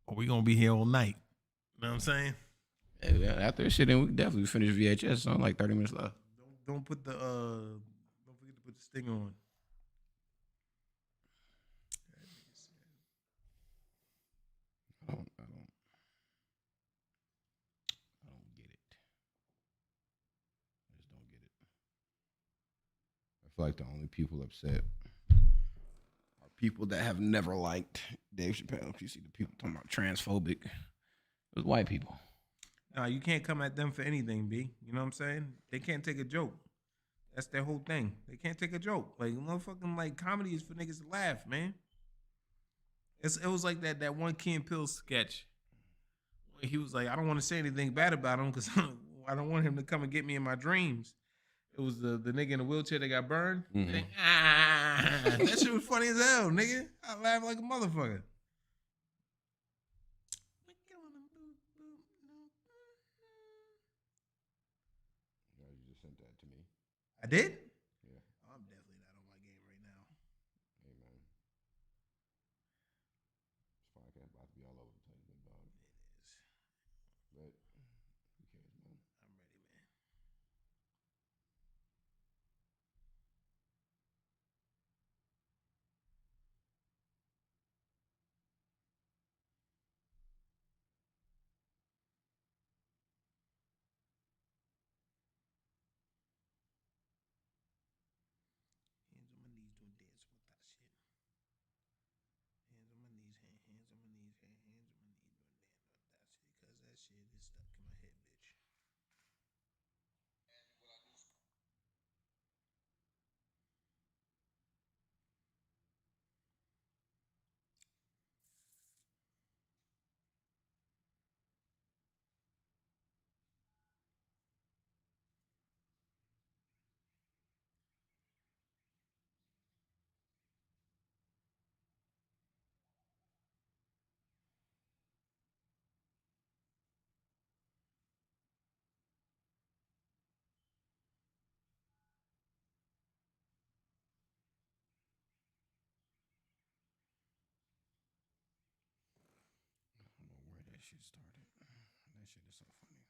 or we gonna be here all night. You know what I'm saying? Yeah, after this shit, then we can definitely finish VHS. It's only like 30 minutes left. Don't forget to put the sting on. I don't get it. I just don't get it. I feel like the only people upset are people that have never liked Dave Chappelle. You see the people talking about transphobic. It was white people. Nah, you can't come at them for anything, B. You know what I'm saying? They can't take a joke. That's their whole thing. They can't take a joke. Like, motherfucking, like, comedy is for niggas to laugh, man. It was like that one Key and Peele sketch. Where he was like, I don't want to say anything bad about him because I don't want him to come and get me in my dreams. It was the nigga in the wheelchair that got burned. Mm-hmm. Like, that shit was funny as hell, nigga. I laughed like a motherfucker. You just sent that to me. I did? Yeah. I'm definitely not on my game right now. Hey, man. This podcast about to be all over the place, big dog. It is. But who cares, man? I'm ready, man. Hands on my knees doing dance with that shit. Hands on my knees, hands on my knees, hands on my knees doing dance with that shit. Cause that shit is stuck in my head, bitch. I don't know where that shit started. That shit is so funny.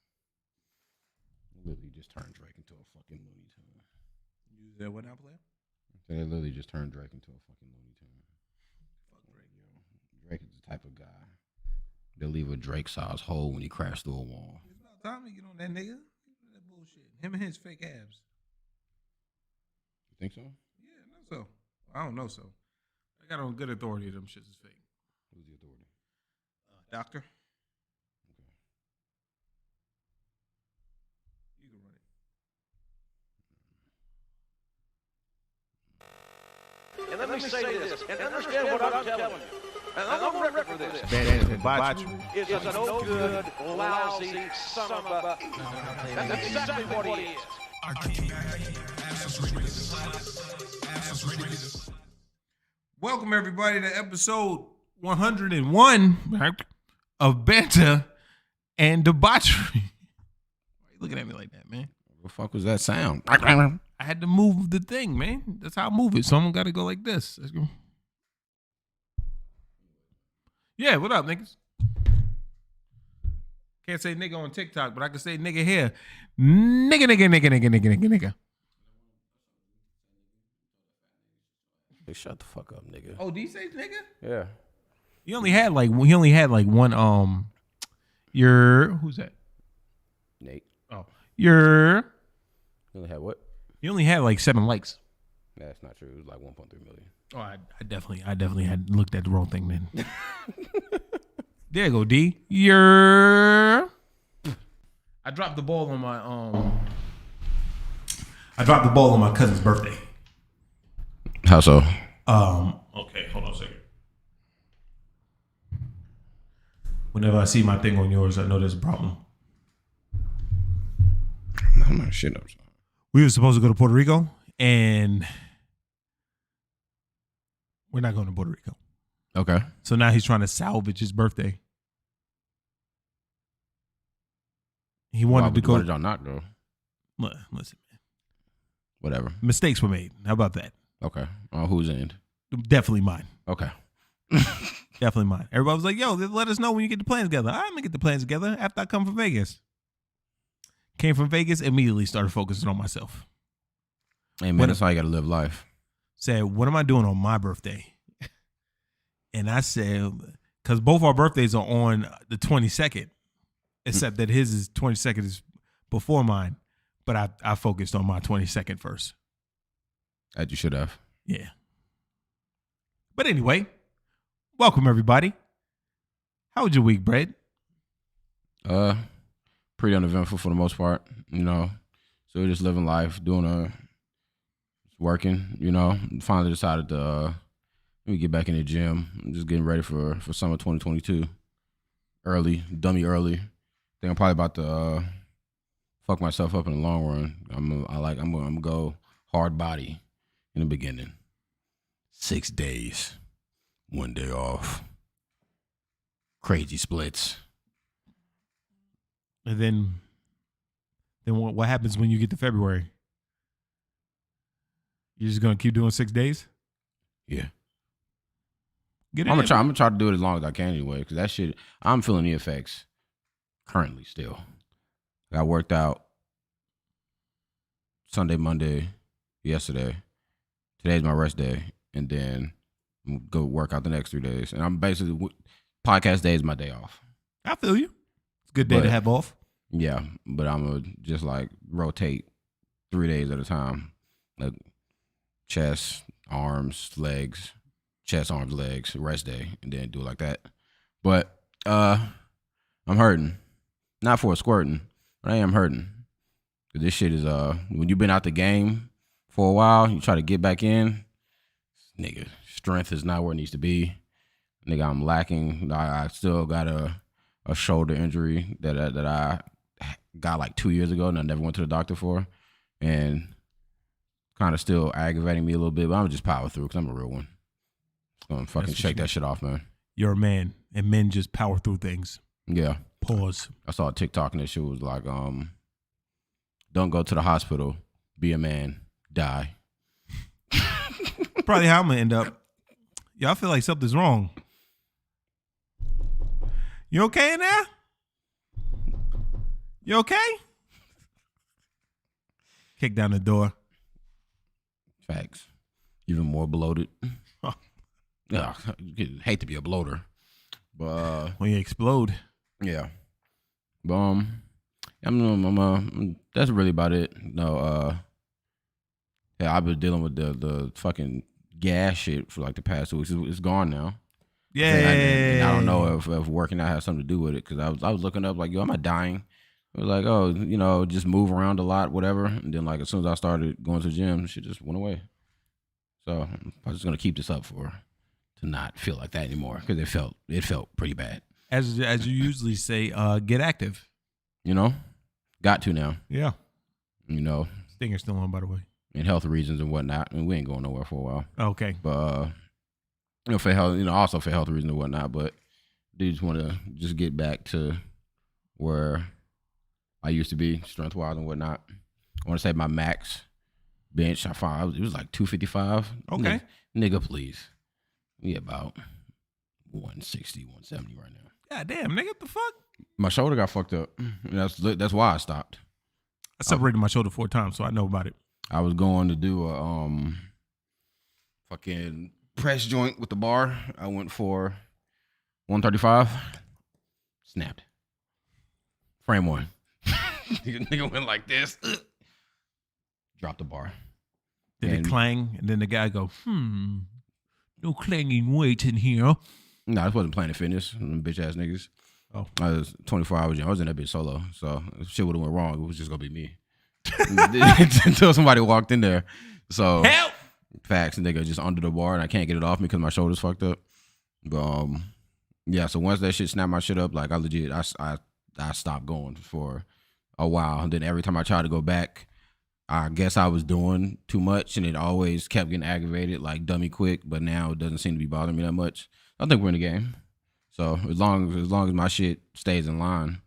Literally just turned Drake into a fucking Looney Tune. You that what now, player? They literally just turned Drake into a fucking Looney Tune. Fuck Drake. Yo, Drake is the type of guy that leave a Drake-sized hole when he crashed through a wall. It's about time to get on that nigga. That bullshit. Him and his fake abs. You think so? Yeah, I know so. I don't know so. I got on good authority them shits is fake. Who's the authority? Doctor. Okay. You can run it. And let me say this, and understand what I'm telling you. And I'm on record for this. Banter Debauchery Is a no good, lousy son of a... That's exactly what he is. Welcome everybody to episode 101 of Banter and Debauchery. Why you looking at me like that, man? What the fuck was that sound? I had to move the thing, man. That's how I move it. So I'm gotta go like this. Let's go. Yeah, what up, niggas? Can't say nigga on TikTok, but I can say nigga here. Nigga. Hey, shut the fuck up, nigga. Oh, did he say nigga? Yeah. He only had like one your who's that? Nate. Oh. Your You only had what? he only had like 7 likes. Yeah, that's not true. It was like 1.3 million. Oh, I definitely had looked at the wrong thing then. There you go, D. I dropped the ball on my cousin's birthday. How so? Okay, hold on a second. Whenever I see my thing on yours, I know there's a problem. I'm not shit up. We were supposed to go to Puerto Rico, and we're not going to Puerto Rico. Okay. So now he's trying to salvage his birthday. He wanted to go. Why did y'all not go? Listen, man. Whatever. Mistakes were made. How about that? Okay. On whose end? Definitely mine. Okay. Definitely mine. Everybody was like, yo, let us know when you get the plans together. I'm going to get the plans together after I come from Vegas. Came from Vegas, immediately started focusing on myself. Hey, man, that's how you got to live life. Said, what am I doing on my birthday? And I said, because both our birthdays are on the 22nd, except that his is 22nd is before mine. But I focused on my 22nd first. As you should have. Yeah. But anyway, welcome everybody. How was your week, Brad? Pretty uneventful for the most part, you know. So we're just living life, working, Finally decided to let me get back in the gym. I'm just getting ready for summer 2022. Early. I think I'm probably about to fuck myself up in the long run. I'm gonna go hard body in the beginning. 6 days, 1 day off. Crazy splits. And then what happens when you get to February? You're just gonna keep doing 6 days? Yeah. I'm gonna try to do it as long as I can anyway, because that shit, I'm feeling the effects currently still. I worked out Sunday, Monday, yesterday. Today's my rest day, and then I'm gonna go work out the next 3 days. And I'm basically, podcast day is my day off. I feel you. It's a good day to have off. Yeah, but I'm gonna just like rotate 3 days at a time, like chest, arms, legs, chest, arms, legs, rest day, and then do it like that. But I'm hurting, not for squirting, but I am hurting. Cause this shit is when you've been out the game for a while, you try to get back in, nigga, strength is not where it needs to be. Nigga, I'm lacking. I still got a shoulder injury that I got like 2 years ago and I never went to the doctor for, and kind of still aggravating me a little bit, but I'm just power through because I'm a real one. I'm gonna fucking shake that shit off, man. You're a man, and men just power through things. Yeah. Pause. I saw a TikTok and that shit was like, don't go to the hospital, be a man, die. Probably how I'm gonna end up. Yo, I feel like something's wrong. You okay in there? You okay? Kick down the door. Facts. Even more bloated. Yeah, hate to be a bloater, but when you explode. Yeah. But that's really about it. No, yeah, I've been dealing with the fucking gas shit for like the past 2 weeks. It's gone now. Yeah. And I don't know if working out has something to do with it, because I was looking up like, yo, am I dying? I was like, oh, just move around a lot, whatever. And then like as soon as I started going to the gym, shit just went away. So I'm just gonna keep this up to not feel like that anymore, because it felt pretty bad. As you usually say, get active. Got to now. Yeah. Stinger's still on, by the way. And health reasons and whatnot, and we ain't going nowhere for a while. Okay. But for health, also for health reasons and whatnot. But they just want to just get back to where I used to be, strength wise and whatnot. I want to say my max bench, I found it was like 255. Okay. Nigga, please. We about 160, 170 right now. God damn, nigga, what the fuck? My shoulder got fucked up. That's why I stopped. I separated my shoulder 4 times, so I know about it. I was going to do a fucking press joint with the bar. I went for 135. Snapped. Frame one. Nigga went like this. Dropped the bar. Did it clang? And then the guy go, no clanging weight in here. No, this wasn't Planet Fitness. Bitch ass niggas. Oh. I was 24 hours young. I was in that bitch solo. So if shit would have went wrong, it was just going to be me. Until somebody walked in there. So help! Facts, and nigga just under the bar, and I can't get it off me because my shoulder's fucked up. But yeah, so once that shit snapped my shit up, like I stopped going for a while. And then every time I tried to go back, I guess I was doing too much, and it always kept getting aggravated, like dummy quick. But now it doesn't seem to be bothering me that much. I think we're in the game. So as long as my shit stays in line,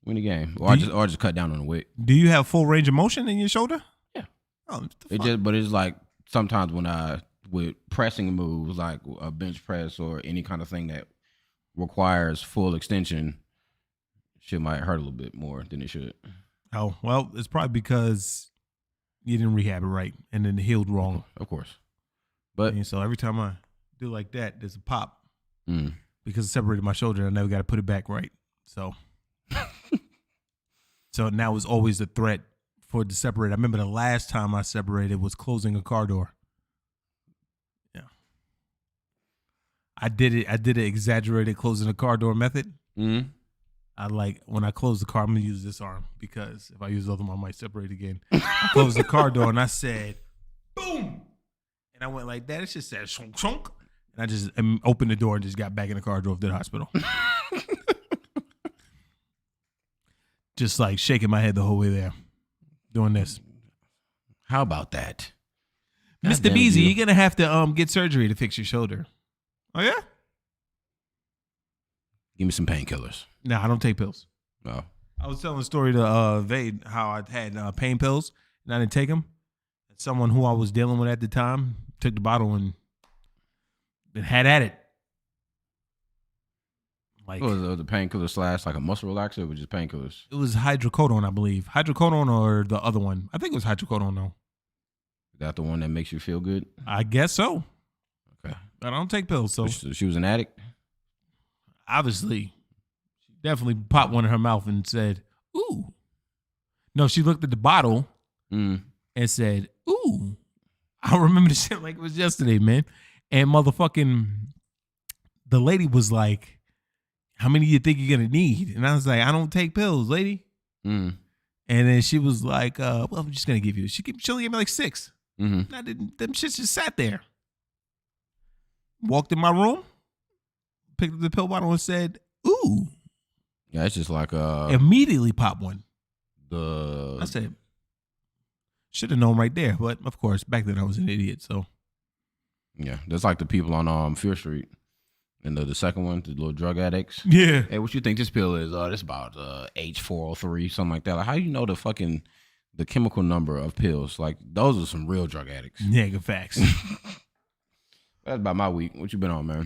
we're in the game. Or I just cut down on the weight. Do you have full range of motion in your shoulder? Yeah. Oh, but it's like sometimes when with pressing moves like a bench press or any kind of thing that requires full extension, shit might hurt a little bit more than it should. Oh, well, it's probably because you didn't rehab it right and then it healed wrong. Of course. But And so every time I do like that, there's a pop mm, because it separated my shoulder and I never got to put it back right. So so now it's always a threat for it to separate. I remember the last time I separated was closing a car door. Yeah. I did it exaggerated closing a car door method. mm, I like when I close the car, I'm gonna use this arm because if I use the other one, I might separate again. I closed the car door and I said, boom. And I went like that. It just said shunk shunk. And I just opened the door and just got back in the car, drove to the hospital. Just like shaking my head the whole way there. Doing this. how about that? Mr. damn it, Beezy, you. you're gonna have to get surgery to fix your shoulder. Oh yeah? Give me some painkillers. No, I don't take pills. No. I was telling a story to Vade how I had pain pills and I didn't take them. Someone who I was dealing with at the time took the bottle and had at it. Like What was the painkiller slash like a muscle relaxer or just painkillers? it was hydrocodone, I believe. Hydrocodone or the other one. I think it was hydrocodone though. Is that the one that makes you feel good? I guess so. Okay. But I don't take pills, so She was an addict? obviously she definitely popped one in her mouth and said, ooh. No, she looked at the bottle Mm. and said, ooh. I remember the shit like it was yesterday, man. And motherfucking the lady was like, how many do you think you're gonna need? And I was like, I don't take pills, lady. Mm. And then she was like, well, I'm just gonna give you. She only gave me like 6. Mm-hmm. I didn't. Them shits just sat there. Walked in my room, picked up the pill bottle and said, ooh. Yeah, it's just like Immediately popped one. I the said, should have known right there. But of course, back then I was an idiot. So yeah, that's like the people on Fear Street. And the second one, the little drug addicts. yeah. Hey, what you think this pill is? This about H403, something like that. Like, how you know the chemical number of pills? Like, those are some real drug addicts. Nigga facts. That's about my week. What you been on, man?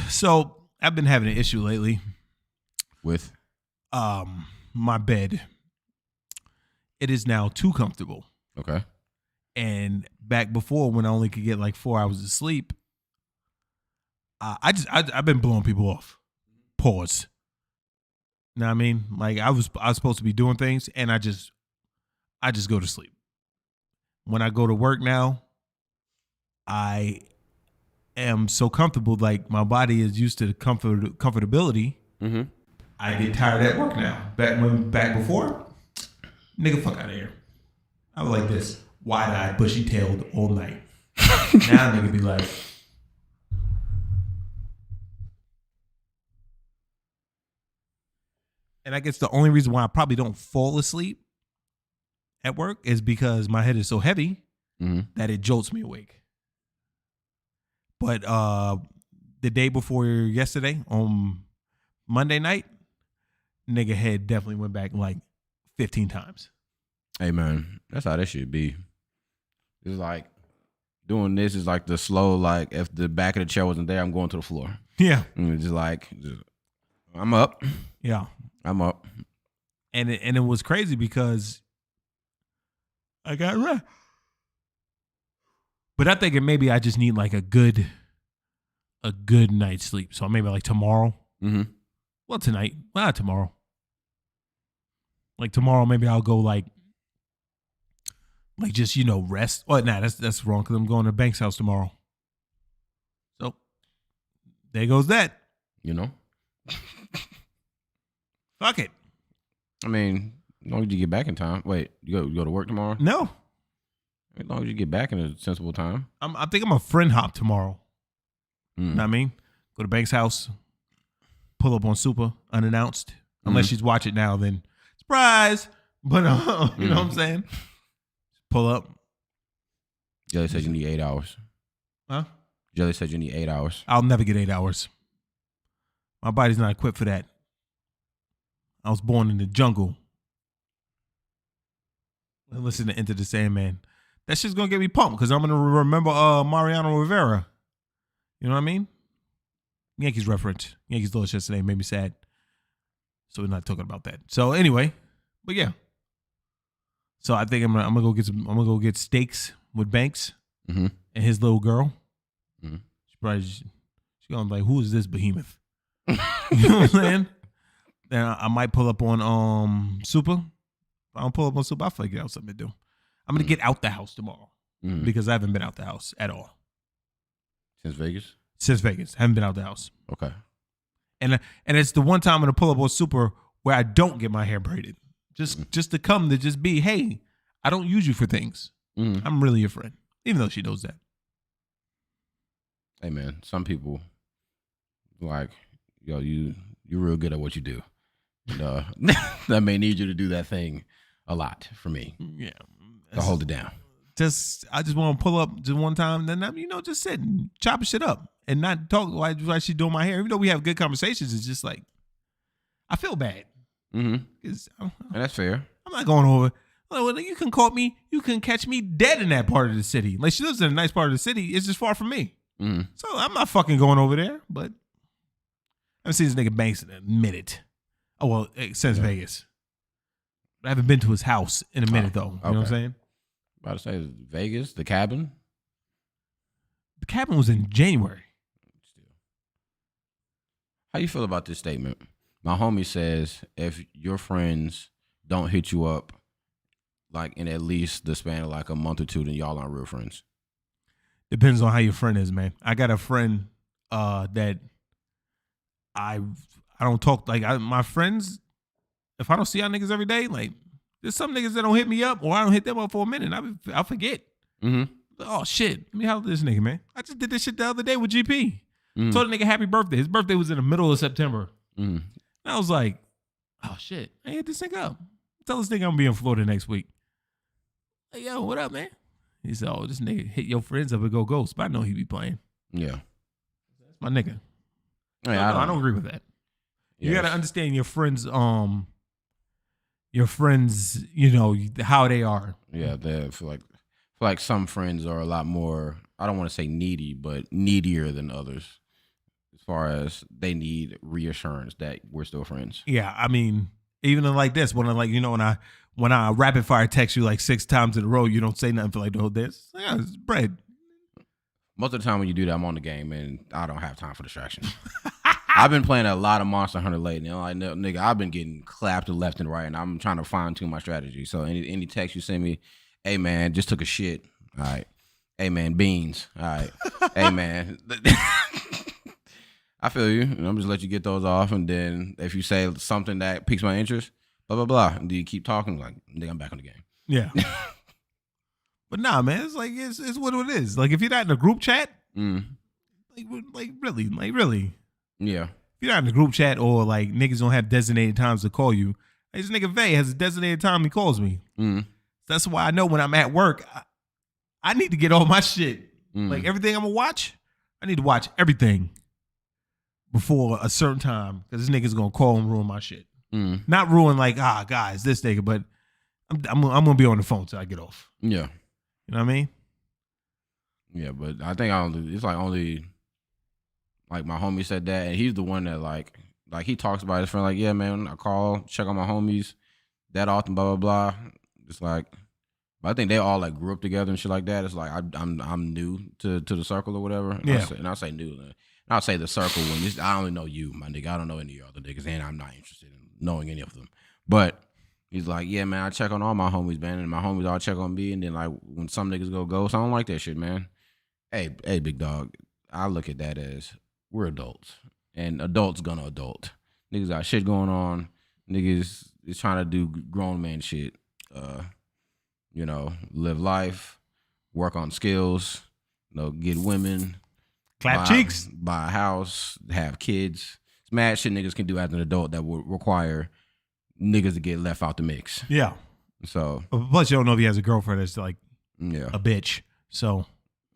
So I've been having an issue lately. With? My bed. It is now too comfortable. Okay. And back before when I only could get like 4 hours of sleep, I've been blowing people off. Pause. You know what I mean? Like I was supposed to be doing things and I just go to sleep. When I go to work now, I am so comfortable, like my body is used to the comfortability. Mm-hmm. I get tired at work now. Back before, nigga, fuck out of here. I was like this, wide-eyed, bushy-tailed all night. Now nigga be like, and I guess the only reason why I probably don't fall asleep at work is because my head is so heavy that it jolts me awake. But the day before yesterday, on Monday night, nigga head definitely went back like 15 times. Hey, man, that's how that should be. It's like doing this is like the slow, like if the back of the chair wasn't there, I'm going to the floor. Yeah. And it's I'm up. Yeah. I'm up. And it was crazy because I got rest. But I think maybe I just need like a good night's sleep. So maybe like tomorrow. Mm-hmm. Well, tonight. Well, not tomorrow. Like tomorrow, maybe I'll go like just, rest. Oh, nah, that's wrong because I'm going to Bank's house tomorrow. So there goes that. You know? Fuck it. I mean, as long as you get back in time. Wait, you go to work tomorrow? No. As long as you get back in a sensible time. I think I'm a friend hop tomorrow. Mm. Know what I mean? Go to Bank's house, pull up on Super unannounced. Unless she's watching now, then surprise. But you know what I'm saying? Pull up. Jelly said you need 8 hours. Huh? Jelly said you need 8 hours. I'll never get 8 hours. My body's not equipped for that. I was born in the jungle. Listen to Enter the Sandman. that shit's gonna get me pumped because I'm gonna remember Mariano Rivera. You know what I mean? Yankees reference. Yankees lost yesterday, made me sad. So we're not talking about that. So anyway, but yeah. So I think I'm gonna go get steaks with Banks and his little girl. She's gonna be like, who is this behemoth? You know what I'm saying? Then I might pull up on Super. If I don't pull up on Super, I'll figure out something to do. I'm gonna get out the house tomorrow because I haven't been out the house at all. Since Vegas? Since Vegas. Haven't been out the house. Okay. And it's the one time I'm gonna pull up on Super where I don't get my hair braided. Just to come to just be, hey, I don't use you for things. I'm really your friend. Even though she knows that. Hey man, some people like, yo, you're real good at what you do. And that may need you to do that thing a lot for me. Yeah. To hold it down. I just want to pull up just one time, then just sit and chop shit up and not talk while she's doing my hair. Even though we have good conversations, it's just like I feel bad. And that's fair. I'm not going over. Well, you can catch me dead in that part of the city. Like she lives in a nice part of the city. It's just far from me. So I'm not fucking going over there. But I haven't seen this nigga Banks in a minute. Oh well, since Vegas. I haven't been to his house in a minute though. You know what I'm saying? About to say Vegas, the cabin. The cabin was in January. How you feel about this statement? My homie says if your friends don't hit you up like in at least the span of like a month or two, then y'all aren't real friends. Depends on how your friend is, man. I got a friend that I don't talk like my friends. If I don't see y'all niggas every day, like there's some niggas that don't hit me up or I don't hit them up for a minute. I'll forget. Oh shit, let me holler at this nigga, man. I just did this shit the other day with GP. Told the nigga happy birthday. His birthday was in the middle of September. And I was like, oh shit, I hit this nigga up. Tell this nigga I'm gonna be in Florida next week. Hey, yo, what up, man? He said, oh, this nigga hit your friends up and go ghost. But I know he be playing. Yeah. That's my nigga. Hey, I don't agree with that. You gotta understand your friends, how they are. Yeah, I feel like some friends are a lot more, I don't want to say needy, but needier than others. As far as they need reassurance that we're still friends. Yeah, I mean, even like this, when I rapid fire text you like 6 times in a row, you don't say nothing for like the whole day. Yeah, it's bread. Most of the time when you do that, I'm on the game and I don't have time for distractions. I've been playing a lot of Monster Hunter lately. Like, nigga, I've been getting clapped to left and right, and I'm trying to fine tune my strategy. So any text you send me, hey man, just took a shit. All right. Hey man, beans. All right. Hey man. I feel you, and I'm just let you get those off, and then if you say something that piques my interest, blah blah blah, and do you keep talking? Like, nigga, I'm back on the game. Yeah. But nah, man, it's like it's what it is. Like if you're not in a group chat, like really. Yeah. If you're not in a group chat or like niggas don't have designated times to call you, like, this nigga Vay has a designated time he calls me. That's why I know when I'm at work, I need to get all my shit. Like everything I'm gonna watch, I need to watch everything before a certain time because this nigga's gonna call and ruin my shit. Not ruin like, guys, this nigga, but I'm gonna be on the phone till I get off. Yeah. You know what I mean? Yeah, but I think it's like only like my homie said that, and he's the one that like he talks about his friend, like, yeah, man, I call, check on my homies that often, blah, blah, blah. It's like, but I think they all like grew up together and shit like that. It's like I'm new to the circle or whatever. Yeah. And I say new. And I'll say the circle when I only know you, my nigga. I don't know any of your other niggas, and I'm not interested in knowing any of them. But he's like, yeah, man, I check on all my homies, man, and my homies all check on me. And then like when some niggas go ghost, I don't like that shit, man. Hey, big dog. I look at that as we're adults, and adults gonna adult. Niggas got shit going on. Niggas is trying to do grown man shit. Live life, work on skills, get women, clap cheeks, buy a house, have kids. It's mad shit niggas can do as an adult that would require niggas to get left out the mix. Yeah. So plus you don't know if he has a girlfriend that's like a bitch. So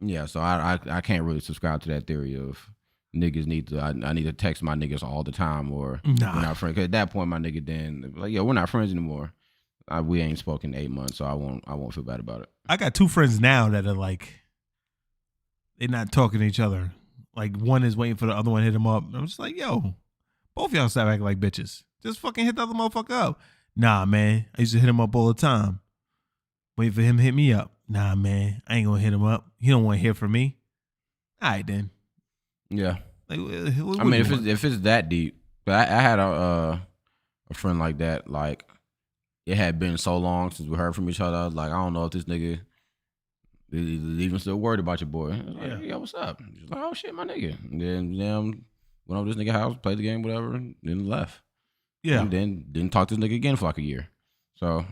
yeah, so I can't really subscribe to that theory of niggas need to I need to text my niggas all the time or we're not friends. 'Cause at that point my nigga then like, yo, we're not friends anymore. We ain't spoken in 8 months, so I won't feel bad about it. I got 2 friends now that are like, they're not talking to each other. Like, one is waiting for the other one to hit him up. I'm just like, yo, both y'all stop acting like bitches. Just fucking hit the other motherfucker up. Nah, man. I used to hit him up all the time. Wait for him to hit me up. Nah, man. I ain't gonna hit him up. He don't want to hear from me. All right, then. Yeah. Like, I mean, if it's that deep, but I had a friend like that. Like, it had been so long since we heard from each other. I was like, I don't know if this nigga is even still worried about your boy. I was like, yeah, what's up? He's like, oh shit, my nigga. And then went over to this nigga house, played the game, whatever, and then left. Yeah. And then didn't talk to this nigga again for like a year. So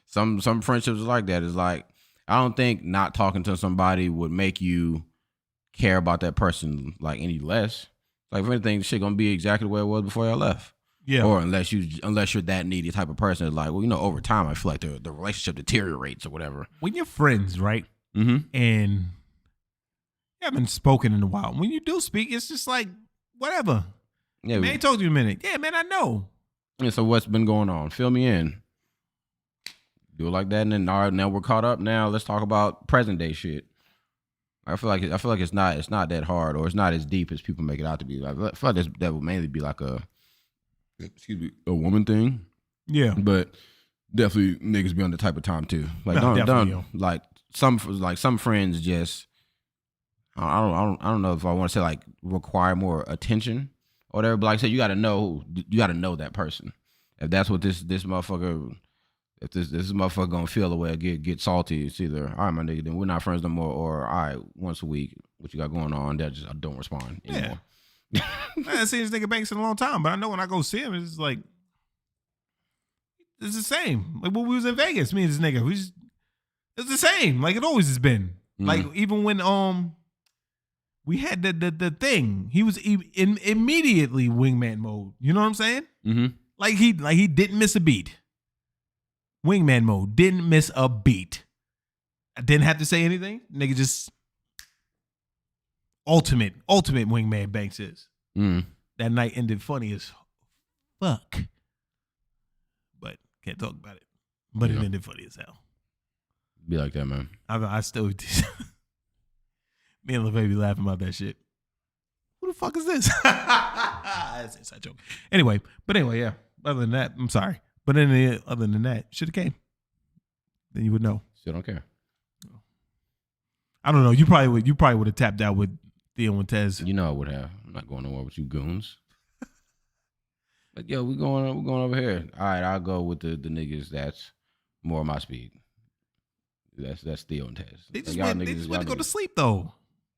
some friendships are like that. It's like, I don't think not talking to somebody would make you care about that person like any less. Like, if anything, shit gonna be exactly the way it was before y'all left. Yeah. Or unless you're that needy type of person, it's like, well, over time I feel like the relationship deteriorates or whatever. When you're friends, right? Mm-hmm. And you haven't spoken in a while. When you do speak, it's just like, whatever. Yeah, man, I ain't talked to you in a minute. Yeah, man, I know. Yeah, so what's been going on? Fill me in. Do it like that, and then all right, now we're caught up. Now let's talk about present day shit. I feel like it's not that hard, or it's not as deep as people make it out to be. I feel like that would mainly be like a woman thing. Yeah, but definitely niggas be on the type of time too. Like, don't like some friends just I don't know if I want to say like require more attention or whatever. But like I said, you got to know that person. If that's what this motherfucker. If this motherfucker gonna feel the way I get salty, it's either all right, my nigga, then we're not friends no more, or all right, once a week, what you got going on? That just I don't respond anymore. Yeah. I haven't seen this nigga Banks in a long time, but I know when I go see him, it's like it's the same. Like when we was in Vegas, me and this nigga, it's the same. Like it always has been. Mm-hmm. Like even when we had the thing, he was immediately wingman mode. You know what I'm saying? Mm-hmm. Like he didn't miss a beat. Wingman mode, didn't miss a beat. I didn't have to say anything. Nigga just ultimate wingman Banks is. That night ended funny as fuck. But can't talk about it. But it ended funny as hell. Be like that, man. I still me and LeVay be laughing about that shit. Who the fuck is this? That's an inside joke. Anyway, yeah. Other than that, I'm sorry. But then other than that, should have came. Then you would know. Still don't care. I don't know. You probably would have tapped out with Theo and Tez. You know I would have. I'm not going nowhere with you goons. But yo, we going over here. All right, I'll go with the niggas that's more my speed. That's Theo and Tez. They just went to go to sleep though.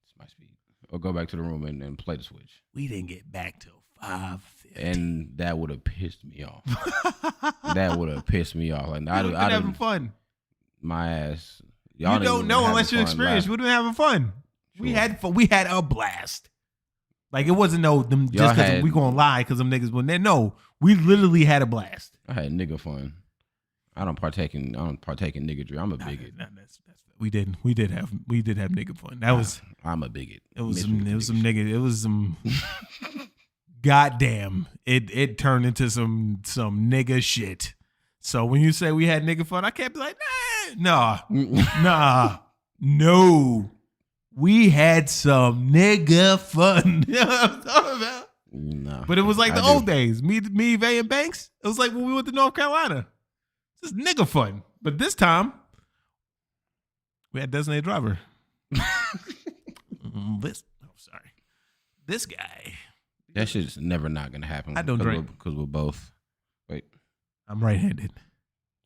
It's my speed. Or go back to the room and play the Switch. We didn't get back till 5:50. And that would have pissed me off. That would have pissed me off. Like, I'd been having fun. My ass. Y'all you don't know unless you experience. We've been having fun. Sure. We had a blast. Like it wasn't them just because we gonna lie because them niggas went there. No, we literally had a blast. I had nigga fun. I don't partake in niggatry. I'm a bigot. We did have nigga fun. I'm a bigot. It was some nigga. It was some. Goddamn! It turned into some nigga shit. So when you say we had nigga fun, I can't be like, nah. No. We had some nigga fun. You know what I'm talking about? No. But it was like the old days. Me, Vay, and Banks. It was like when we went to North Carolina. Just nigga fun. But this time, we had designated driver. This guy. That shit's never not gonna happen. I don't drink because we're both. Wait, I'm right-handed.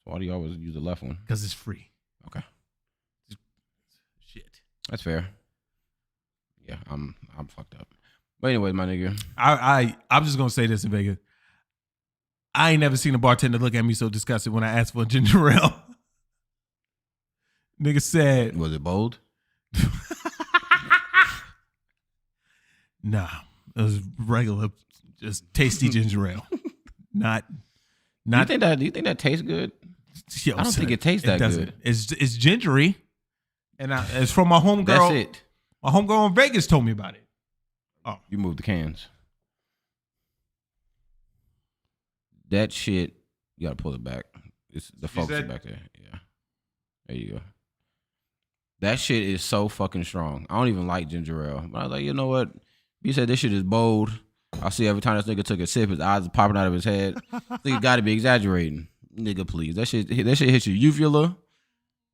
Why do you always use the left one? Because it's free. Okay. Shit. That's fair. Yeah, I'm fucked up. But anyway, my nigga, I'm just gonna say this in Vegas. I ain't never seen a bartender look at me so disgusted when I asked for a ginger ale. Nigga said, "Was it bold?" Nah. It was regular, just tasty ginger ale. Not. Do you think that tastes good? Yo, I don't think it tastes that good. It's gingery, and it's from my homegirl. That's it. My homegirl in Vegas told me about it. Oh, you moved the cans. That shit, you gotta pull it back. it's the focus is back there. Yeah, there you go. That shit is so fucking strong. I don't even like ginger ale. But I was like, you know what? He said this shit is bold. I see every time this nigga took a sip, his eyes are popping out of his head. Nigga got to be exaggerating. Nigga, please. That shit hits your uvula.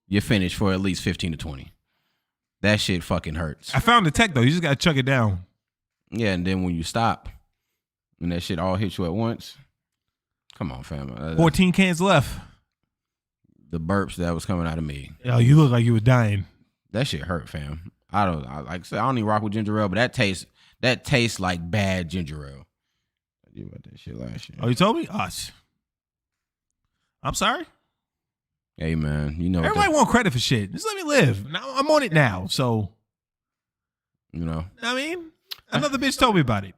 You're finished for at least 15 to 20. That shit fucking hurts. I found the tech though. You just gotta chuck it down. Yeah, and then when you stop, when that shit all hits you at once, come on, fam. 14 cans left. The burps that was coming out of me. Yo, you look like you were dying. That shit hurt, fam. I like I said, I don't even rock with ginger ale, but that tastes like bad ginger ale. I did about that shit last year. Oh, you told me? I'm sorry. Hey man, you know everybody want credit for shit. Just let me live. Now I'm on it now, so you know. I mean, another bitch told me about it.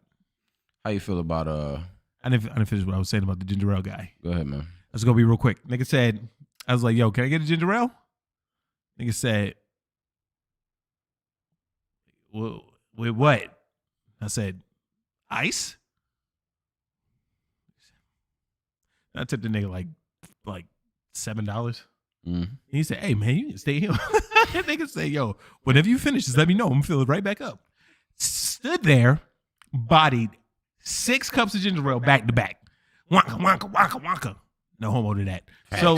How you feel about I didn't finish what I was saying about the ginger ale guy. Go ahead, man. Let's go be real quick. Nigga said, I was like, yo, can I get a ginger ale? Nigga said, well, with what? I said, ice? I tipped the nigga like $7. He said, hey, man, you need to stay here. That nigga said, yo, whenever you finish, just let me know. I'm going to fill it right back up. Stood there, bodied 6 cups of ginger ale back to back. Wonka, wonka, wonka, wonka. No homo to that. So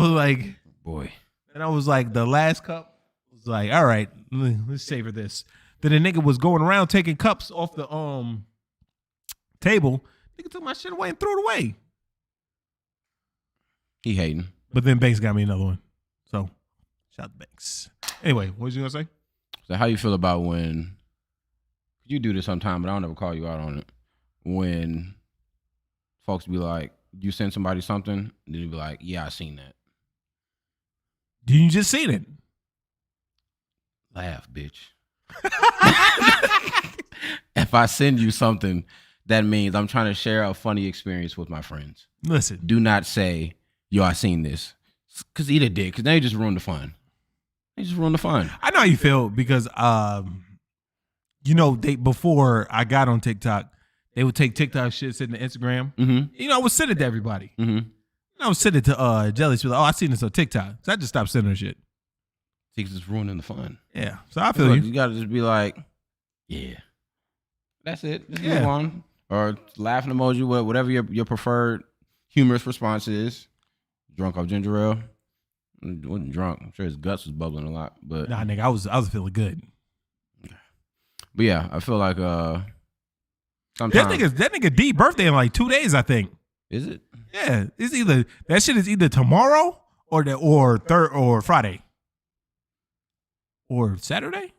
like, boy. And I was like, the last cup was like, all right, let's savor this. Then the nigga was going around taking cups off the table. Nigga took my shit away and threw it away. He hating. But then Banks got me another one. So, shout out to Banks. Anyway, what was you going to say? So how you feel about when, you do this sometime, but I don't ever call you out on it, when folks be like, you send somebody something, and then you be like, yeah, I seen that. You just seen it. Laugh, bitch. If I send you something, that means I'm trying to share a funny experience with my friends. Listen. Do not say, yo, I seen this. Because eat a dick. Because now you just ruined the fun. They just ruined the fun. I know how you feel because, you know, before I got on TikTok, they would take TikTok shit, send to Instagram. Mm-hmm. You know, I would send it to everybody. Mm-hmm. I would send it to Jelly. She was like, oh, I seen this on TikTok. So I just stopped sending her shit. See, because it's ruining the fun. Yeah. So I feel you. You got to just be like, yeah. That's it. Just move on. Or laughing emoji, whatever your preferred humorous response is. Drunk off ginger ale. I wasn't drunk. I'm sure his guts was bubbling a lot. But nah, nigga, I was feeling good. But yeah, I feel like sometimes that nigga D birthday in like 2 days, I think. Is it? Yeah, it's either that shit is either tomorrow or Friday or Saturday.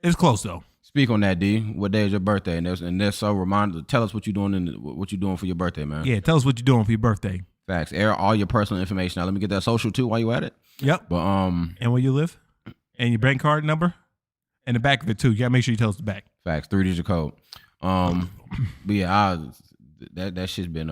It's close though. Speak on that, D. What day is your birthday? And there's so reminder. Tell us what you're doing for your birthday, man. Yeah, tell us what you're doing for your birthday. Facts. Air all your personal information. Now let me get that social too while you at it. Yep. But and where you live, and your bank card number, and the back of it too. You gotta make sure you tell us the back. Facts. 3-digit code. But yeah, that shit's been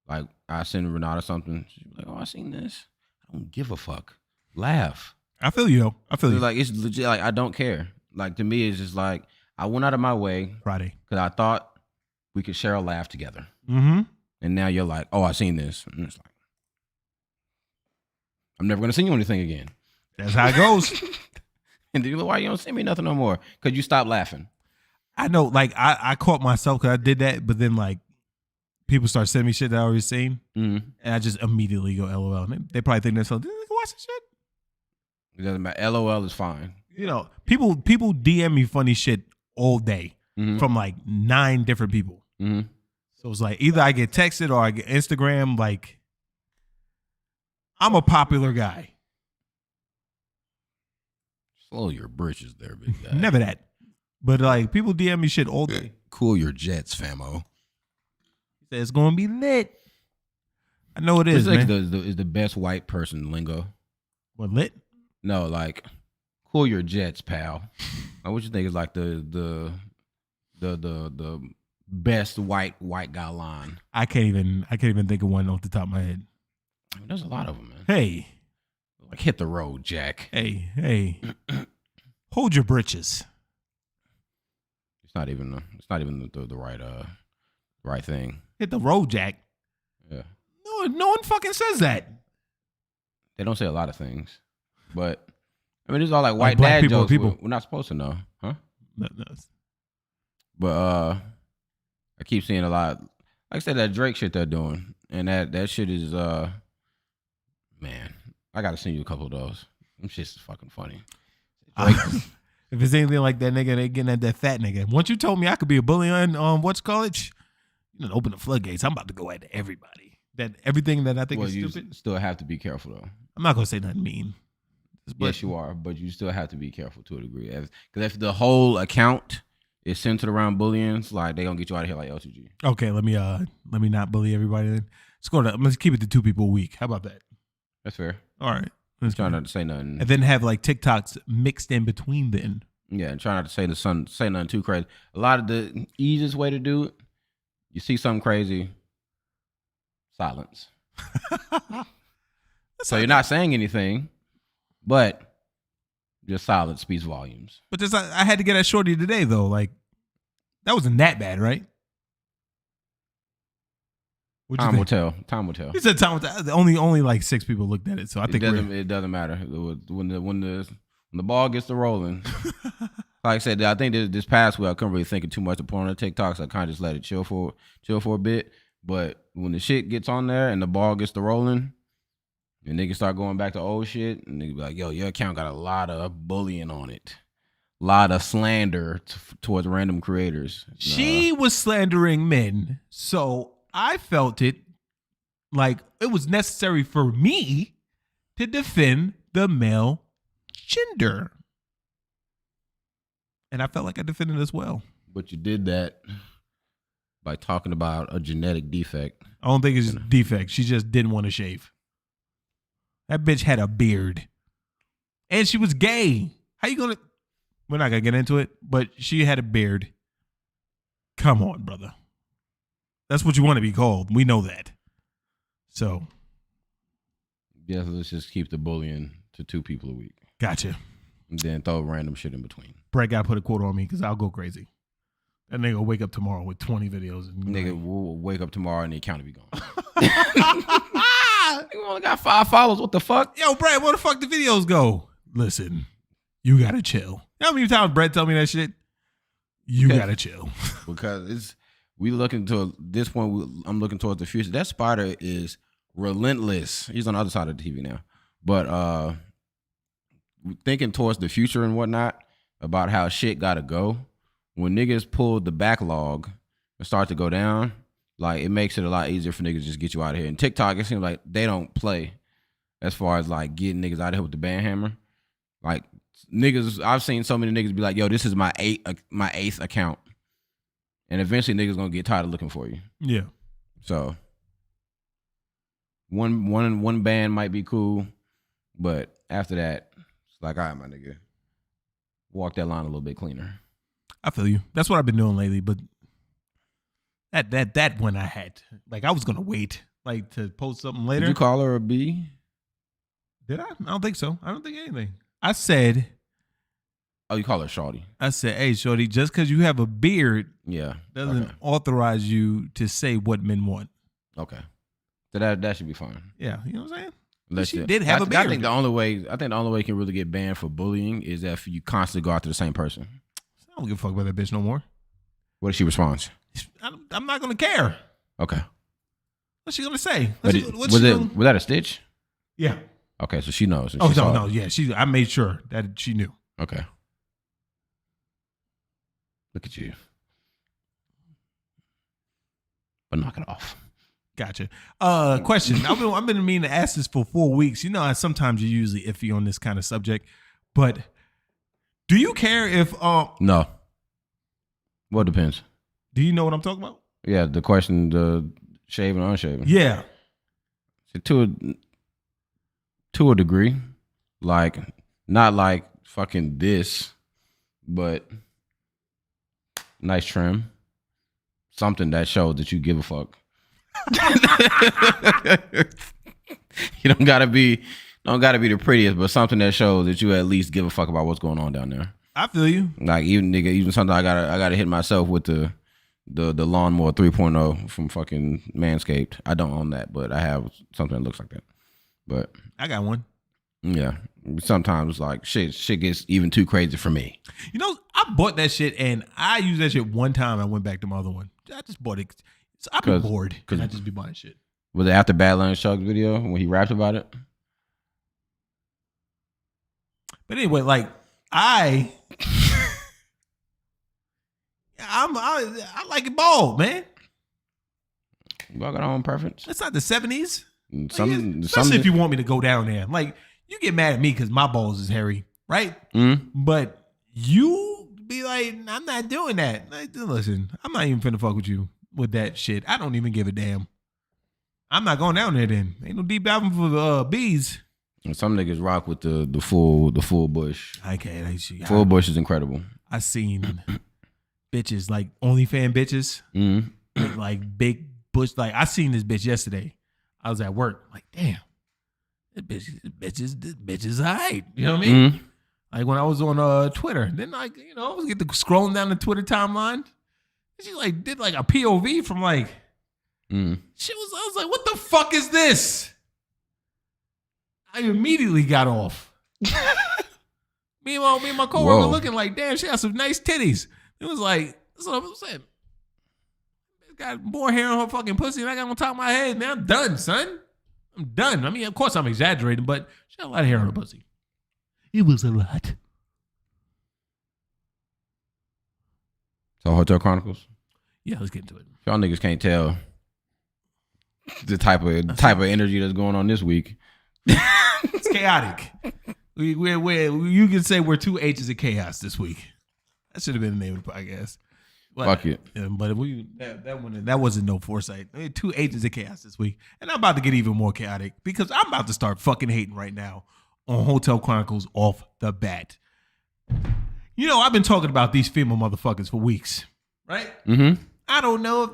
like I send Renata something. She's like, oh, I seen this. I don't give a fuck. Laugh. I feel you though. I feel you. Like it's legit. Like I don't care. Like to me, it's just like I went out of my way Friday because I thought we could share a laugh together. Mm-hmm. And now you're like, oh, I seen this. And it's like, I'm never gonna send you anything again. That's how it goes. And then you're like, why you don't send me nothing no more? Because you stopped laughing. I know, like I caught myself because I did that, but then like people start sending me shit that I already seen, and I just immediately go LOL. They probably think that's something. Watch this shit. It doesn't matter. LOL is fine. You know, people DM me funny shit all day from like 9 different people. Mm-hmm. So it's like either I get texted or I get Instagram. Like I'm a popular guy. Slow your britches there, big guy. Never that. But like people DM me shit all day. Cool your jets, famo. He said it's gonna be lit. I know it is, it's like man. is the best white person lingo. What, lit? No, like cool your jets, pal. Like, what you think is like the best white guy line? I can't even think of one off the top of my head. I mean, there's a lot of them, man. Hey. Like hit the road, Jack. Hey. Hold your britches. It's not even the right thing. Hit the road, Jack. Yeah. No, No one fucking says that. They don't say a lot of things, but I mean, it's all like white black dad people, jokes. We're not supposed to know, huh? No. But I keep seeing a lot. Like I said, that Drake shit they're doing, and that shit is man. I gotta send you a couple of those. Them shit's fucking funny. If it's anything like that nigga, they getting at that fat nigga. Once you told me I could be a bully on what's college, you know, open the floodgates. I'm about to go at everybody. That everything that I think is stupid. You still have to be careful though. I'm not gonna say nothing mean. Yes, you are, but you still have to be careful to a degree. Because if the whole account is centered around bullying, like they gonna get you out of here like LTG. Okay, let me not bully everybody then. Let's keep it to 2 people a week. How about that? That's fair. All right. I'm trying not to say nothing. And then have like TikToks mixed in between then. Yeah, and try not to say nothing too crazy. A lot of the easiest way to do it, you see something crazy, silence. So you're not saying anything, but your silence speaks volumes. But I had to get at Shorty today though. Like that wasn't that bad, right? Time will tell. Time will tell. He said time will tell. Only like 6 people looked at it, so I think it doesn't matter when the ball gets to rolling. Like I said, I think this past week I couldn't really think too much upon the TikToks. I kind of just let it chill for a bit. But when the shit gets on there and the ball gets to rolling, and niggas start going back to old shit, and they be like, "Yo, your account got a lot of bullying on it, a lot of slander towards random creators." She was slandering men, so I felt it like it was necessary for me to defend the male gender. And I felt like I defended as well. But you did that by talking about a genetic defect. I don't think it's a defect. She just didn't want to shave. That bitch had a beard. And she was gay. How you going to... We're not going to get into it, but she had a beard. Come on, brother. That's what you want to be called. We know that. So. Yeah, let's just keep the bullying to 2 people a week. Gotcha. And then throw random shit in between. Brett got to put a quote on me because I'll go crazy. That nigga will wake up tomorrow with 20 videos. And nigga will wake up tomorrow and the account will be gone. You only got 5 followers. What the fuck? Yo, Brett, where the fuck the videos go? Listen, you got to chill. How many times Brett tell me that shit? You got to chill. Because we looking to this point. I'm looking towards the future. That spider is relentless. He's on the other side of the TV now. But thinking towards the future and whatnot about how shit gotta go. When niggas pull the backlog and start to go down, like it makes it a lot easier for niggas to just get you out of here. And TikTok, it seems like they don't play as far as like getting niggas out of here with the band hammer. Like niggas, I've seen so many niggas be like, "Yo, this is my 8th account," and eventually niggas gonna get tired of looking for you. Yeah. So one band might be cool, but after that, it's like, all right, my nigga, walk that line a little bit cleaner. I feel you. That's what I've been doing lately, but that one I had. Like I was gonna wait, like to post something later. Did you call her a B? Did I? I don't think so. I don't think anything. I said. Oh, you call her Shorty. I said, hey, Shorty, just because you have a beard, doesn't okay. authorize you to say what men want. Okay, so that should be fine. Yeah, you know what I'm saying? Unless she did have a beard. I think the only way you can really get banned for bullying is if you constantly go after the same person. I don't give a fuck about that bitch no more. What if she responds? I'm not gonna care. Okay. What's she gonna say? Was that a stitch? Yeah. Okay, so she knows. Oh no, yeah. I made sure that she knew. Okay. Look at you. But knock it off. Gotcha. Question. I've been meaning to ask this for 4 weeks. You know, sometimes you're usually iffy on this kind of subject, but do you care if No. Well, it depends. Do you know what I'm talking about? Yeah, the question, the shaven or unshaven. Yeah. So to a degree. Like, not like fucking this, but nice trim. Something that shows that you give a fuck. You don't gotta be the prettiest, but something that shows that you at least give a fuck about what's going on down there. I feel you. Like even something I gotta hit myself with the the lawnmower 3.0 from fucking Manscaped. I don't own that, but I have something that looks like that. But I got one. yeah, sometimes like shit gets even too crazy for me. You know, I bought that shit and I used that shit one time. I went back to my other one. I just bought it. I've been bored because I just be buying shit. Was it after Badlands Chuck's video when he rapped about it? But anyway, like I like it bald, man. Y'all got our own preference. It's not the 70s. Especially if you want me to go down there. Like, you get mad at me because my balls is hairy, right? Mm-hmm. But you be like, I'm not doing that. Like, listen, I'm not even finna fuck with you with that shit. I don't even give a damn. I'm not going down there then. Ain't no deep diving for bees. And some niggas rock with the full bush. I can't. Full bush is incredible. I seen bitches, like OnlyFans bitches, Mm-hmm. like big bush. Like, I seen this bitch yesterday. I was at work. Like, damn, this bitch is all right. You know what I mean? Mm-hmm. Like, when I was on Twitter, then I was get to scrolling down the Twitter timeline. She like did like a POV from like, I was like, what the fuck is this? I immediately got off. me and my coworker looking like, damn, she got some nice titties. It was like, that's what I was saying. Got more hair on her fucking pussy than I got on top of my head, man. I'm done, son. I'm done. I mean, of course I'm exaggerating, but she got a lot of hair on her pussy. It was a lot. So Hotel Chronicles? Yeah, let's get into it. Y'all niggas can't tell the type of energy that's going on this week. It's chaotic. You can say we're 2 H's of chaos this week. That should have been the name of the podcast. But, fuck it. But that wasn't no foresight. 2 H's of chaos this week. And I'm about to get even more chaotic because I'm about to start fucking hating right now on Hotel Chronicles off the bat. You know, I've been talking about these female motherfuckers for weeks, right? Mm-hmm. I don't know if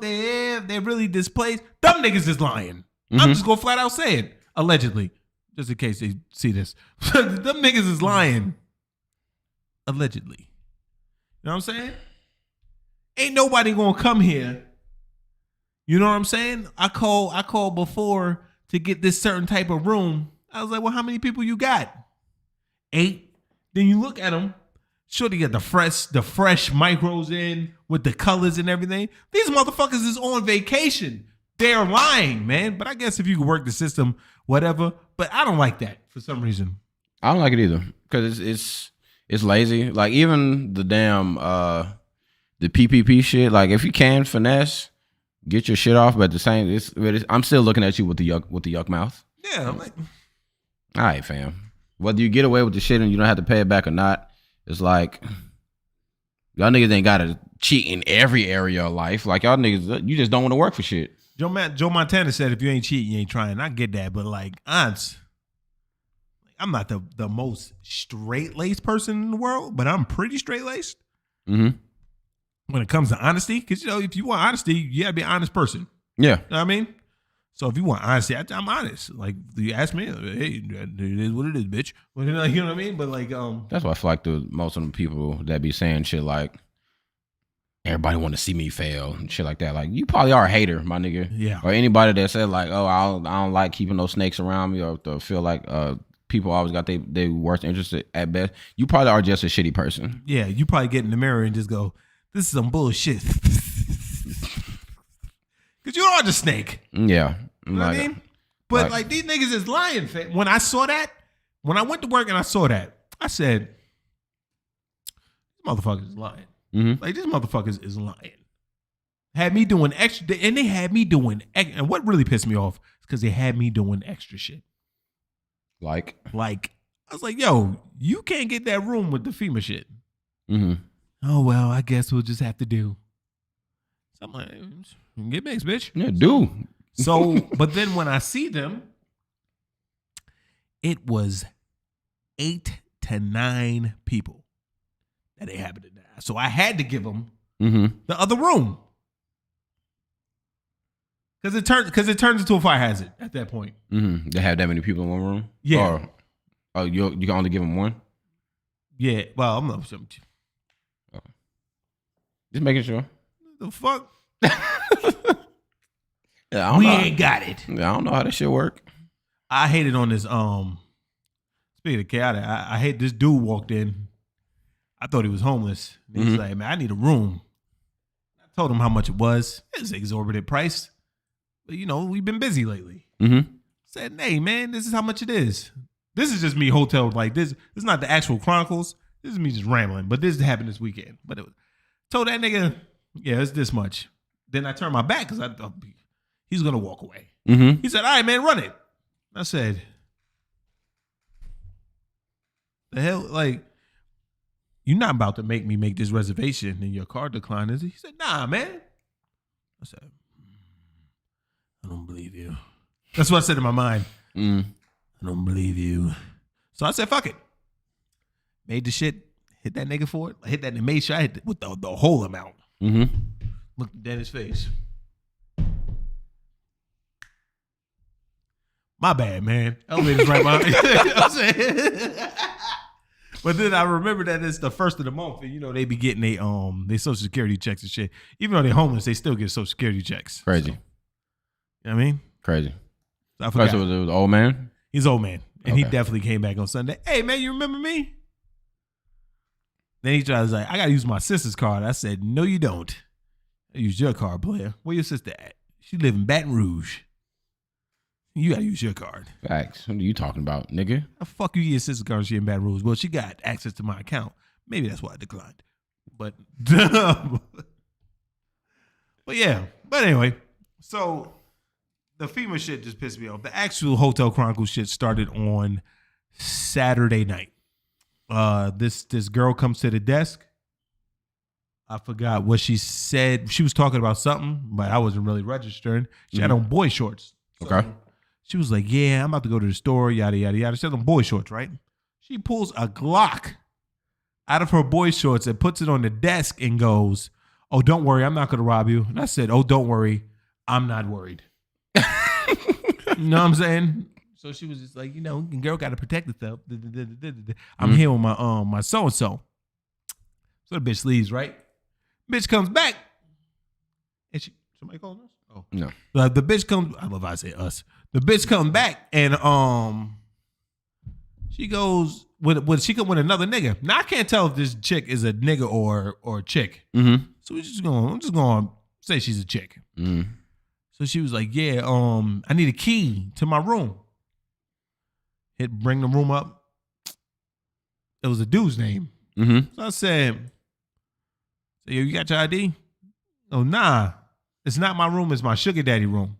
they're really displaced. Them niggas is lying. Mm-hmm. I'm just gonna flat out say it. Allegedly. Just in case they see this. Them niggas is lying. Allegedly. You know what I'm saying? Ain't nobody gonna come here. You know what I'm saying? I called before to get this certain type of room. I was like, well, how many people you got? 8. Then you look at them. Sure, they got the fresh micros in with the colors and everything. These motherfuckers is on vacation. They're lying, man. But I guess if you could work the system, whatever. But I don't like that for some reason. I don't like it either because it's lazy. Like even the damn the PPP shit. Like if you can finesse, get your shit off. But the same, I'm still looking at you with the yuck mouth. Yeah, I'm like, all right, fam. Whether you get away with the shit and you don't have to pay it back or not, it's like y'all niggas ain't gotta cheat in every area of life. Like y'all niggas, you just don't want to work for shit. Joe Montana said, if you ain't cheating, you ain't trying. I get that, but like, I'm not the most straight-laced person in the world, but I'm pretty straight-laced. Mm-hmm. When it comes to honesty, because, you know, if you want honesty, you got to be an honest person. Yeah. You know what I mean? So if you want honesty, I'm honest. Like, you ask me, hey, it is what it is, bitch. You know what I mean? But like, that's why I feel like most of the people that be saying shit like, everybody want to see me fail and shit like that. Like, you probably are a hater, my nigga. Yeah. Or anybody that said like, oh, I don't like keeping those snakes around me, or to feel like people always got their worst interest at best. You probably are just a shitty person. Yeah, you probably get in the mirror and just go, this is some bullshit. Because you are the snake. Yeah. You know what I mean? But like these niggas is lying. When I saw that, when I went to work and I saw that, I said, this motherfuckers is lying. Mm-hmm. Like, these motherfuckers is lying. Had me doing extra, and they had me doing, and what really pissed me off is because they had me doing extra shit. Like, I was like, yo, you can't get that room with the FEMA shit. Mm-hmm. Oh, well, I guess we'll just have to do. So I'm like, get mixed, bitch. Yeah, do. So, but then when I see them, it was 8 to 9 people that they happened to die. So I had to give them the other room. Because it turns into a fire hazard at that point. Mm-hmm. They have that many people in one room? Yeah. Or you can only give them one? Yeah. Well, I'm not. Just making sure. The fuck? Yeah, We ain't got it. I don't know how this shit work. I hated on this. Speaking of chaotic, I hate this dude walked in. I thought he was homeless. And he's like, man, I need a room. I told him how much it was. It's an exorbitant price. But, you know, we've been busy lately. Said, hey, man, this is how much it is. This is just me hotel. Like, this is not the actual Chronicles. This is me just rambling. But this happened this weekend. But told that nigga, yeah, it's this much. Then I turned my back because I thought he's going to walk away. He said, all right, man, run it. I said, the hell, like, you're not about to make me make this reservation and your car declined, is he? He said, nah, man. I said, I don't believe you. That's what I said in my mind. I don't believe you. So I said, fuck it. Made the shit, hit that nigga for it. I hit that and made sure I hit it with the whole amount. Looked dead in his face. My bad, man. Elevator's right behind me. You know what I'm saying? But then I remember that it's the first of the month, and you know they be getting they Social Security checks and shit. Even though they're homeless, they still get Social Security checks. Crazy. So, you know what I mean? Crazy. So I forgot. So it was old man? He's old man. And he definitely came back on Sunday. Hey, man, you remember me? Then he tries like, I got to use my sister's card. I said, no, you don't. I use your card, player. Where your sister at? She live in Baton Rouge. You got to use your card. Facts. What are you talking about, nigga? How fuck you get your sister's card when she in Baton Rouge? Well, she got access to my account. Maybe that's why I declined. But yeah. But anyway, so the FEMA shit just pissed me off. The actual Hotel Chronicles shit started on Saturday night. This girl comes to the desk. I forgot what she said. She was talking about something, but I wasn't really registering. She had on boy shorts. So okay. She was like, yeah, I'm about to go to the store, yada, yada, yada. She had on boy shorts, right? She pulls a Glock out of her boy shorts and puts it on the desk and goes, oh, don't worry, I'm not going to rob you. And I said, oh, don't worry, I'm not worried. You know what I'm saying? So she was just like, you know, girl got to protect herself. I'm here with my so-and-so. So the bitch leaves, right? Bitch comes back. And somebody calling us? Oh. No. The bitch comes, I love how I say us. The bitch come back and she goes she come with another nigga. Now I can't tell if this chick is a nigga or a chick. So I'm just gonna say she's a chick. So she was like, yeah, I need a key to my room. Bring the room up. It was a dude's name. So I said, yo, you got your ID? Oh, nah. It's not my room, it's my sugar daddy room.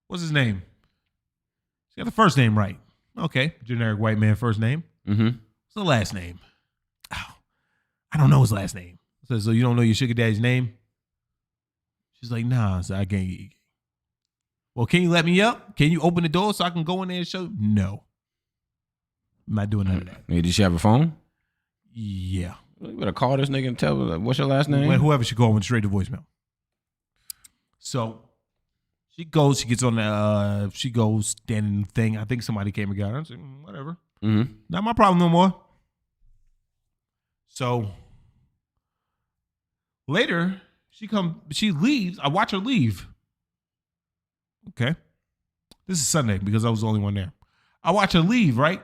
What's his name? She got the first name right. Okay, generic white man first name. What's the last name? Oh, I don't know his last name. I said, so you don't know your sugar daddy's name? She's like, nah, so I can't get you. Well, can you let me up? Can you open the door so I can go in there and show? No. I'm not doing none of that. Did she have a phone? Yeah. You better call this nigga and tell her, what's your last name? Whoever should go went straight to voicemail. So she goes, she gets on the, she goes standing in the thing. I think somebody came and got her. I said, whatever. Not my problem no more. So later, she leaves. I watch her leave. Okay. This is Sunday because I was the only one there. I watch her leave, right?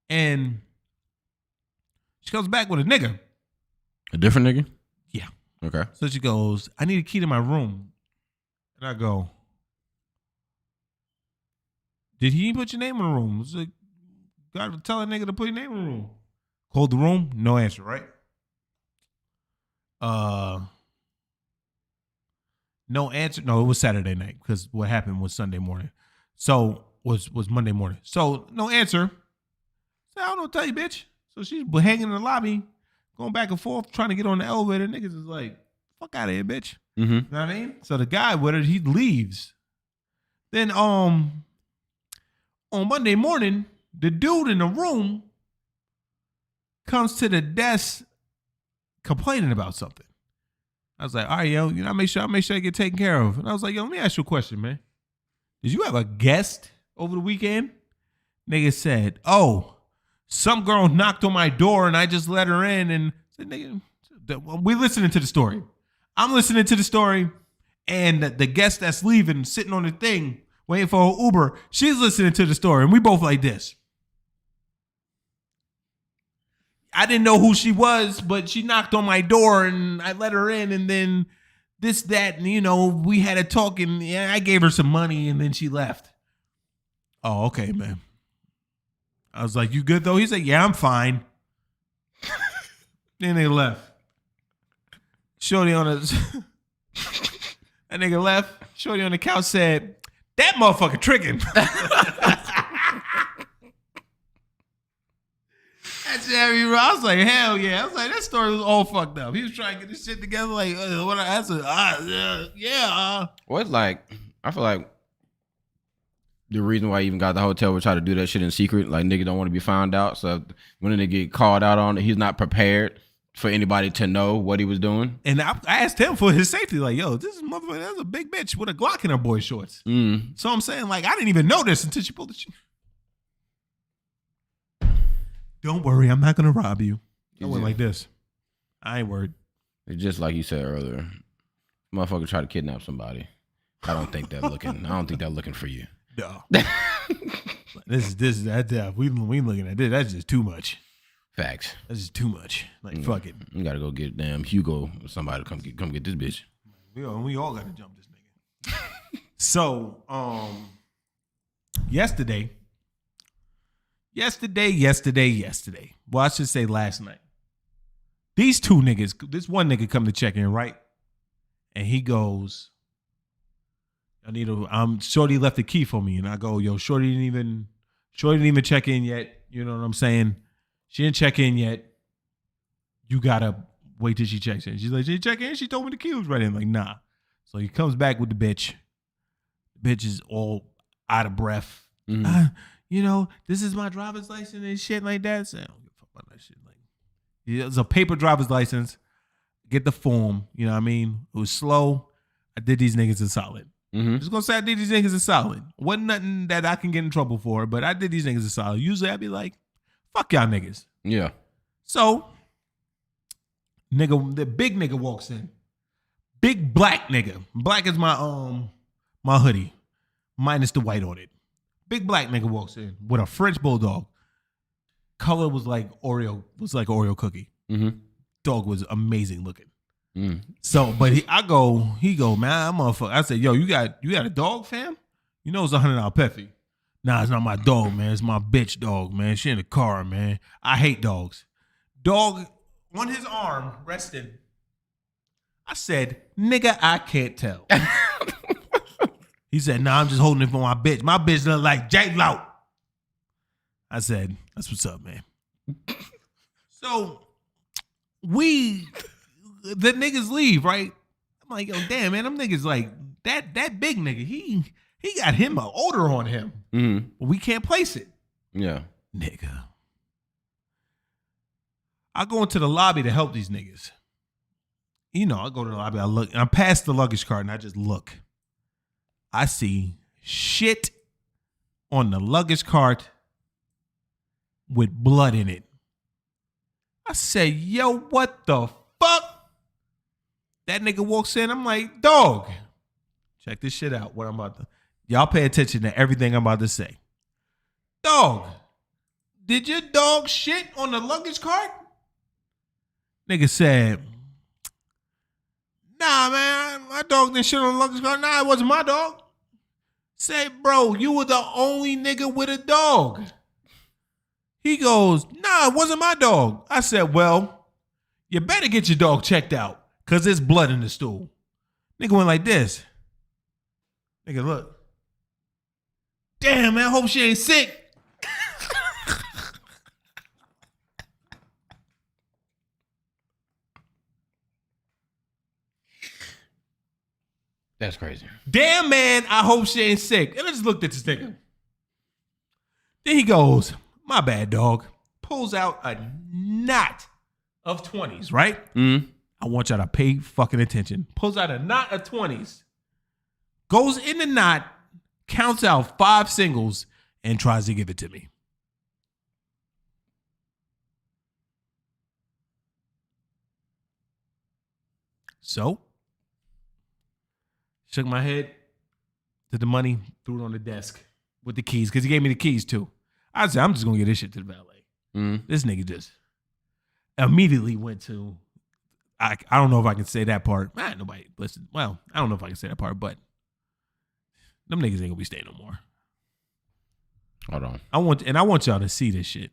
And she comes back with a nigga. A different nigga? Yeah. Okay. So she goes, I need a key to my room. And I go, did he put your name in the room? It's like, gotta tell a nigga to put your name in the room. Called the room, no answer, right? No answer. No, it was Saturday night because what happened was Sunday morning. So was Monday morning. So no answer. So I don't know what to tell you, bitch. So she's hanging in the lobby, going back and forth, trying to get on the elevator. Niggas is like, fuck out of here, bitch. You know what I mean? So the guy with her, he leaves. Then on Monday morning, the dude in the room comes to the desk complaining about something. I was like, all right, yo, you know, I make sure I get taken care of. And I was like, yo, let me ask you a question, man. Did you have a guest over the weekend? Nigga said, oh, some girl knocked on my door and I just let her in. And I said, nigga, we listening to the story. I'm listening to the story, and the guest that's leaving, sitting on the thing, waiting for her Uber, she's listening to the story, and we both like this. I didn't know who she was, but she knocked on my door, and I let her in, and then this, that, and, you know, we had a talk, and I gave her some money, and then she left. Oh, okay, man. I was like, you good, though? He's like, yeah, I'm fine. Then they left. Shorty on the... That nigga left. Shorty on the couch said, that motherfucker tricking. That's heavy, bro. I was like, hell yeah. I was like, that story was all fucked up. He was trying to get this shit together. Like, what I said, yeah. Well, it's like, I feel like the reason why I even got the hotel was try to do that shit in secret. Like, nigga don't want to be found out. So when they get called out on it, he's not prepared for anybody to know what he was doing. And I asked him for his safety. Like, yo, this is motherfucker. That's a big bitch with a Glock in her boy shorts. So I'm saying, like, I didn't even know this until she pulled the shit. Don't worry, I'm not gonna rob you. I went like this. I ain't worried. It's just like you said earlier. Motherfucker try to kidnap somebody. I don't think they're looking for you. No. that we looking at this. That's just too much. Facts. That's just too much. Like, fuck it. You gotta go get damn Hugo or somebody to come get this bitch. We all gotta jump this nigga. So, yesterday. Well, I should say last night. These two niggas, this one nigga come to check in, right? And he goes, Shorty left the key for me. And I go, yo, Shorty didn't even check in yet. You know what I'm saying? She didn't check in yet. You gotta wait till she checks in. She's like, she check in? She told me the key was ready. I'm like, nah. So he comes back with the bitch. The bitch is all out of breath. You know, this is my driver's license and shit like that. So I don't give a fuck about that shit. Like, it's a paper driver's license. Get the form. You know what I mean? It was slow. I did these niggas a solid. Just gonna say I did these niggas a solid. Wasn't nothing that I can get in trouble for, but I did these niggas a solid. Usually I'd be like, fuck y'all niggas. Yeah. So, the big nigga walks in. Big black nigga. Black is my hoodie. Minus the white on it. Big black nigga walks in with a French bulldog. Color was like Oreo cookie. Dog was amazing looking. So, but he go, man, I'm motherfucker. I said, yo, you got a dog, fam? You know it's $100 pet fee. Nah, it's not my dog, man. It's my bitch dog, man. She in the car, man. I hate dogs. Dog on his arm rested. I said, nigga, I can't tell. He said, nah, I'm just holding it for my bitch. My bitch look like J-Lo. I said, that's what's up, man. So the niggas leave, right? I'm like, yo, damn, man, them niggas like, that big nigga, he got him an odor on him. But we can't place it. Yeah. Nigga. I go into the lobby to help these niggas. You know, I go to the lobby, I look, and I pass the luggage cart, and I just look. I see shit on the luggage cart with blood in it. I say, yo, what the fuck? That nigga walks in. I'm like, dog, check this shit out. What I'm about to. Y'all pay attention to everything I'm about to say. Dog, did your dog shit on the luggage cart? Nigga said, nah, man, my dog didn't shit on the luggage cart. Nah, it wasn't my dog. Say, bro, you were the only nigga with a dog. He goes, nah, it wasn't my dog. I said, well, you better get your dog checked out because there's blood in the stool. Nigga went like this. Nigga, look. Damn, man, I hope she ain't sick. That's crazy. Damn, man, I hope she ain't sick. And I just looked at this nigga. Then he goes, my bad, dog. Pulls out a knot of 20s, right? I want y'all to pay fucking attention. Pulls out a knot of 20s. Goes in the knot, counts out 5 singles, and tries to give it to me. So, shook my head, took the money, threw it on the desk with the keys, because he gave me the keys too. I said, I'm just going to get this shit to the valet. This nigga just immediately went to, I don't know if I can say that part. Nobody listen. Well, I don't know if I can say that part, but them niggas ain't going to be staying no more. Hold on. I want y'all to see this shit.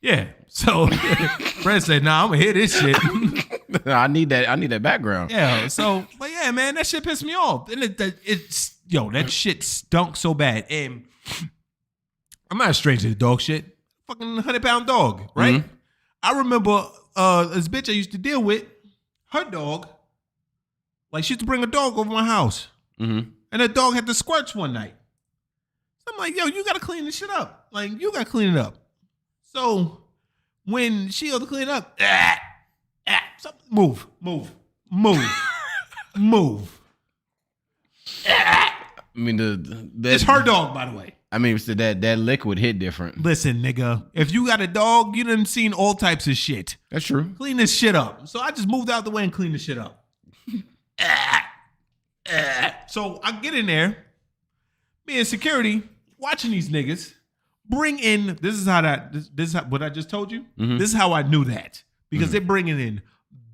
Yeah. So Fred said, nah, I'm gonna hear this shit. I need that background. Yeah. So, but yeah, man, that shit pissed me off. And that shit stunk so bad. And I'm not a stranger to dog shit. Fucking 100-pound dog, right? Mm-hmm. I remember this bitch I used to deal with, her dog, like she used to bring a dog over my house. Mm-hmm. And the dog had the squirts one night. So I'm like, yo, you gotta clean this shit up. Like, you gotta clean it up. So when she goes to clean up, move. I mean, it's her dog, by the way. I mean, so that liquid hit different. Listen, nigga, if you got a dog, you done seen all types of shit. That's true. Clean this shit up. So I just moved out the way and cleaned the shit up. So I get in there, me and security watching these niggas. Bring in, this is what I just told you. Mm-hmm. This is how I knew that. Because they're bringing in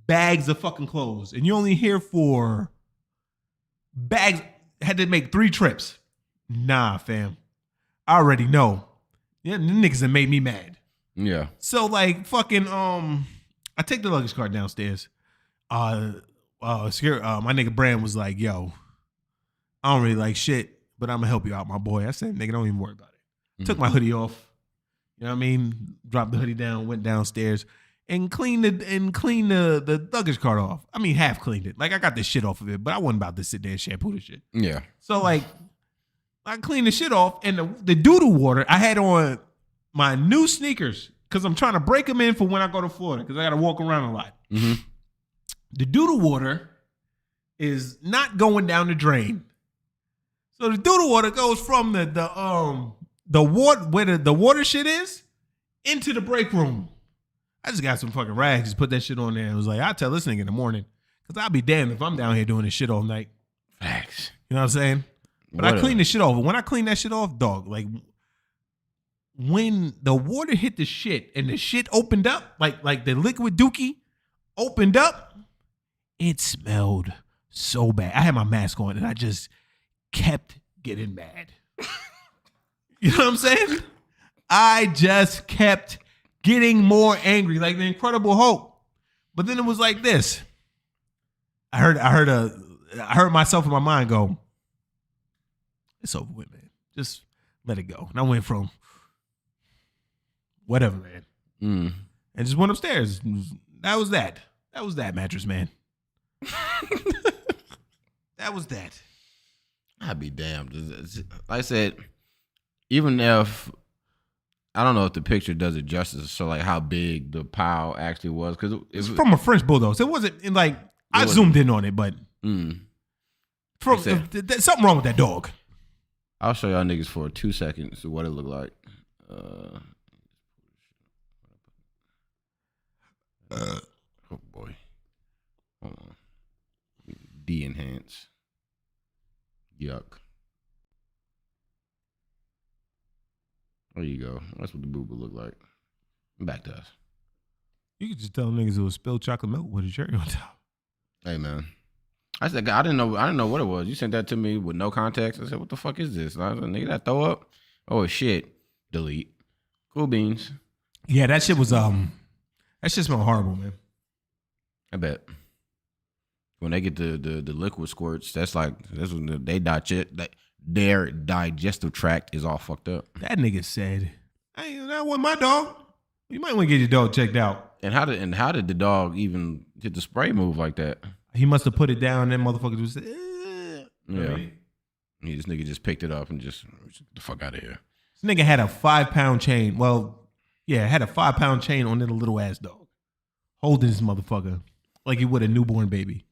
bags of fucking clothes. And you only here for bags, had to make 3 trips. Nah, fam. I already know. Yeah, the niggas have made me mad. Yeah. So like fucking, I take the luggage cart downstairs. My nigga Brand was like, yo, I don't really like shit, but I'm gonna help you out, my boy. I said, nigga, don't even worry about it. Took my hoodie off, you know what I mean? Dropped the hoodie down, went downstairs, and cleaned the luggage cart off. I mean, half cleaned it. Like I got the shit off of it, but I wasn't about to sit there and shampoo the shit. Yeah. So like, I cleaned the shit off, and the doodle water I had on my new sneakers because I'm trying to break them in for when I go to Florida because I got to walk around a lot. Mm-hmm. The doodle water is not going down the drain, so the doodle water goes from the water where the water shit is into the break room. I just got some fucking rags, just put that shit on there. And was like, I'll tell this nigga in the morning. Cause I'll be damned if I'm down here doing this shit all night. Facts. You know what I'm saying? But I clean the shit off. When I clean that shit off, dog, like when the water hit the shit and the shit opened up, like the liquid dookie opened up, it smelled so bad. I had my mask on and I just kept getting mad. You know what I'm saying? I just kept getting more angry, like the Incredible Hulk. But then it was like this. I heard myself in my mind go, it's over with, man. Just let it go. And I went from whatever, man. And just went upstairs. That was that. That was that, mattress man. That was that. I'd be damned. Like I said, even if I don't know if the picture does it justice, so like how big the pile actually was, because it's from a French bulldog. So it wasn't like I zoomed in on it, but there's something wrong with that dog. I'll show y'all niggas for 2 seconds what it looked like. Oh boy, hold on. De-enhance. Yuck. There you go. That's what the boo-boo look like. Back to us. You could just tell niggas it was spilled chocolate milk with a cherry on top. Hey man, I said I didn't know what it was. You sent that to me with no context. I said, what the fuck is this? And I was like, nigga, that throw up? Oh shit. Delete. Cool beans. Yeah, that shit was that shit smelled horrible, man. I bet. When they get the liquid squirts, that's when they digest. Their digestive tract is all fucked up. That nigga said, "Hey, that wasn't my dog. You might want to get your dog checked out." And how did the dog even get the spray move like that? He must have put it down. And motherfuckers was, yeah. This nigga just picked it up and just get the fuck out of here. This nigga had a 5-pound chain. Well, Yeah, had a 5-pound chain on it, a little ass dog. Holding this motherfucker like he would a newborn baby.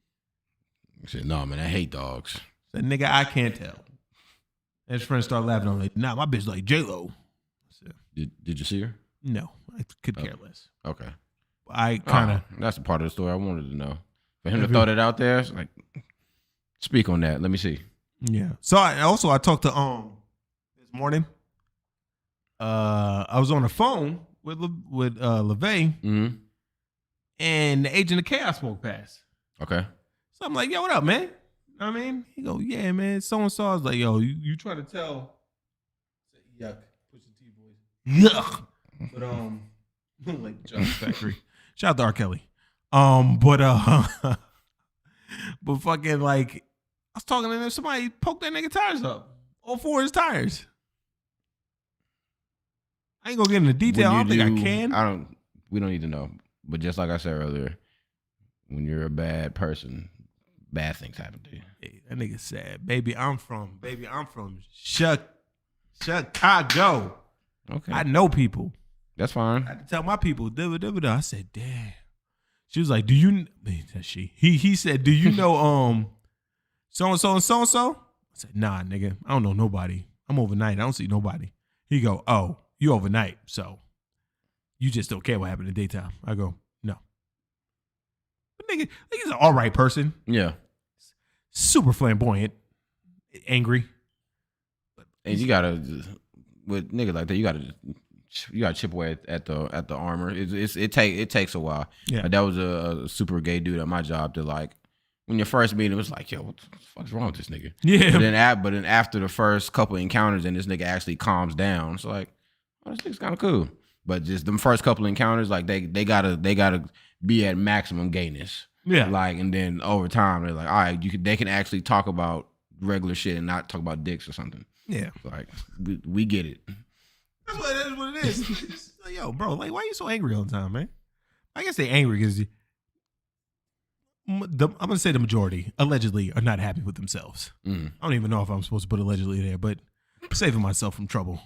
He said, no, man, I hate dogs. Said, nigga, I can't tell. And his friends started laughing. I'm like, nah, my bitch like J-Lo. Did you see her? No, I could care less. Okay. I kind of. That's the part of the story I wanted to know. For him to throw that out there, it's like, speak on that. Let me see. Yeah. So I talked to this morning. I was on the phone with LeVay, and the Agent of Chaos walked past. Okay. So I'm like, yo, what up, man? You know what I mean? He go, yeah, man. So and so. I was like, yo, you try to tell? Yuck. Push the T boys. Yuck. But like the Chocolate Factory. Shout out to R. Kelly. But fucking like, I was talking to them. Somebody poked that nigga tires up. All 4 of his tires. I ain't gonna get into detail. I don't think I can. We don't need to know. But just like I said earlier, when you're a bad person, bad things happen to you. Hey, that nigga said, baby, I'm from Chicago. Okay. I know people. That's fine. I had to tell my people. I said, damn. She was like, do you? That's she. He said, do you know so and so and so and so? I said, nah, nigga. I don't know nobody. I'm overnight. I don't see nobody. He go, oh, you overnight, so you just don't care what happened in the daytime. I go, no. But nigga's an all right person. Yeah. Super flamboyant, angry. And you gotta, with niggas like that, you gotta chip away at the armor. It takes a while. Yeah. That was a super gay dude at my job that like when you first meet him, it was like, yo, what the fuck's wrong with this nigga? Yeah. But then after the first couple encounters and this nigga actually calms down, it's like, oh, this nigga's kind of cool. But just them first couple encounters, like they gotta be at maximum gayness. Yeah. Like, and then over time they're like, all right, they can actually talk about regular shit and not talk about dicks or something. Yeah. Like we get it. That's what it is. It's like, yo, bro, like, why are you so angry all the time, man? I guess they angry because I'm gonna say the majority allegedly are not happy with themselves. I don't even know if I'm supposed to put allegedly there, but I'm saving myself from trouble.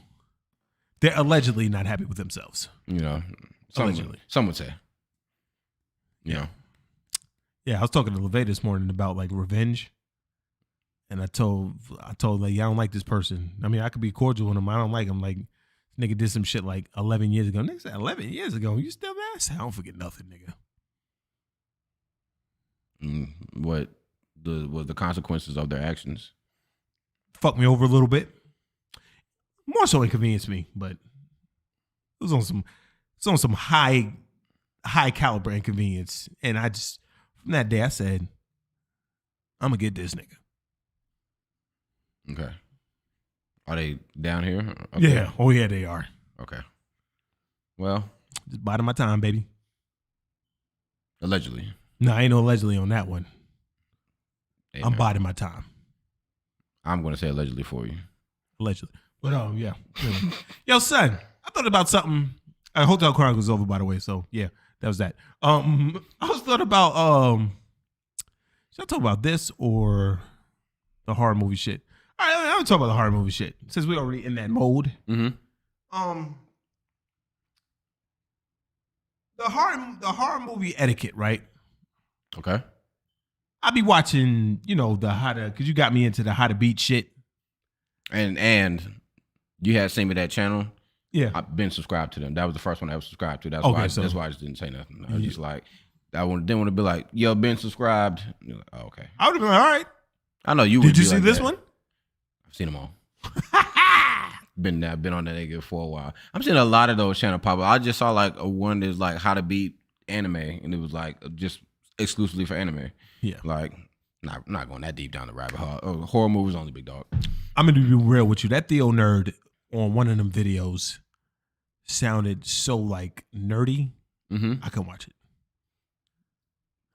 They're allegedly not happy with themselves. You know, Allegedly. Some would say. Yeah. Yeah, I was talking to LeVay this morning about like revenge. And I told like, yeah, I don't like this person. I mean, I could be cordial with him. I don't like him. Like, nigga did some shit like 11 years ago. Nigga said 11 years ago. You still mad? I said, I don't forget nothing, nigga. What was the consequences of their actions? Fucked me over a little bit. More so inconvenienced me, but it was on some high caliber inconvenience. And I just, from that day, I said, I'm gonna get this nigga. Okay. Are they down here? Okay. Yeah. Oh yeah, they are. Okay. Well, just biding my time, baby. Allegedly. No, I ain't no allegedly on that one. Amen. I'm biding my time. I'm gonna say allegedly for you. Allegedly. But yeah. Yo, son, I thought about something. Hotel Chronicles over, by the way. So yeah, that was that. I was thought about should I talk about this or the horror movie shit? All right, I'm gonna talk about the horror movie shit since we're already in that mode. Mm-hmm. The horror movie etiquette, right? Okay. I be watching, the how to, because you got me into the how to beat shit. And you had seen me that channel. Yeah. I've been subscribed to them. That was the first one I was subscribed to. That's why I just didn't say nothing. I was just like, didn't want to be like, yo, been subscribed. You're like, oh, okay. I would have been like, all right. I know you would. Did you see this one? I've seen them all. Been on that nigga for a while. I'm seeing a lot of those channel pop up. I just saw like one that's like how to beat anime, and it was like just exclusively for anime. Yeah. Like, not going that deep down the rabbit hole. Horror movies only, big dog. I'm gonna be real with you. That Theo nerd on one of them videos sounded so like nerdy. Mm-hmm. I can watch it.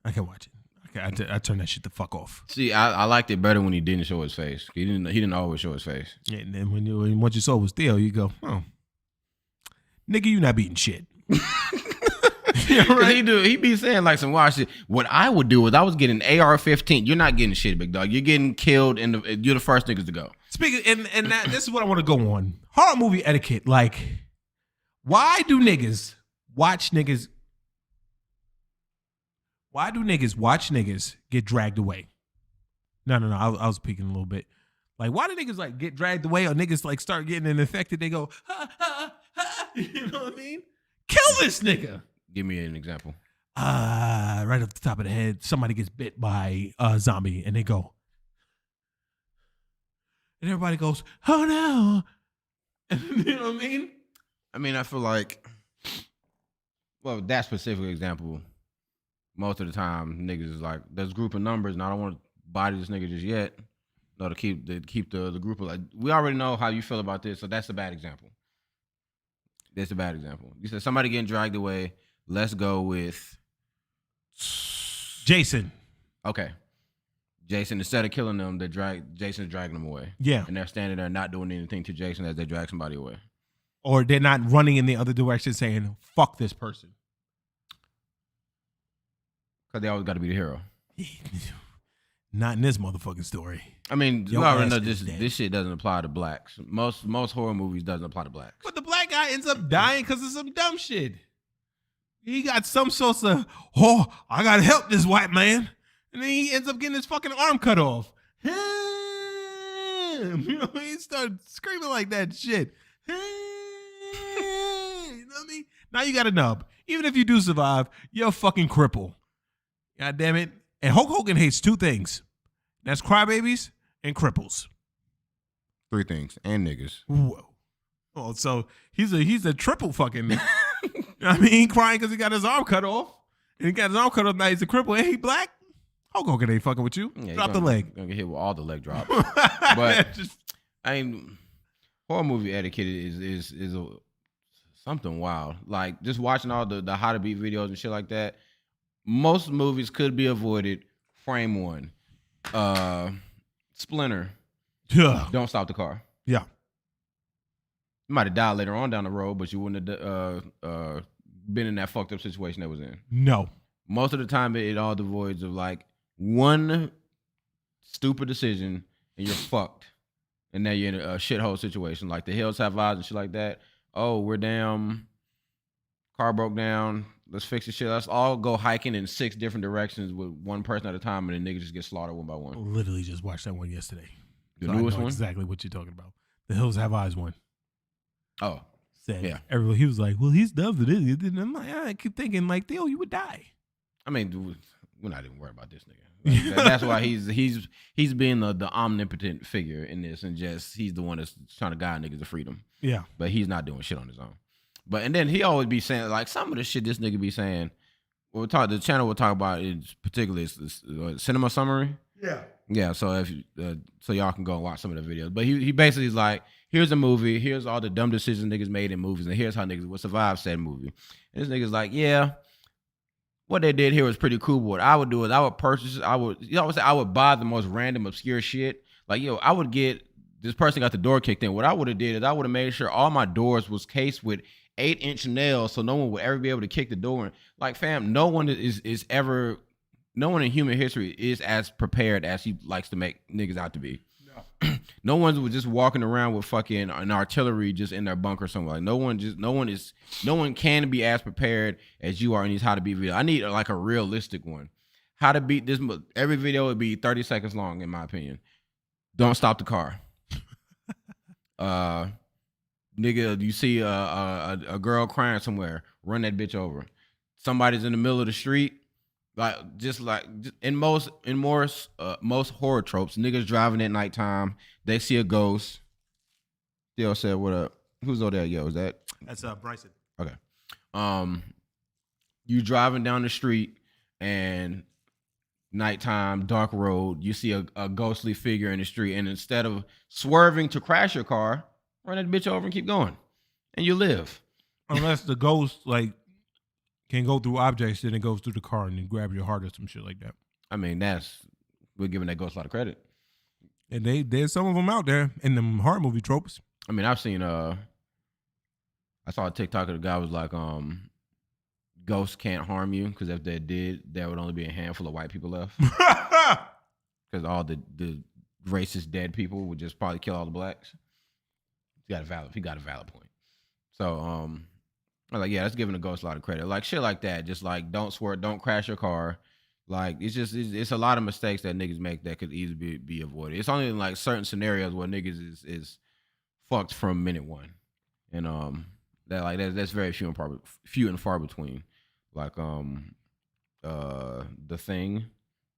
I turned that shit the fuck off. See, I liked it better when he didn't show his face. He didn't always show his face. Yeah, and then once you saw it was Theo, you go, oh, nigga, you not beating shit. Yeah, right? He be saying like some wild shit. What I would do is I was getting AR-15. You're not getting shit, big dog. You're getting killed, and you're the first niggas to go. Speaking and this is what I want to go on. Horror movie etiquette. Like, Why do niggas watch niggas? Why do niggas watch niggas get dragged away? No. I was peeking a little bit. Like, why do niggas like get dragged away or niggas like start getting infected? They go, ha, ha, ha. You know what I mean? Kill this nigga. Give me an example. Right off the top of the head, somebody gets bit by a zombie and they go. And everybody goes, oh no. You know what I mean? I mean, I feel like, well, that specific example, most of the time, niggas is like, there's a group of numbers, and I don't want to body this nigga just yet. No, to keep the group of, like, we already know how you feel about this, so that's a bad example. That's a bad example. You said somebody getting dragged away. Let's go with Jason. Okay. Jason, instead of killing them, Jason's dragging them away. Yeah. And they're standing there not doing anything to Jason as they drag somebody away. Or they're not running in the other direction saying, fuck this person. Because they always got to be the hero. Not in this motherfucking story. I mean, Your you already ass know is this shit doesn't apply to blacks. Most horror movies doesn't apply to blacks. But the black guy ends up dying because of some dumb shit. He got some sorts of, I got to help this white man. And then he ends up getting his fucking arm cut off. You know, he started screaming like that shit. You know what I mean? Now you got a nub. Even if you do survive, you're a fucking cripple. God damn it. And Hulk Hogan hates two things. That's crybabies and cripples. 3 things. And niggas. Whoa. Oh, so he's a triple fucking. I mean, he crying because he got his arm cut off. And he got his arm cut off. Now he's a cripple. And he black. Hulk Hogan ain't fucking with you. Yeah, Drop the leg. Gonna get hit with all the leg drops. But I mean, horror movie etiquette is something wild. Like just watching all the how to beat videos and shit like that. Most movies could be avoided. Frame 1. Splinter. Yeah. Don't stop the car. Yeah. You might have died later on down the road, but you wouldn't have been in that fucked up situation that was in. No. Most of the time, it all devoids of like one stupid decision and you're fucked. And now you're in a shithole situation. Like The Hills Have Eyes and shit like that. Oh, we're down. Car broke down. Let's fix the shit. Let's all go hiking in 6 different directions with one person at a time, and then niggas just get slaughtered one by one. Literally just watched that one yesterday. The newest one? Exactly what you're talking about. The Hills Have Eyes one. Oh. Said, yeah. Everyone, he was like, well, he's done for this. And I'm like, I keep thinking, like, Theo, you would die. I mean, we're not even worried about this nigga. Like, that's why he's being the omnipotent figure in this, and just he's the one that's trying to guide niggas to freedom. Yeah. But he's not doing shit on his own. But and then he always be saying like some of the shit this nigga be saying. The channel we'll talk about in particular is Cinema Summary. Yeah. Yeah. So if so y'all can go and watch some of the videos. But he basically is like, here's a movie. Here's all the dumb decisions niggas made in movies, and here's how niggas would survive said movie. And this nigga's like, yeah, what they did here was pretty cool. But what I would do is I would buy the most random obscure shit. Like I would get this person got the door kicked in. What I would have did is I would have made sure all my doors was cased with 8-inch nails, so no one would ever be able to kick the door in. Like, fam, no one in human history is as prepared as he likes to make niggas out to be. No, no one's just walking around with fucking an artillery just in their bunker somewhere. Like, no one can be as prepared as you are in these how to beat videos. I need like a realistic one. How to beat this? Every video would be 30 seconds long, in my opinion. Don't stop the car. Nigga, you see a girl crying somewhere, run that bitch over. Somebody's in the middle of the street, in most horror tropes, niggas driving at nighttime, they see a ghost. Theo said, "What up? Who's over there? Yo, is that?" That's Bryson. Okay. You driving down the street and nighttime, dark road, you see a ghostly figure in the street, and instead of swerving to crash your car, run that bitch over and keep going, and you live. Unless the ghost can go through objects, then it goes through the car and then grab your heart or some shit like that. I mean, we're giving that ghost a lot of credit. And there's some of them out there in them horror movie tropes. I mean, I've seen I saw a TikTok of the guy was like, ghosts can't harm you because if they did, there would only be a handful of white people left. Because all the racist dead people would just probably kill all the blacks. He got a valid point. So I'm like, yeah, that's giving a ghost a lot of credit. Like shit like that. Just like don't swear, don't crash your car. Like it's a lot of mistakes that niggas make that could easily be avoided. It's only in like certain scenarios where niggas is fucked from minute one, and that's very few and far between. Like the thing,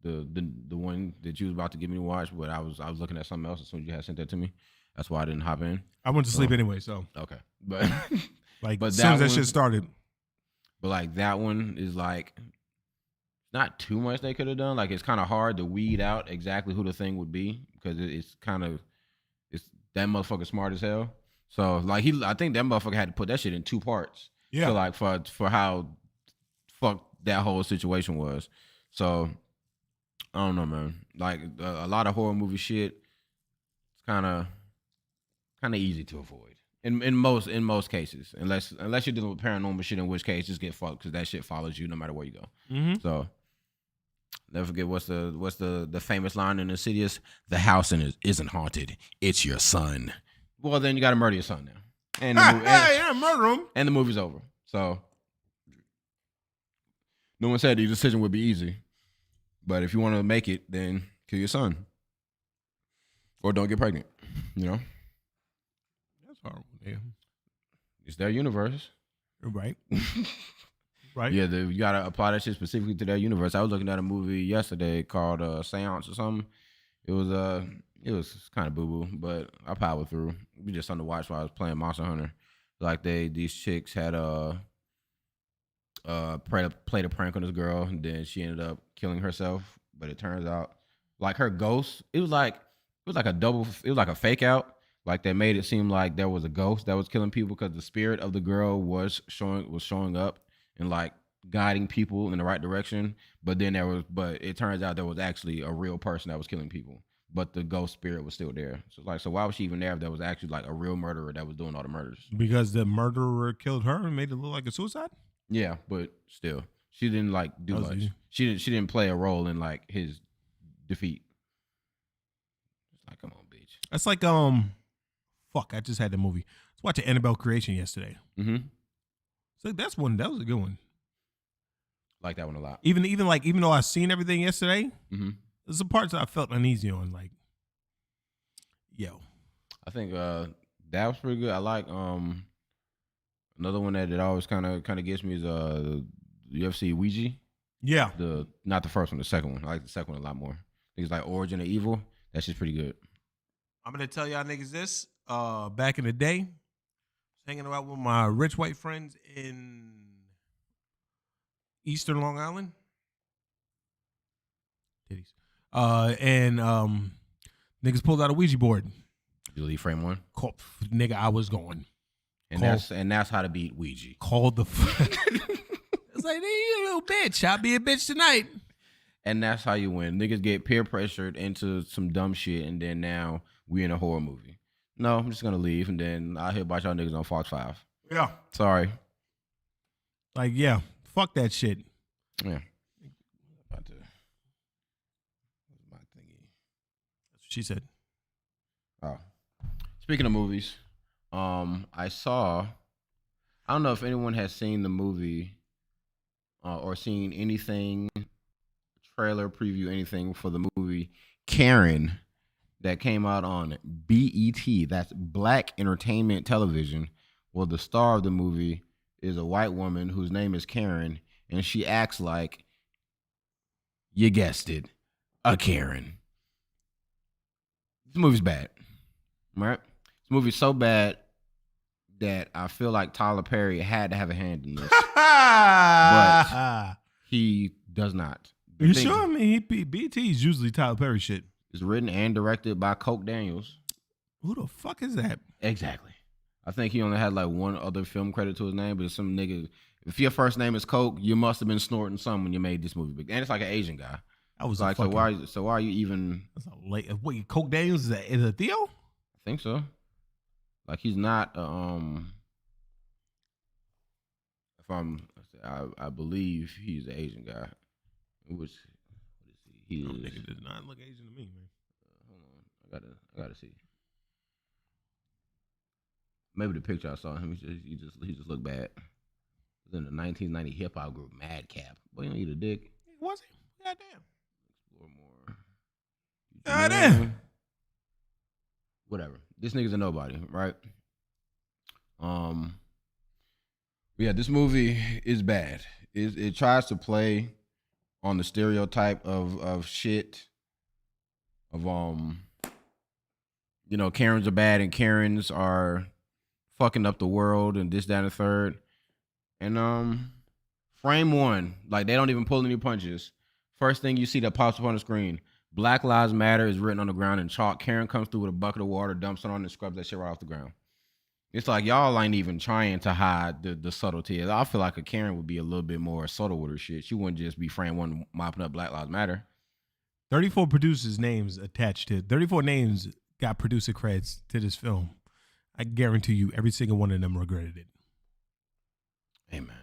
the one that you was about to give me to watch, but I was looking at something else as soon as you had sent that to me. That's why I didn't hop in. I went to sleep anyway, so Okay, but like but as soon as that one, shit started. But like that one is like not too much they could have done. Like it's kind of hard to weed out exactly who the thing would be because it's that motherfucker smart as hell. So like I think that motherfucker had to put that shit in 2 parts. Yeah. So like for how fucked that whole situation was. So I don't know, man. Like a lot of horror movie shit, it's kind of easy to avoid in most cases, unless you're dealing with paranormal shit, in which case just get fucked because that shit follows you no matter where you go. Mm-hmm. So never forget what's the famous line in Insidious: "The house isn't haunted, it's your son." Well, then you got to murder your son now, and Murder him. And the movie's over. So no one said the decision would be easy, but if you want to make it, then kill your son or don't get pregnant. You know, That's horrible. Yeah. it's their universe. Right. Right. Yeah, you gotta apply that shit specifically to their universe. I was looking at a movie yesterday called Seance or something. It was kind of boo boo, but I powered through. We just something to watch while I was playing Monster Hunter. Like these chicks had played a prank on this girl, and then she ended up killing herself. But it turns out, like her ghost, it was like a fake out. Like they made it seem like there was a ghost that was killing people because the spirit of the girl was showing up and like guiding people in the right direction. But then it turns out there was actually a real person that was killing people, but the ghost spirit was still there. So why was she even there if there was actually like a real murderer that was doing all the murders? Because the murderer killed her and made it look like a suicide? Yeah, but still, she didn't like do much. Easy. She didn't play a role in like his defeat. It's like, come on, bitch. That's like fuck, I just had the movie. I was watching Annabelle Creation yesterday. Mm-hmm. So that was a good one. Like that one a lot. Even though I seen everything yesterday, Mm-hmm. there's some parts that I felt uneasy on. Like, yo, I think that was pretty good. I like another one that always kind of gets me is you ever see Ouija? yeah, Not the first one, the second one. I like the second one a lot more. I think it's like Origin of Evil. That shit's pretty good. I'm gonna tell y'all niggas this. Back in the day, I was hanging out with my rich white friends in Eastern Long Island. Titties. And niggas pulled out a Ouija board. You leave frame one, Nigga, I was going. and that's how to beat Ouija. Called the. It's like, hey, you little bitch. I'll be a bitch tonight. And that's how you win. Niggas get peer pressured into some dumb shit, and then now we in a horror movie. No, I'm just gonna leave, and then I'll hear about y'all niggas on Fox 5. Yeah. Sorry. Like, yeah, fuck that shit. Yeah. About to. What's my thingy? That's what she said. Oh. Speaking of movies, I saw. I don't know if anyone has seen the movie or seen anything, trailer, preview, anything for the movie Karen that came out on BET. That's Black Entertainment Television. Well, the star of the movie is a white woman whose name is Karen, and she acts like, you guessed it, a Karen. This movie's bad, right? This movie's so bad that I feel like Tyler Perry had to have a hand in this, but he does not. You sure? I mean, BT is usually Tyler Perry shit. It's written and directed by Coke Daniels. Who the fuck is that? Exactly. I think he only had like one other film credit to his name, but it's some nigga. If your first name is Coke, you must have been snorting something when you made this movie. And it's like an Asian guy. I was like, so why are you even? That's a late. Wait, Coke Daniels is a Theo? I think so. Like he's not. I believe he's an Asian guy. Which what is he? He is. Nigga does not look Asian to me, man. Hold on, I gotta see. Maybe the picture I saw him, he just looked bad. was in the 1990 hip hop group Madcap. Boy, you don't eat a dick. Was he? Goddamn. Explore more. Goddamn. Whatever. This nigga's a nobody, right? Yeah, this movie is bad. It tries to play on the stereotype of shit of Karens are bad and Karens are fucking up the world and this, that, and the third. And frame one, like they don't even pull any punches. First thing you see that pops up on the screen, Black Lives Matter is written on the ground in chalk. Karen comes through with a bucket of water, dumps it on and scrubs that shit right off the ground. It's like y'all ain't even trying to hide the subtlety. I feel like a Karen would be a little bit more subtle with her shit. She wouldn't just be frame one mopping up Black Lives Matter. 34 producers' names attached to it. 34 names got producer credits to this film. I guarantee you every single one of them regretted it. Hey, man.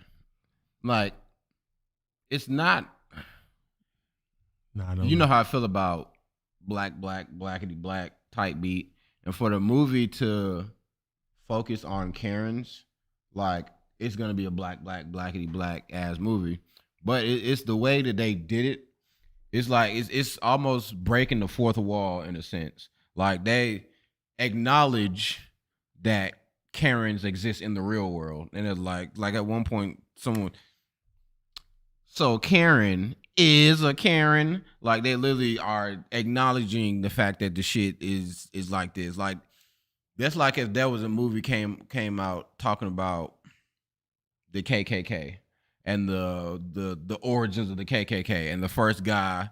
Like, it's not... Nah, I don't you know how I feel about blackity black type beat. And for the movie to focus on Karens, like, it's going to be a blackity black ass movie. But it's the way that they did it. It's like, it's almost breaking the fourth wall in a sense. Like, they acknowledge that Karens exist in the real world. And it's like at one point, someone... So Karen is a Karen. Like, they literally are acknowledging the fact that the shit is like this. Like, that's like if there was a movie came out talking about the KKK and the origins of the KKK, and the first guy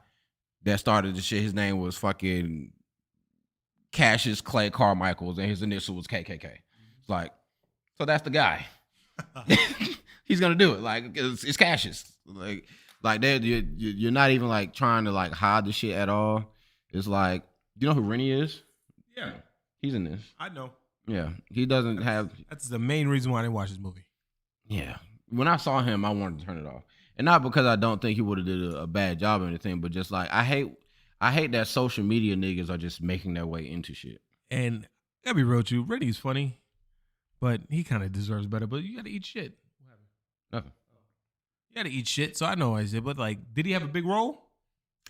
that started the shit, his name was fucking Cassius Clay Carmichaels, and his initial was KKK. It's like, so that's the guy. He's gonna do it. Like, it's Cassius. Like you're not even like trying to like hide the shit at all. It's like, you know who Rennie is? Yeah. He's in this. I know. Yeah. He doesn't have... That's the main reason why I didn't watch this movie. Yeah. When I saw him, I wanted to turn it off. And not because I don't think he would have did a bad job or anything, but just like, I hate that social media niggas are just making their way into shit. And I gotta be real with you, Rennie's funny, but he kind of deserves better. But you gotta eat shit. Nothing. You gotta eat shit. So I know I said, but like, did he have a big role?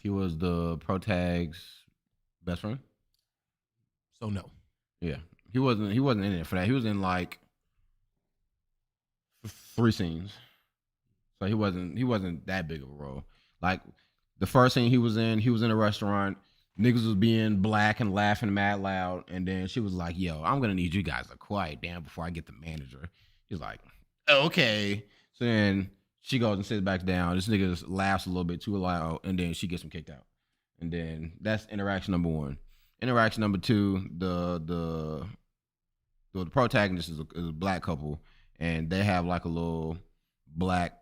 He was the protag's best friend. So no. Yeah. He wasn't in it for that. He was in like 3 scenes. So he wasn't that big of a role. Like, the first scene he was in a restaurant. Niggas was being black and laughing mad loud. And then she was like, yo, I'm going to need you guys to quiet down before I get the manager. He's like, okay. So then she goes and sits back down. This nigga laughs a little bit too loud. And then she gets him kicked out. And then that's interaction number 1. Interaction number 2, the protagonist is a black couple. And they have like a little black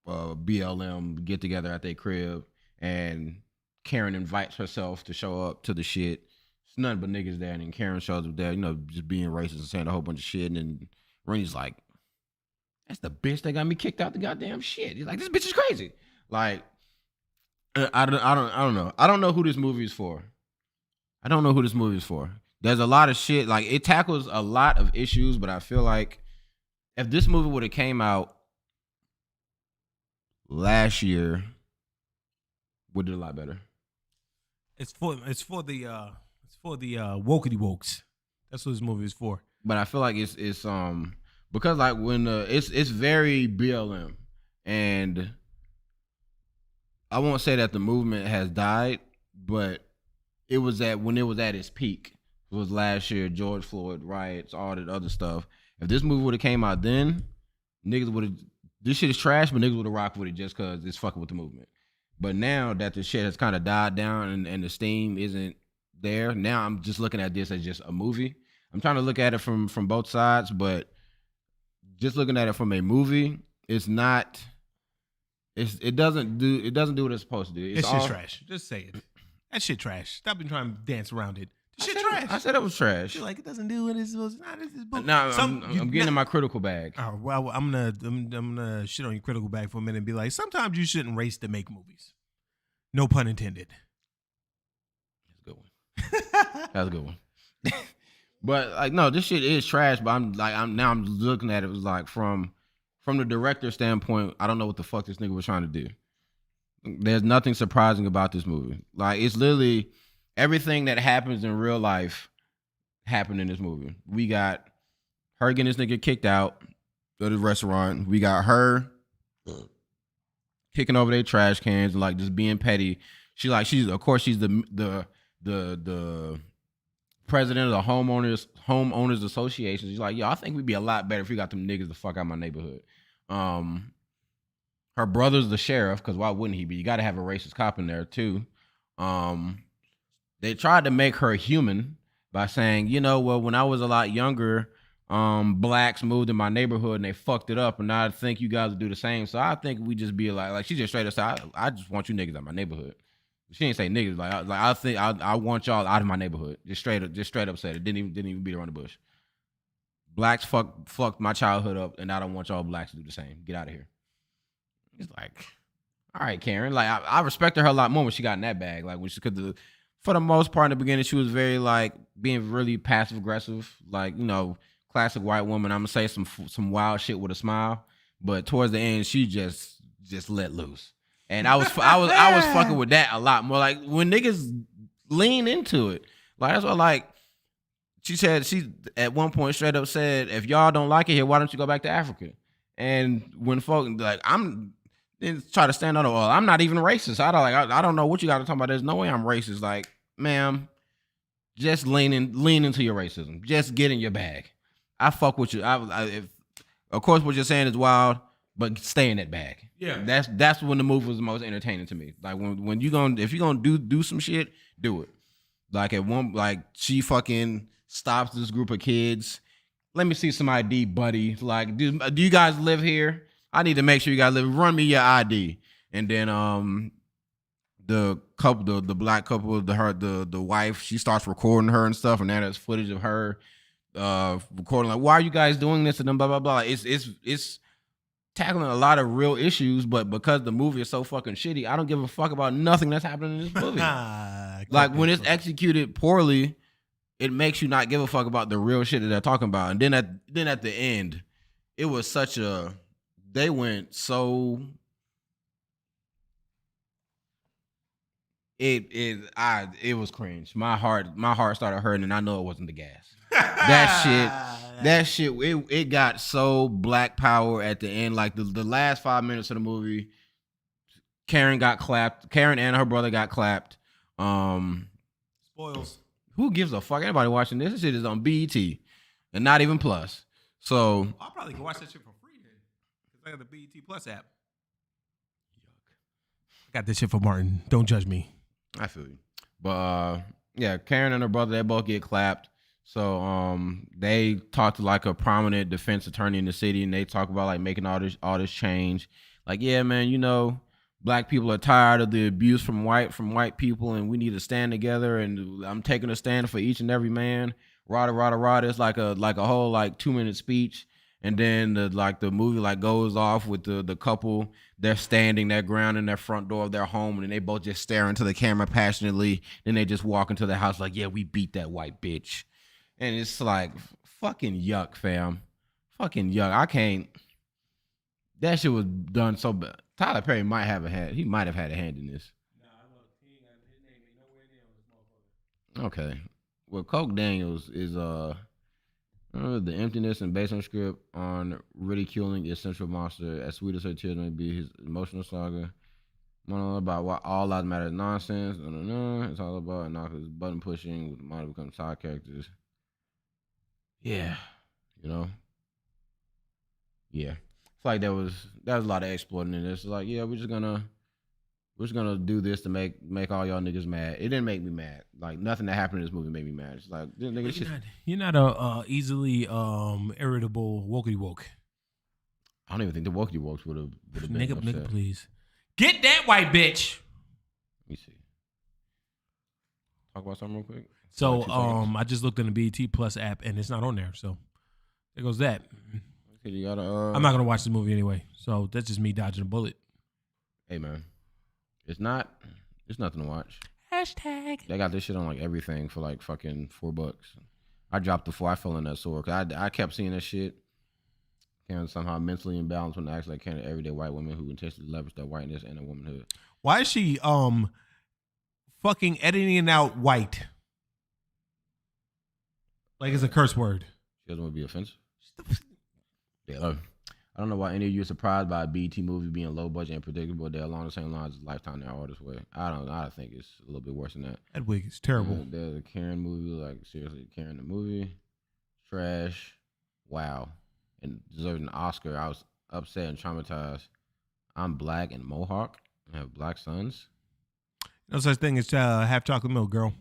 BLM get together at their crib. And Karen invites herself to show up to the shit. It's nothing but niggas there. And then Karen shows up there, just being racist and saying a whole bunch of shit. And then Rennie's like, that's the bitch that got me kicked out the goddamn shit. He's like, this bitch is crazy. Like, I don't know. I don't know who this movie is for. There's a lot of shit. Like, it tackles a lot of issues, but I feel like if this movie would have came out last year, would do a lot better. It's for the wokey wokes. That's what this movie is for. But I feel like it's because like when it's very BLM, and I won't say that the movement has died, but it was when it was at its peak. It was last year, George Floyd riots, all that other stuff. If this movie would have came out then, niggas would have... This shit is trash, but niggas would have rocked with it just because it's fucking with the movement. But now that the shit has kind of died down and the steam isn't there, now I'm just looking at this as just a movie. I'm trying to look at it from both sides, but just looking at it from a movie, it's not... It doesn't do what it's supposed to do. It's shit trash. Just say it. That shit trash. Stop been trying to dance around it. This shit trash. I said it was trash. You're like, it doesn't do what it's supposed to. Nah, this is bullshit. Now I'm getting in my critical bag. Oh, well, I'm gonna shit on your critical bag for a minute and be like, sometimes you shouldn't race to make movies. No pun intended. That's a good one. That's a good one. But like, no, this shit is trash. But I'm looking at it was like from from the director standpoint, I don't know what the fuck this nigga was trying to do. There's nothing surprising about this movie. Like, it's literally everything that happens in real life happened in this movie. We got her getting this nigga kicked out of the restaurant. We got her kicking over their trash cans and like just being petty. She's of course she's the president of the homeowners association. She's like, yo, I think we'd be a lot better if we got them niggas the fuck out of my neighborhood. Her brother's the sheriff, because why wouldn't he be? You got to have a racist cop in there too. They tried to make her human by saying, you know, well, when I was a lot younger, blacks moved in my neighborhood and they fucked it up, and I think you guys would do the same. So I think we just be like she just straight up said, I just want you niggas out of my neighborhood. She didn't say niggas. I think I want y'all out of my neighborhood. Just straight up said it. Didn't even beat around the bush. Blacks fucked my childhood up, and I don't want y'all blacks to do the same. Get out of here. It's like, all right, Karen. Like I respected her a lot more when she got in that bag. Like when she could, for the most part in the beginning, she was very like being really passive aggressive. Like, you know, classic white woman. I'm gonna say some wild shit with a smile, but towards the end, she just let loose. And I was fucking with that a lot more. Like when niggas lean into it, like that's what like. She said she at one point straight up said, if y'all don't like it here, why don't you go back to Africa? And when folk like then try to stand on it, well, I'm not even racist. I don't know what you got to talk about. There's no way I'm racist. Like, ma'am, just lean into your racism. Just get in your bag. I fuck with you. Of course, what you're saying is wild, but stay in that bag. Yeah, that's when the movie was the most entertaining to me. Like when if you're gonna do some shit, do it. Like at one, like she fucking stops this group of kids. Let me see some ID, buddy. Like, do you guys live here? I need to make sure you guys live. Run me your ID. And then the couple, the black couple, the wife, she starts recording her and stuff, and then there's footage of her recording like, why are you guys doing this? And then blah blah blah. It's tackling a lot of real issues, but because the movie is so fucking shitty, I don't give a fuck about nothing that's happening in this movie. Like when it's executed poorly, it makes you not give a fuck about the real shit that they're talking about. And then at the end, it was such a, they went so, it was cringe. My heart started hurting, and I know it wasn't the gas. That shit, it got so black power at the end. Like the last 5 minutes of the movie, Karen got clapped. Karen and her brother got clapped. Spoils. Who gives a fuck? Anybody watching this? This shit is on BET and not even Plus. So I'll probably go watch that shit for free then, because I got the BET Plus app. I got this shit for Martin. Don't judge me. I feel you. But yeah, Karen and her brother, they both get clapped. So they talk to like a prominent defense attorney in the city, and they talk about like making all this change. Like, yeah, man, you know, black people are tired of the abuse from white people, and we need to stand together. And I'm taking a stand for each and every man. Rada rada rada. It's like a whole like 2-minute speech, and then the movie like goes off with the couple. They're standing their ground in their front door of their home, and they both just stare into the camera passionately. Then they just walk into the house like, yeah, we beat that white bitch, and it's like fucking yuck, fam. Fucking yuck. I can't. That shit was done so bad. Tyler Perry might have had a hand in this. Nah, look, his name ain't nowhere near this motherfucker. Okay. Well, Coke Daniels is the emptiness and based on script on ridiculing its central monster. As sweet as her tears may be, his emotional saga. Monologue about why all lives matter is nonsense. It's all about knockers button pushing with might become side characters. Yeah, you know. Yeah. It's like that was a lot of exploiting in this. It's like, yeah, we're just gonna do this to make all y'all niggas mad. It didn't make me mad. Like nothing that happened in this movie made me mad. It's like, nigga, you're not a easily irritable wokey woke. I don't even think the wokey wokes would have been upset. Nigga, please get that white bitch. Let me see. Talk about something real quick. So I just looked in the BET Plus app and it's not on there. So there goes that. You gotta, I'm not gonna watch the movie anyway. So that's just me dodging a bullet. Hey man, it's nothing to watch. Hashtag. They got this shit on like everything for like fucking $4. I dropped the 4. I fell in that sword. I kept seeing that shit. Karen somehow mentally imbalanced when acts like Karen, everyday white women who intentionally leverage their whiteness and their womanhood. Why is she fucking editing out white? Like it's a curse word. She doesn't want to be offensive. Yeah, I don't know why any of you are surprised by a BET movie being low budget and predictable. They're along the same lines as Lifetime their artist way. I think it's a little bit worse than that. That wig is terrible. There's a Karen movie, like seriously, Karen the movie, trash, wow, and deserved an Oscar. I was upset and traumatized. I'm black and Mohawk and have black sons. No such thing as half chocolate milk, girl.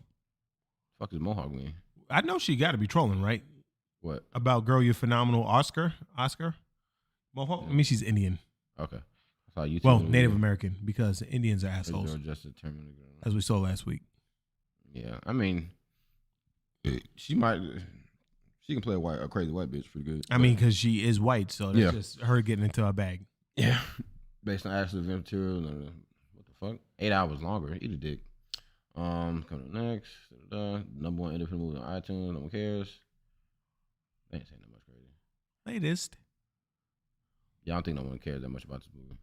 Fuck does Mohawk mean? I know she got to be trolling, right? What? About girl, you're phenomenal, Oscar. Mohawk. Yeah. I mean, she's Indian. Okay. I saw YouTube. Well, Native American, because Indians are assholes, just a term. as we saw last week. Yeah, I mean, she can play a crazy white bitch pretty good. I mean, because she is white, so that's just her getting into her bag. Yeah. Based on actual event material, what the fuck? 8 hours longer. Eat a dick. Coming up next, number one independent movie on iTunes. No one cares. They ain't saying that much crazy. Latest. Yeah, I don't think no one cares that much about this movie.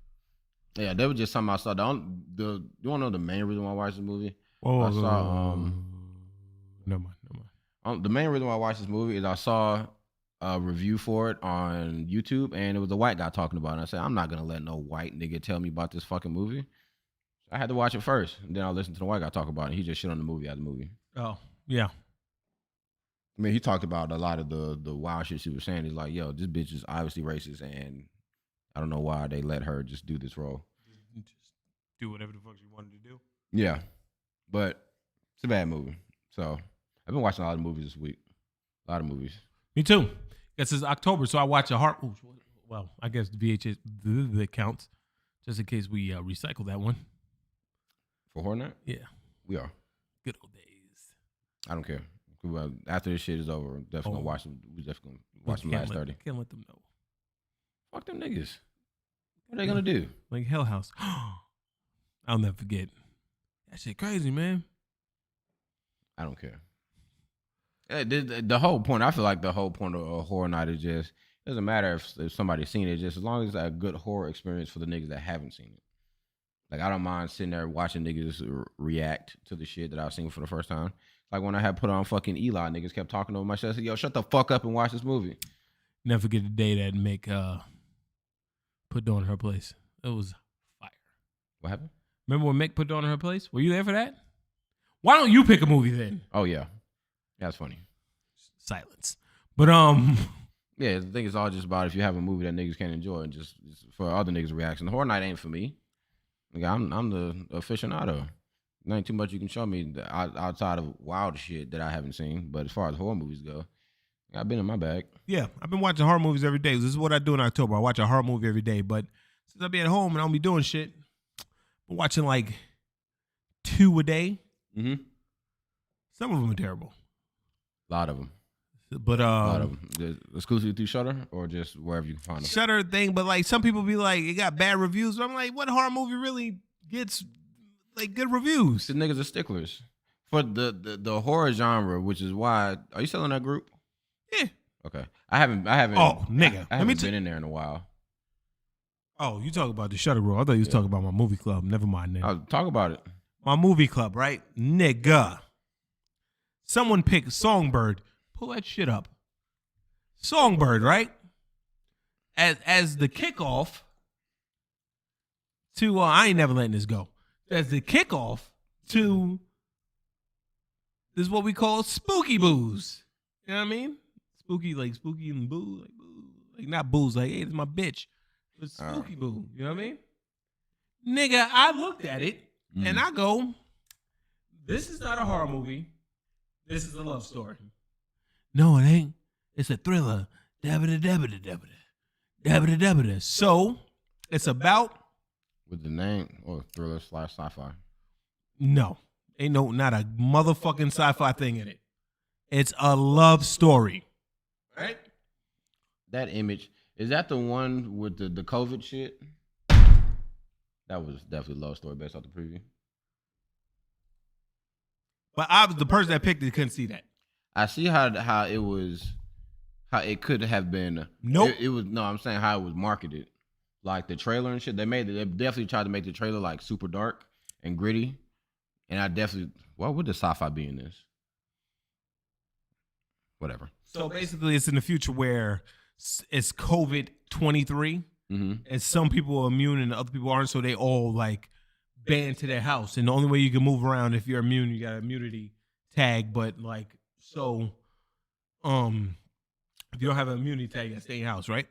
Yeah, that was just something I saw. You want to know the main reason why I watched this movie? Whoa, I saw never mind. The main reason why I watched this movie is I saw a review for it on YouTube, and it was a white guy talking about it. And I said, I'm not gonna let no white nigga tell me about this fucking movie. I had to watch it first, and then I listened to the white guy talk about it. He just shit on the movie as a movie. Oh, yeah. I mean, he talked about a lot of the wild shit she was saying. He's like, yo, this bitch is obviously racist, and I don't know why they let her just do this role. Just do whatever the fuck she wanted to do. Yeah, but it's a bad movie. So I've been watching a lot of movies this week. A lot of movies. Me too. Guess it's October, so I watch a heart. Well, I guess the VHS that counts, just in case we recycle that one. For Horror Night? Yeah, We are. good old days. I don't care. Well, after this shit is over, I'm definitely gonna watch them. We definitely gonna watch them last 30. Can't let them know. Fuck them niggas. What are they gonna do? Like Hell House. I'll never forget. That shit crazy, man. I don't care. The whole point, I feel like the whole point of a horror night is just, it doesn't matter if somebody's seen it, just as long as it's a good horror experience for the niggas that haven't seen it. Like, I don't mind sitting there watching niggas react to the shit that I've seen for the first time. Like when I had put on fucking Eli, niggas kept talking over my shit. I said, yo, shut the fuck up and watch this movie. Never forget the day that Mick put Dawn in her place. It was fire. What happened? Remember when Mick put Dawn in her place? Were you there for that? Why don't you pick a movie then? Oh, yeah. That's funny. Silence. But yeah, the thing is all just about if you have a movie that niggas can't enjoy and just for other niggas' reaction. The horror night ain't for me. Like, I'm the aficionado. There ain't too much you can show me outside of wild shit that I haven't seen. But as far as horror movies go, I've been in my bag. yeah, I've been watching horror movies every day. This is what I do in October. I watch a horror movie every day. But since I be at home and I don't be doing shit, I'm watching like 2 a day. Mm-hmm. Some of them are terrible. A lot of them. But A lot of them. Exclusively through Shudder or just wherever you can find them? Shudder thing, but like some people be like, it got bad reviews. But I'm like, what horror movie really gets like good reviews? The niggas are sticklers for the horror genre, which is why. Are you still in that group? Yeah. Okay. I haven't. Oh, nigga. I haven't been in there in a while. Oh, you talk about the Shudder Group. I thought you was talking about my movie club. Never mind, nigga. I'll talk about it. My movie club, right? Nigga. Someone picked Songbird. Pull that shit up. Songbird, right? As the kickoff to I ain't never letting this go. As the kickoff to this is what we call spooky booze. You know what I mean? Spooky and boo, like not booze, like hey, it's my bitch. But spooky boo. You know what I mean? Nigga, I looked at it and I go, this is not a horror movie. This is a love story. No, it ain't. It's a thriller. Dabba-da-dabba-da-dabba-da. So, it's about... With the name or thriller / sci-fi? No. Ain't not a motherfucking sci-fi thing in it. It's a love story. Right? That image, is that the one with the COVID shit? That was definitely a love story based off the preview. But I was the person that picked it couldn't see that. I see how how it could have been. Nope. It was no. I'm saying how it was marketed, like the trailer and shit. They definitely tried to make the trailer like super dark and gritty. And I definitely, why would the sci-fi be in this? Whatever. So basically, it's in the future where it's COVID-23, and some people are immune and other people aren't. So they all like banned to their house, and the only way you can move around if you're immune, you got an immunity tag. But like, so, if you don't have an immunity tag, you gotta stay in your house, right?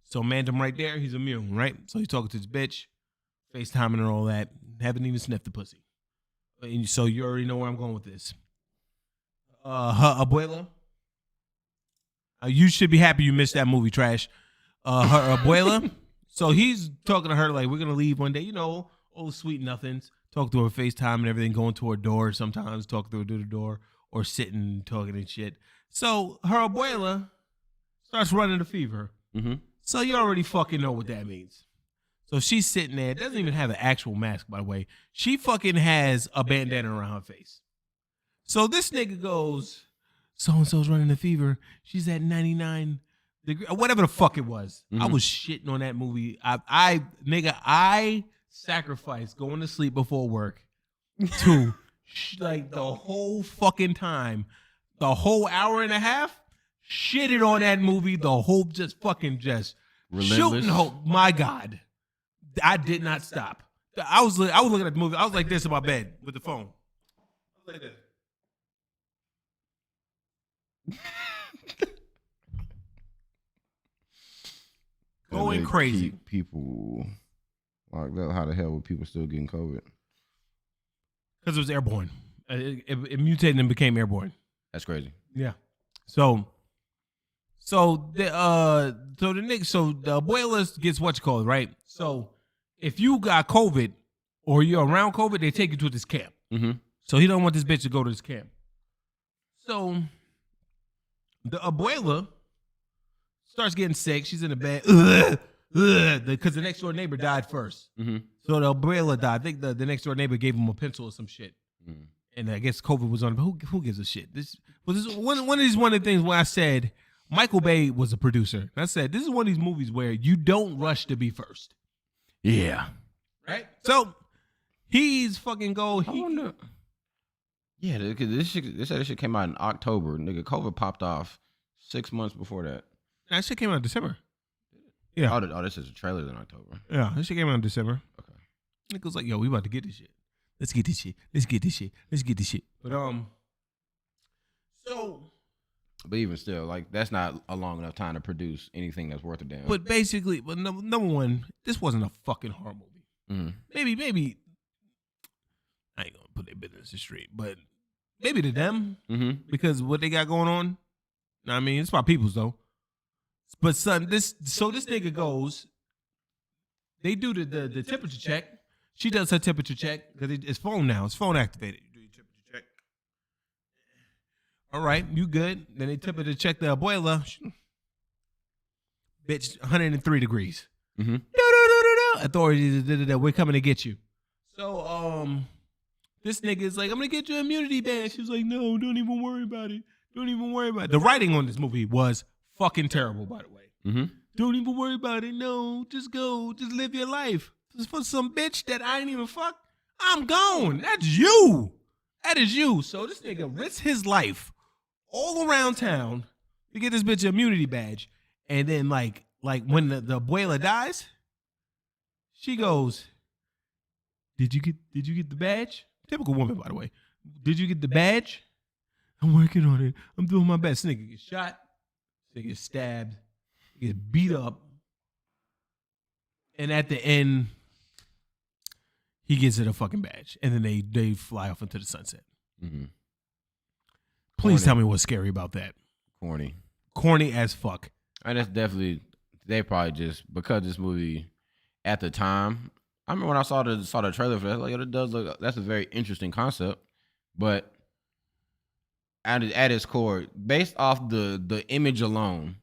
So Mandem right there, he's immune, right? So he's talking to his bitch, FaceTiming and all that, haven't even sniffed the pussy. And so you already know where I'm going with this. Her abuela. You should be happy you missed that movie, Trash. Her abuela. So he's talking to her like, we're going to leave one day. You know, all the sweet nothings. Talk to her FaceTime and everything, going to her door sometimes, talk to her to the door, or sitting, talking and shit. So her abuela starts running a fever. So you already fucking know what that means. So she's sitting there. Doesn't even have an actual mask, by the way. She fucking has a bandana around her face. So this nigga goes, so-and-so's running a fever. She's at 99 degrees, whatever the fuck it was. I was shitting on that movie. I sacrificed going to sleep before work to like the whole fucking time, the whole hour and a half, shitted on that movie, the whole just shooting hope. My God. I did not stop. I was looking at the movie. I was like this in my bed with the phone. I was like this. Going crazy. Keep people locked up. How the hell were people still getting COVID? Because it was airborne. It mutated and became airborne. That's crazy. Yeah. So the abuela gets what you call it, right? So if you got COVID or you're around COVID, they take you to this camp. So he don't want this bitch to go to this camp. So the abuela starts getting sick. She's in the bed because the next door neighbor died first. So the abuela died. I think the next door neighbor gave him a pencil or some shit. And I guess COVID was on him. But who gives a shit? This was one of the things where I said Michael Bay was a producer. I said this is one of these movies where you don't rush to be first. Yeah. Right? So he's fucking go. Yeah, because this shit came out in October. Nigga, COVID popped off 6 months before that. That shit came out in December. Yeah. Oh, this is a trailer in October. Yeah, this shit came out in December. Okay. Nigga's like, yo, we about to get this shit. Let's get this shit. Let's get this shit. Let's get this shit. But But even still, like that's not a long enough time to produce anything that's worth a damn. But basically, number one, this wasn't a fucking horror movie. Maybe I ain't gonna put their business straight, but maybe to them because what they got going on. I mean, it's my people's though. But son, this nigga goes. They do the temperature check. She does her temperature check because it's phone now. It's phone activated. You do your temperature check. All right, you good? Then they temperature check the abuela. Bitch, 103 degrees. Authorities, we're coming to get you. So this nigga is like, I'm gonna get you an immunity badge. She was like, no, don't even worry about it. Don't even worry about it. The writing on this movie was fucking terrible, by the way. Don't even worry about it. No, just go. Just live your life. Just for some bitch that I ain't even fuck, I'm gone. That's you. That is you. So this nigga risks his life all around town to get this bitch an immunity badge. And then like when the abuela dies, she goes, Did you get the badge? Typical woman, by the way. Did you get the badge? I'm working on it. I'm doing my best. This nigga gets shot. This nigga gets stabbed. He gets beat up. And at the end, he gets it a fucking badge. And then they fly off into the sunset. Please tell me what's scary about that. Corny as fuck. And that's definitely, they probably just, because this movie at the time, I remember when I saw the trailer for that, like, it does look, that's a very interesting concept. But at its core, based off the image alone,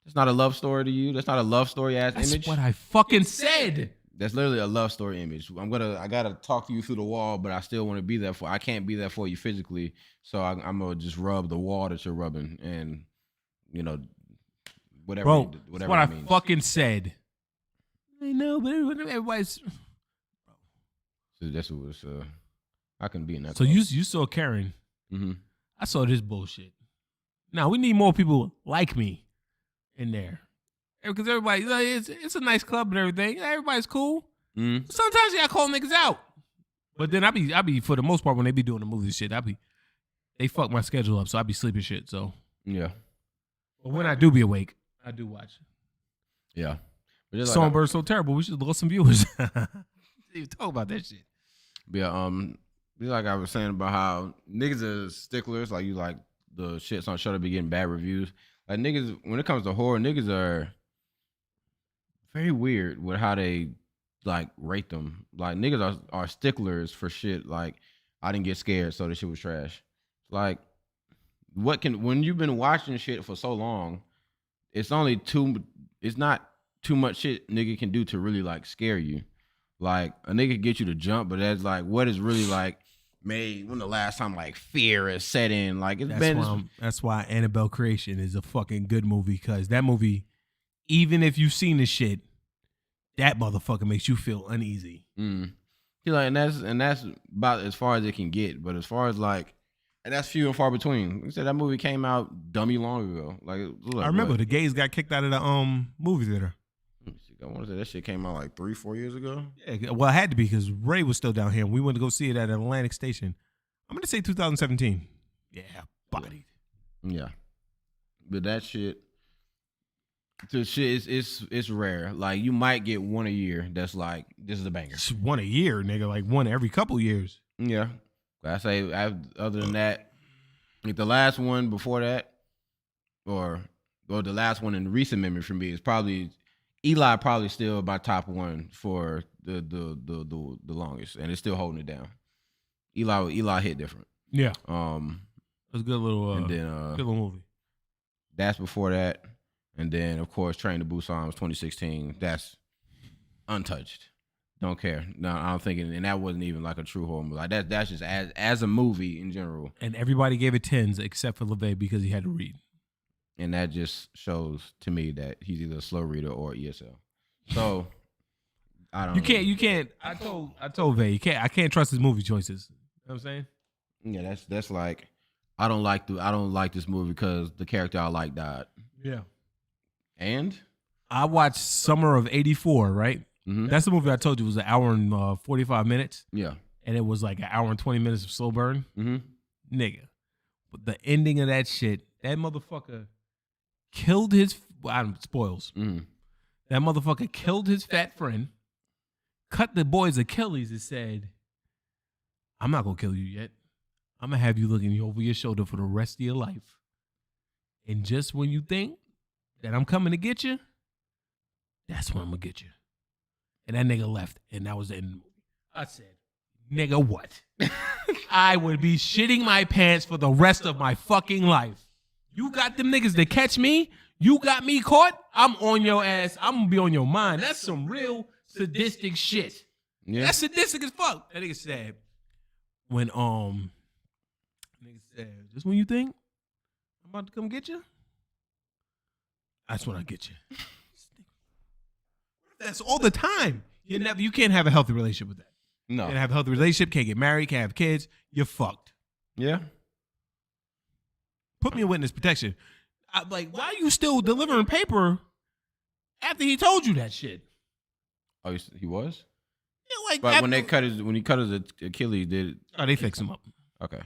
it's not a love story to you. That's not a love story ass image. That's what I fucking said. That's literally a love story image. I gotta talk to you through the wall, but I still want to be there I can't be there for you physically. So I'm gonna just rub the wall that you're rubbing, and you know, whatever. Bro, whatever that's what I that means. fucking said. I know, but everybody's. So that's what was. I couldn't be in that. So club. you saw Karen. Mm-hmm. I saw this bullshit. Now we need more people like me in there, because everybody, it's a nice club and everything. Everybody's cool. Mm-hmm. Sometimes I call niggas out, but then I be for the most part when they be doing the movie shit, they fuck my schedule up, so I be sleeping shit. So Yeah. but when I do be awake, I do watch. Yeah. But just Songbird's so terrible. We should lose some viewers. Didn't even talk about that shit. Yeah. Just like I was saying about how niggas are sticklers, like you like the shits on Shudder be getting bad reviews. Like niggas, when it comes to horror, niggas are very weird with how they like rate them. Like niggas are sticklers for shit. Like I didn't get scared, so the shit was trash. Like when you've been watching shit for so long, it's not too much shit nigga can do to really like scare you. Like a nigga get you to jump, but that's like what is really like made when the last time like fear is set in. Like That's why Annabelle Creation is a fucking good movie, because that movie, even if you've seen the shit, that motherfucker makes you feel uneasy. Like, and that's about as far as it can get. But as far as like, and that's few and far between. Like I said, that movie came out dummy long ago. Like I remember the gays got kicked out of the movie theater. I want to say that shit came out like 3-4 years ago. Yeah, well, it had to be because Ray was still down here. And we went to go see it at Atlantic Station. I'm gonna say 2017. Yeah, bodied. Yeah, but that shit, the shit it's rare. Like you might get one a year. That's like this is a banger. It's one a year, nigga. Like one every couple years. Yeah, I say other than that, like the last one before that, or the last one in recent memory for me is probably. Eli probably still my top one for the longest, and it's still holding it down. Eli hit different. Yeah. It was a good little and then good little movie. That's before that, and then of course Train to Busan was 2016. That's untouched. Don't care. No, I don't think, and that wasn't even like a true horror movie. Like that's just as a movie in general. And everybody gave it 10s except for LeVay because he had to read. And that just shows to me that he's either a slow reader or ESL. So I don't. You can't. I told Vay, I can't trust his movie choices. You know what I'm saying? Yeah, that's like I don't like this movie because the character I like died. Yeah. And I watched Summer of '84. Right. Mm-hmm. That's the movie I told you was an hour and 45 minutes. Yeah. And it was like an hour and 20 minutes of slow burn. Mm-hmm. Nigga, but the ending of that shit, that motherfucker. Killed his spoils. Mm. That motherfucker killed his fat friend, cut the boy's Achilles, and said, "I'm not gonna kill you yet. I'm gonna have you looking over your shoulder for the rest of your life. And just when you think that I'm coming to get you, that's when I'm gonna get you." And that nigga left, and that was the end of the movie. I said, "Nigga, what? I would be shitting my pants for the rest of my fucking life. You got them niggas that catch me. You got me caught. I'm on your ass. I'm gonna be on your mind." That's some real sadistic shit. Yeah. That's sadistic as fuck. That nigga said, nigga said, "Just when you think I'm about to come get you, that's when I get you." That's all the time. You can't have a healthy relationship with that. No. You can't have a healthy relationship. Can't get married. Can't have kids. You're fucked. Yeah. Put me in witness protection. I'm like, why are you still delivering paper after he told you that shit? Oh, he was? Yeah, like, But when he cut his Achilles, they fix him up. Okay.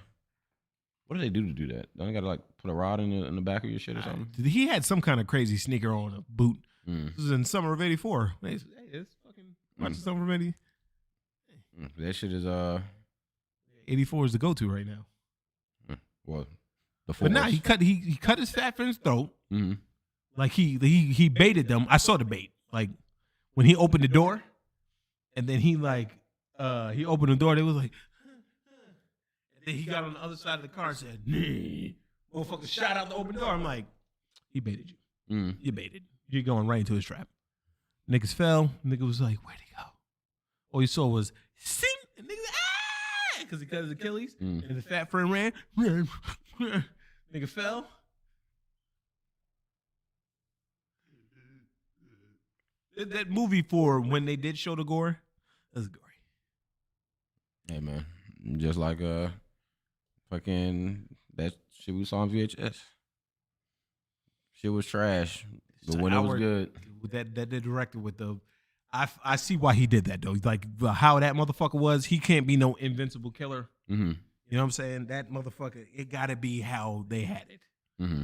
What do they do to do that? Don't they gotta like put a rod in the back of your shit or something? He had some kind of crazy sneaker on a boot. This was in summer of '84. Hey, it's fucking watch the summer of '80. That shit is 84 is the go-to right now. Well, but nah, he cut his fat friend's throat. Mm-hmm. Like he baited them. I saw the bait. Like when he opened the door, and then he opened the door. They was like, and then he got on the other side of the car and said, "Nee." Motherfucker shot out the open door. I'm like, he baited you. Mm. You baited. You're going right into his trap. Niggas fell. Nigga was like, where'd he go? All you saw was sing. And niggas because he cut his Achilles. And the fat friend ran. Nigga fell. That movie for when they did show the gore, that's gory. Hey man, just like fucking that shit we saw on VHS. Shit was trash, but when it was good, That the director with the, I see why he did that though. Like how that motherfucker was, he can't be no invincible killer. mm-hmm. You know what I'm saying? That motherfucker, it gotta be how they had it. Mm-hmm.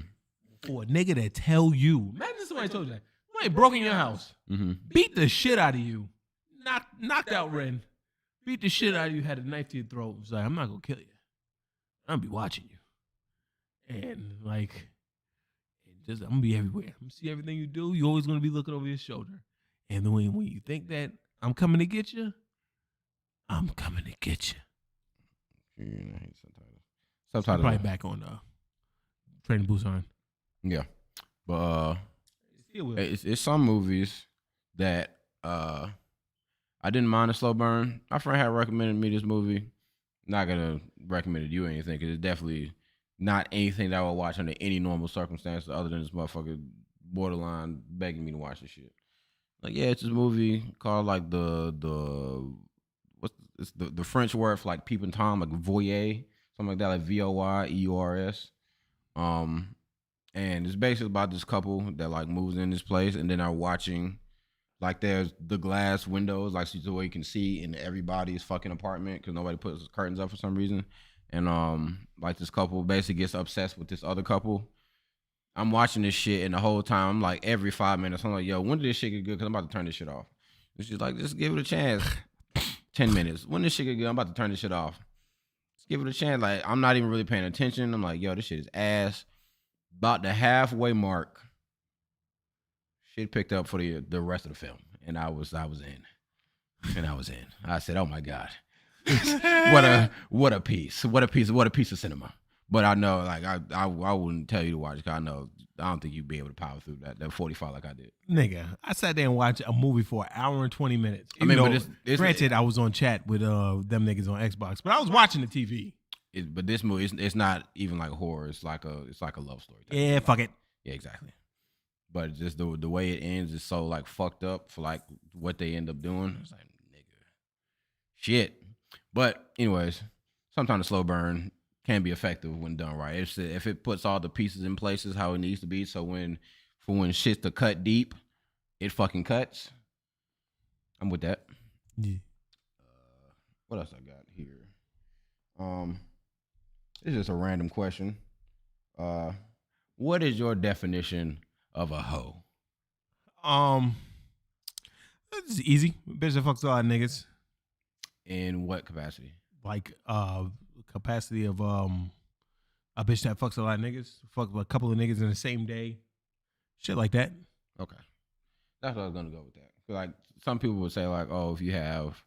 For a nigga that tell you, imagine somebody told you that. Somebody broke in your house, Mm-hmm. beat the shit out of you, knocked out Ren, beat the shit out of you, had a knife to your throat. Was like, I'm not gonna kill you. I'm gonna be watching you. And like, I'm gonna be everywhere. I'm gonna see everything you do. You always gonna be looking over your shoulder. And then when you think that I'm coming to get you, I'm coming to get you. Yeah, I hate subtitles. Subtitles. Probably back on Training Busan. Yeah, but it's some movies that I didn't mind a slow burn. My friend had recommended me this movie. Not gonna recommend it to you or anything because it's definitely not anything that I would watch under any normal circumstances other than this motherfucker borderline begging me to watch this shit. Like, yeah, it's this movie called like the French word for like peeping Tom, like voyeur, something like that, like VOYEURS. And it's basically about this couple that like moves in this place and then are watching, like there's the glass windows, like so where you can see in everybody's fucking apartment because nobody puts curtains up for some reason. And like this couple basically gets obsessed with this other couple. I'm watching this shit and the whole time I'm like every 5 minutes I'm like, yo, when did this shit get good? Because I'm about to turn this shit off. And she's like, just give it a chance. 10 minutes. When this shit get good, I'm about to turn this shit off. Just give it a chance. Like I'm not even really paying attention. I'm like, yo, this shit is ass. About the halfway mark, shit picked up for the rest of the film, and I was in, and I was in. I said, oh my god, what a piece of cinema. But I know, like I wouldn't tell you to watch. Cause I don't think you'd be able to power through that 45 like I did. Nigga, I sat there and watched a movie for an hour and 20 minutes. I mean, but it's granted, I was on chat with them niggas on Xbox, but I was watching the TV. But this movie, it's not even like a horror. It's like a love story. Yeah, fuck it. Yeah, exactly. But just the way it ends is so like fucked up for like what they end up doing. It's like nigga, shit. But anyways, sometimes a slow burn can be effective when done right. If it puts all the pieces in places how it needs to be. So when shit's to cut deep, it fucking cuts. I'm with that. Yeah. What else I got here? This is just a random question. What is your definition of a hoe? It's easy. Bitch that fucks a lot of niggas. In what capacity? Like capacity of a bitch that fucks a lot of niggas. Fuck a couple of niggas in the same day. Shit like that. Okay. That's what I was gonna go with that. Like some people would say like, oh, if you have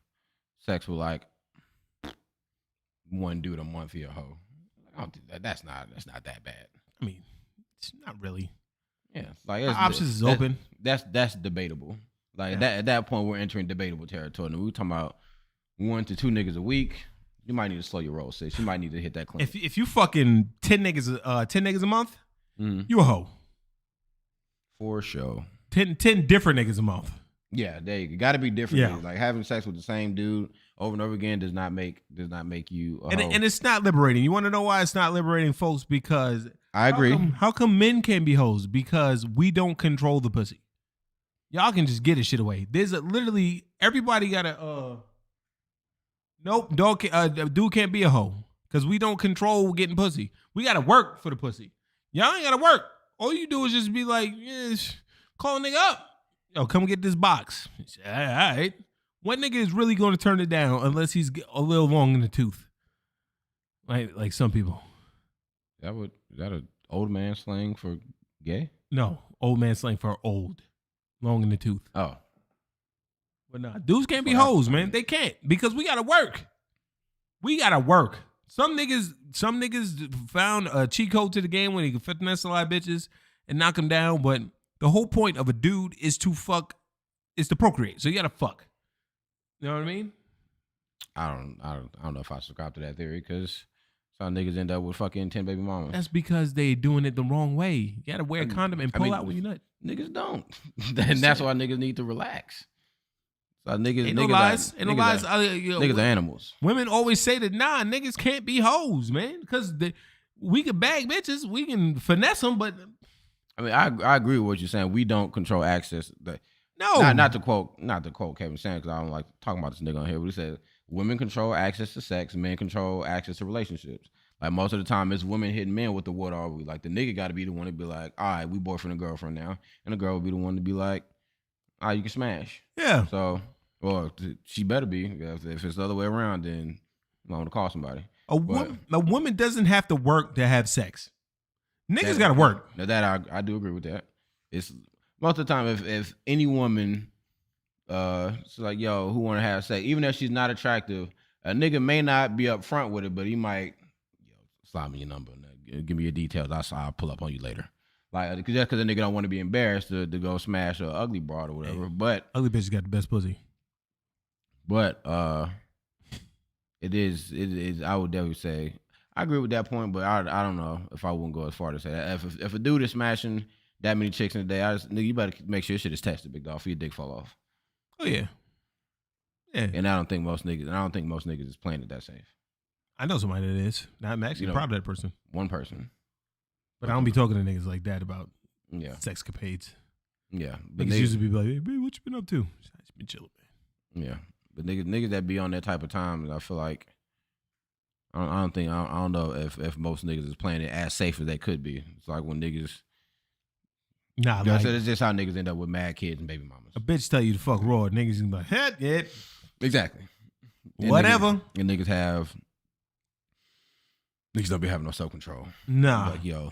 sex with like one dude a month, you're a hoe. I don't think that's not that bad. I mean, it's not really. Yeah, like options is open. That's debatable. Like at that point, we're entering debatable territory. And we're talking about 1 to 2 niggas a week. You might need to slow your roll, sis. You might need to hit that clinic. If you fucking 10 niggas a month, you a hoe. For sure. 10 different niggas a month. Yeah, there you got to be different. Yeah. Like having sex with the same dude over and over again does not make you a hoe. And it's not liberating. You want to know why it's not liberating, folks? Because I agree. How come men can be hoes? Because we don't control the pussy. Y'all can just get this shit away. There's literally everybody got a nope, dude can't be a hoe because we don't control getting pussy. We got to work for the pussy. Y'all ain't got to work. All you do is just be like, call a nigga up. Yo, come get this box. All right. What nigga is really going to turn it down unless he's a little long in the tooth? Like some people. Is that an old man slang for gay? No, old man slang for old. Long in the tooth. Oh. But nah, dudes can't be hoes, man. They can't because we gotta work. We gotta work. Some niggas found a cheat code to the game when they can finesse a lot of bitches and knock them down. But the whole point of a dude is to procreate. So you gotta fuck. You know what I mean? I don't know if I subscribe to that theory because That's how niggas end up with fucking 10 baby mamas. That's because they doing it the wrong way. You gotta wear a condom and pull out when you nut. Niggas don't. And that's why niggas need to relax. So niggas, Ain't no lies. Ain't no lies. Niggas are animals. Women always say that, nah, niggas can't be hoes, man. Because we can bag bitches. We can finesse them, but... I mean, I agree with what you're saying. We don't control access. No. Not to quote Kevin Sanders, because I don't like talking about this nigga on here, but he said, women control access to sex, men control access to relationships. Like, most of the time, it's women hitting men with the what are we? Like, the nigga got to be the one to be like, all right, we boyfriend and girlfriend now. And the girl will be the one to be like, all right, you can smash. Yeah. So, well, she better be. If it's the other way around, then I'm going to call somebody. A woman doesn't have to work to have sex. Niggas got to work. Now that I do agree with that. It's most of the time, if any woman, it's like, yo, who want to have sex, even if she's not attractive, a nigga may not be up front with it, but he might, slide me your number, give me your details. I'll pull up on you later. Like, just because a nigga don't want to be embarrassed to go smash a ugly broad or whatever. Hey, but ugly bitch got the best pussy. But it is. I would definitely say I agree with that point, but I don't know if I wouldn't go as far to say that. If a dude is smashing that many chicks in a day, nigga, you better make sure your shit is tested, big dog, for your dick fall off. Oh yeah, yeah. And I don't think most niggas is playing it that safe. I know somebody that is. Now, I'm actually proud of that person. One person. But I don't be talking to niggas like that about sex capades. Yeah. But niggas usually be like, hey, babe, what you been up to? I just been chilling, man. Yeah. But niggas that be on that type of time, I feel like I don't know if most niggas is playing it as safe as they could be. It's like when niggas it's just how niggas end up with mad kids and baby mamas. A bitch tell you to fuck raw, niggas gonna be like, heck yeah. Exactly. Whatever. And niggas don't be having no self-control. Nah. Like, yo,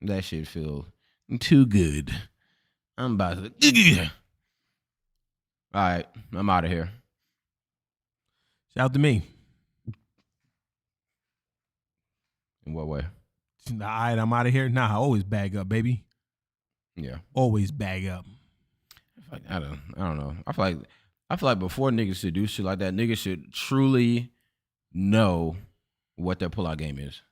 that shit feel too good. I'm about to... All right, I'm out of here. Shout out to me. In what way? All right, I'm out of here. Nah, I always bag up, baby. Yeah. Always bag up. I don't know. I feel like before niggas should do shit like that, niggas should truly know what their pullout game is.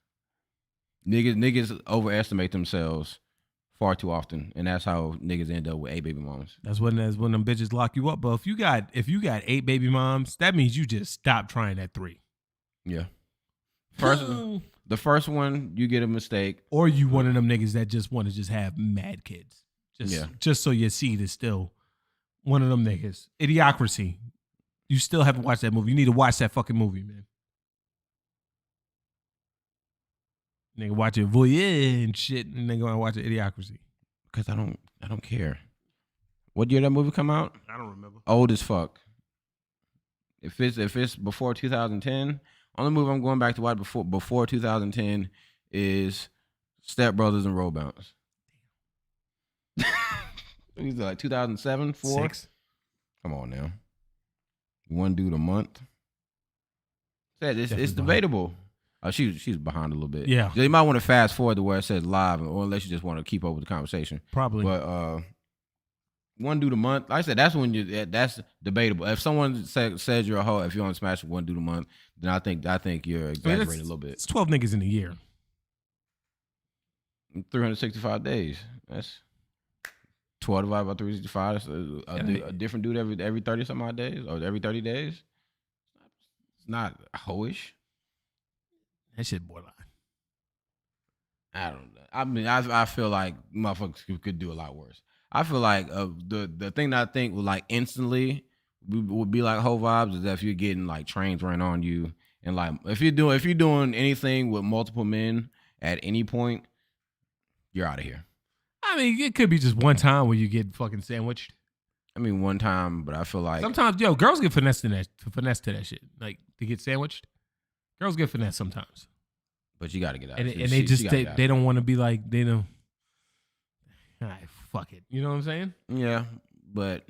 Niggas overestimate themselves far too often, and that's how niggas end up with 8 baby moms. That's when them bitches lock you up. But if you got 8 baby moms, that means you just stop trying at 3. Yeah. The first one, you get a mistake, or you one of them niggas that just want to just have mad kids, just so your seed is still one of them niggas. Idiocracy. You still haven't watched that movie. You need to watch that fucking movie, man. Nigga watch it Voyeur and shit, and then go and watch it Idiocracy. Because I don't care. What year that movie come out? I don't remember. Old as fuck. If it's before 2010, only movie I'm going back to watch before 2010 is Step Brothers and Roll Bounce. These are like 2007, 4. 6. Come on now. One dude a month. Said it's debatable. She's behind a little bit. Yeah. You might want to fast forward to where it says live, or unless you just want to keep up with the conversation. Probably. But one dude a month. Like I said, that's when that's debatable. If someone says you're a hoe, if you only smash one dude a month, then I think you're exaggerating a little bit. It's 12 niggas in a year. 365 days. That's 12 divided by 365. That's a different dude every 30 some odd days, or every 30 days. It's not hoish. That shit borderline. I don't know. I mean, I feel like motherfuckers could do a lot worse. I feel like the thing that I think would like instantly would be like whole vibes is that if you're getting like trains ran on you, and like if you're doing anything with multiple men at any point, you're out of here. I mean, it could be just one time where you get fucking sandwiched. I mean, one time, but I feel like sometimes, girls get finesse to that shit, like to get sandwiched. Girls get finesse sometimes, but you got to get out. And they don't want to be like they don't. All right, fuck it. You know what I'm saying? Yeah, but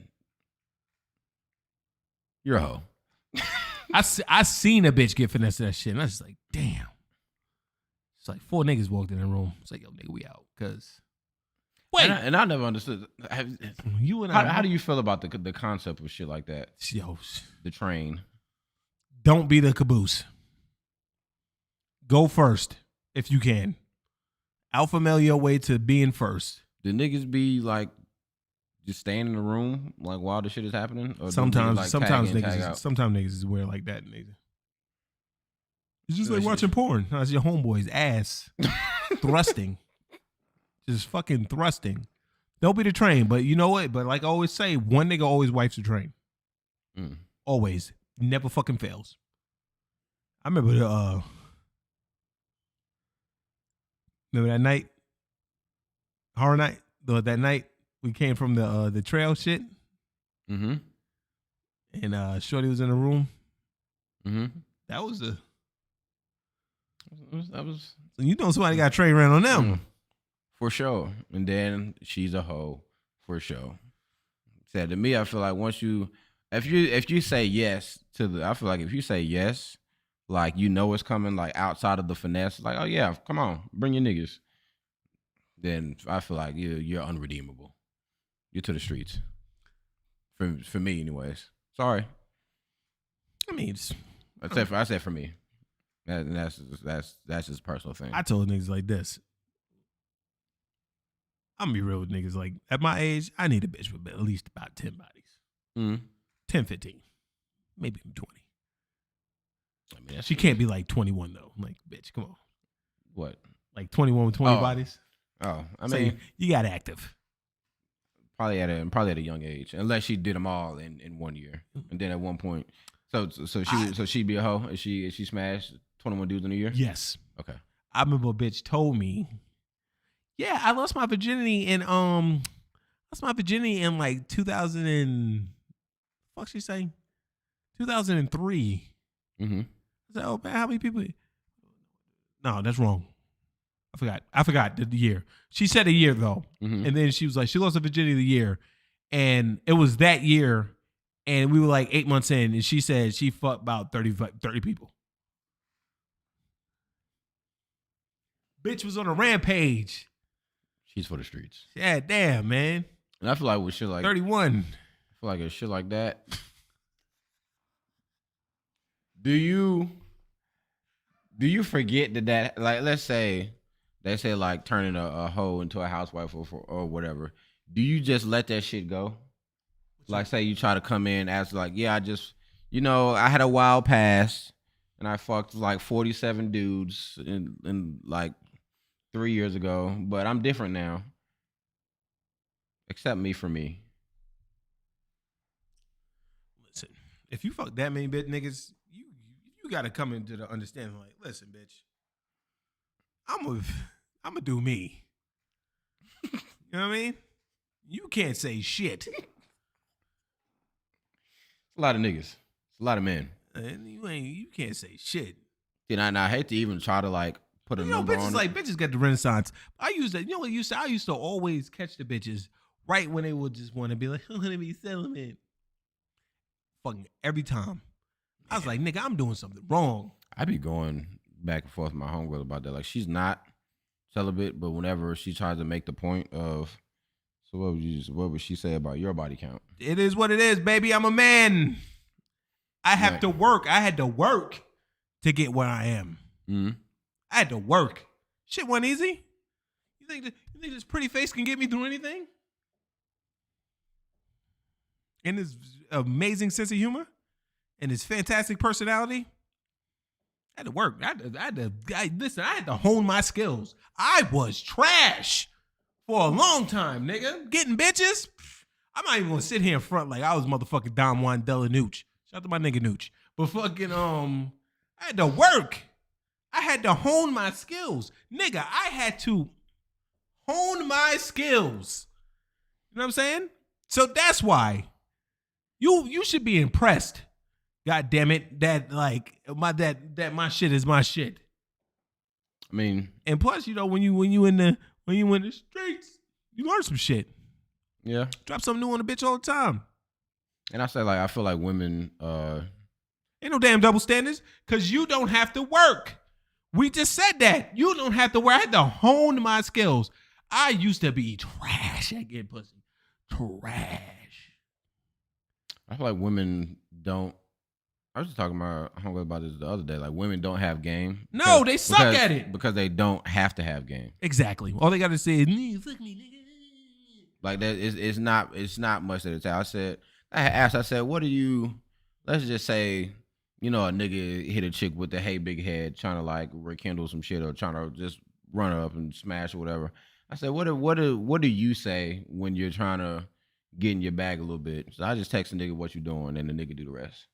you're a hoe. I seen a bitch get finesse to that shit, and I was just like, damn. It's like 4 niggas walked in the room. It's like, yo, nigga, we out. Cause wait, and I never understood. How do you feel about the concept of shit like that? Yo, the train. Don't be the caboose. Go first if you can. Alpha male your way to being first. The niggas be like just staying in the room like while the shit is happening. Or Sometimes tag niggas is weird like that. Nigga. It's just Yeah, like shit. watching porn. No, it's your homeboy's ass thrusting, just fucking thrusting. Don't be the train, but you know what? But like I always say, one nigga always wipes the train. Always, never fucking fails. I remember remember that night, horror night. That night we came from the trail shit, and Shorty was in the room. That was you know somebody got a train ran on them. For sure. And then she's a hoe for sure. Said to me, I feel like once you if you say yes I feel like if you say yes, like you know it's coming like outside of the finesse, like, oh yeah, come on, bring your niggas. Then I feel like you're unredeemable. You're to the streets. For me anyways. Sorry. I mean, I said for me. That's just a personal thing. I told niggas like this. I'm gonna be real with niggas. Like, at my age, I need a bitch with at least about 10 bodies. 10, 15. Maybe even 20. I mean, she can't be like 21, though. Like, bitch, come on. What? Like 21 with 20 bodies? Oh, I mean. So you got active. Probably at a young age. Unless she did them all in 1 year. And then at one point. So she'd be a hoe? Is she smashed 21 dudes in a year? Yes. Okay. I remember a bitch told me, yeah, I lost my virginity in like 2000 and fuck she say 2003. I said, oh man, how many people? No, that's wrong. I forgot the year. She said a year though, and then she was like, she lost her virginity the year, and it was that year, and we were like 8 months in, and she said she fucked about 30 people. Bitch was on a rampage. She's for the streets. Yeah, damn, man. And I feel like with shit like 31. I feel like a shit like that. Do you forget that like, let's say they say like turning a hoe into a housewife or whatever. Do you just let that shit go? Like, say you try to come in as like, yeah, I just, I had a wild past and I fucked like 47 dudes in like 3 years ago, but I'm different now. Accept me for me. Listen, if you fuck that many bitch niggas, you gotta come into the understanding like, listen, bitch, I'm gonna do me. You know what I mean? You can't say shit. A lot of niggas. It's a lot of men. And you can't say shit. And I hate to even try to like put a number on it. Bitches got the renaissance. I used to, what you said? I used to always catch the bitches right when they would just want to be like, I'm gonna be celibate. Fucking every time. I was like, nigga, I'm doing something wrong. I be going back and forth with my homegirl about that. Like, she's not celibate, but whenever she tries to make the point of, so what would she say about your body count? It is what it is, baby. I'm a man. I have to work. I had to work to get where I am. I had to work. Shit wasn't easy. You think this pretty face can get me through anything? And his amazing sense of humor and his fantastic personality. I had to work. I had to hone my skills. I was trash for a long time, nigga. Getting bitches. I'm not even gonna sit here in front like I was motherfucking Don Juan Della Nooch. Shout out to my nigga Nooch. But fucking I had to work. I had to hone my skills. Nigga, I had to hone my skills. You know what I'm saying? So that's why you should be impressed. God damn it, that like my shit is my shit. I mean, and plus, when you in the streets, you learn some shit. Yeah. Drop something new on a bitch all the time. And I feel like women ain't no damn double standards, because you don't have to work. We just said that. You don't have to work. I had to hone my skills. I used to be trash at getting pussy. Trash. I feel like women don't. I was just talking about this the other day. Like women don't have game. No, they suck at it because they don't have to have game. Exactly. All they got to say is fuck me, nigga. Like that it's not much that it's. I said, what do you? Let's just say, you know, a nigga hit a chick with the hey big head, trying to like rekindle some shit or trying to just run her up and smash or whatever. I said, what do you say when you're trying to get in your bag a little bit? So I just text a nigga what you doing, and the nigga do the rest.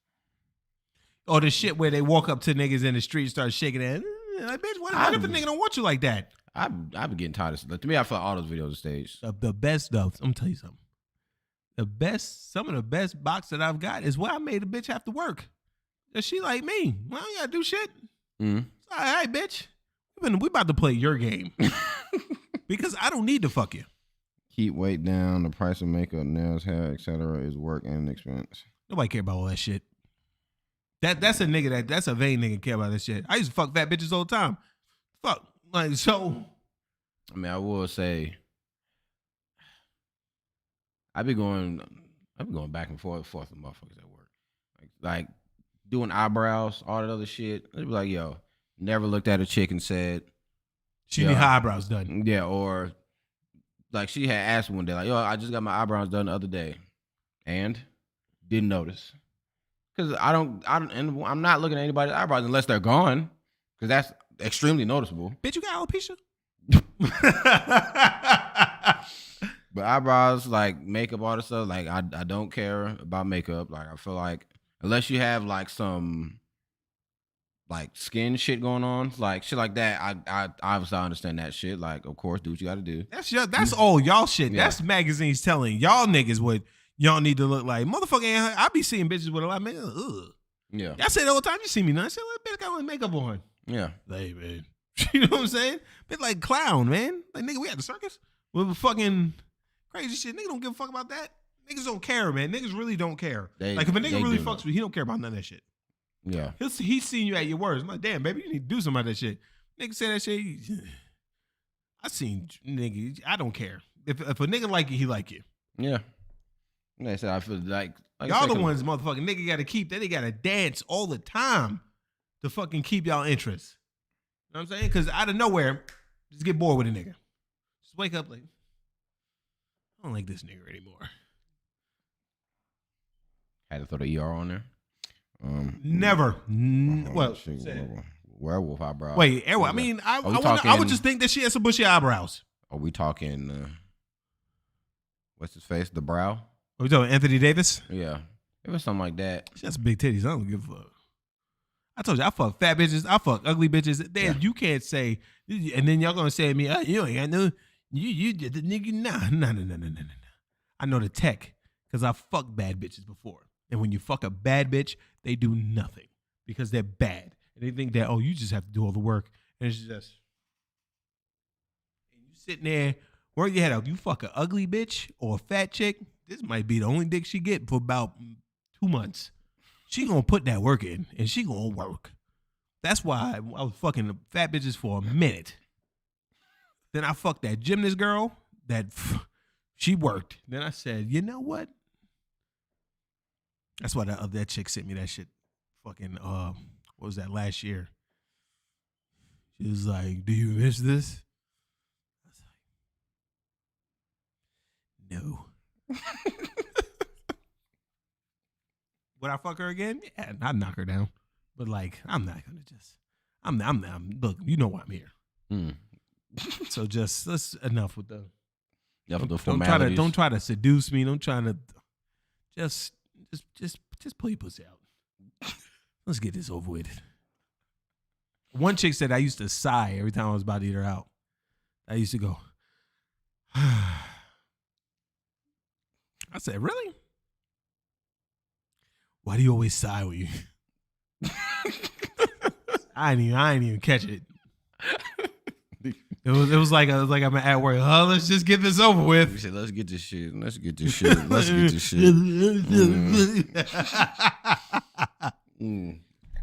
Or the shit where they walk up to niggas in the street and start shaking it. Like, bitch, what if the nigga don't want you like that? I've been getting tired of stuff. To me, I feel like all those videos are staged. The best, though, I'm gonna tell you something. Some of the best box that I've got is where I made a bitch have to work. Cause she like me. Well, I don't gotta do shit. Mm-hmm. All right, bitch. We about to play your game. Because I don't need to fuck you. Keep weight down. The price of makeup, nails, hair, etc. is work and expense. Nobody care about all that shit. That's a nigga that's a vain nigga care about that shit. I used to fuck fat bitches all the time. Fuck. Like, so. I mean, I will say, I've been going back and forth with motherfuckers at work. Like doing eyebrows, all that other shit. They'd be like, yo, never looked at a chick and said, she need her eyebrows done. Yeah, or like she had asked one day, like, yo, I just got my eyebrows done the other day. And didn't notice. Because and I'm not looking at anybody's eyebrows unless they're gone. Because that's extremely noticeable. Bitch, you got alopecia? But eyebrows, like makeup, all this stuff, like I don't care about makeup. Like I feel like unless you have like some like skin shit going on, like shit like that, I obviously understand that shit. Like, of course, do what you got to do. That's all y'all shit. Yeah. That's magazines telling y'all niggas what y'all need to look like. Motherfucker, I be seeing bitches with a lot of makeup. Ugh. Yeah. I say that all the time. You see me now. I say, bitch got like makeup on. Yeah. Like, man. You know what I'm saying? Bitch like clown, man. Like, nigga, we at the circus with fucking crazy shit. Nigga don't give a fuck about that. Niggas don't care, man. Niggas really don't care. Like, if a nigga really fucks with you, he don't care about none of that shit. Yeah. He's seen you at your worst. I'm like, damn, baby, you need to do something about that shit. Nigga say that shit. I seen nigga. I don't care. If a nigga like you, he like you. Yeah. Like I said, I feel like y'all the ones, motherfucking nigga got to keep that. They got to dance all the time to fucking keep y'all interest. You know what I'm saying? Because out of nowhere, just get bored with a nigga. Just wake up like, I don't like this nigga anymore. Had to throw the ER on there. Never. Well, werewolf eyebrows. Wait, I mean, I would just think that she has some bushy eyebrows. Are we talking? What's his face? The brow. Are we talking Anthony Davis? Yeah, it was something like that. She has some big titties. I don't give a fuck. I told you, I fuck fat bitches. I fuck ugly bitches. Damn, you can't say, and then y'all gonna say to me, you ain't got no, you did the nigga. Nah. I know the tech because I fucked bad bitches before. And when you fuck a bad bitch, they do nothing because they're bad. And they think that, you just have to do all the work. And it's just, and you sitting there, work your head out. You fuck an ugly bitch or a fat chick, this might be the only dick she get for about 2 months. She gonna put that work in, and she gonna work. That's why I was fucking the fat bitches for a minute. Then I fucked that gymnast girl that she worked. Then I said, you know what? That's why that chick sent me that shit. Fucking what was that last year? She was like, "Do you miss this?" I was like, "No." Would I fuck her again? Yeah, I'd knock her down. But like, I'm not gonna just. I'm look, you know why I'm here. So just that's enough with the. Formalities. Don't try to seduce me. Don't try to. Just pull your pussy out. Let's get this over with. One chick said I used to sigh every time I was about to eat her out. I used to go. I said, really? Why do you always sigh when you? I didn't even catch it. It was like I'm at work. Let's just get this over with. We said, let's get this shit.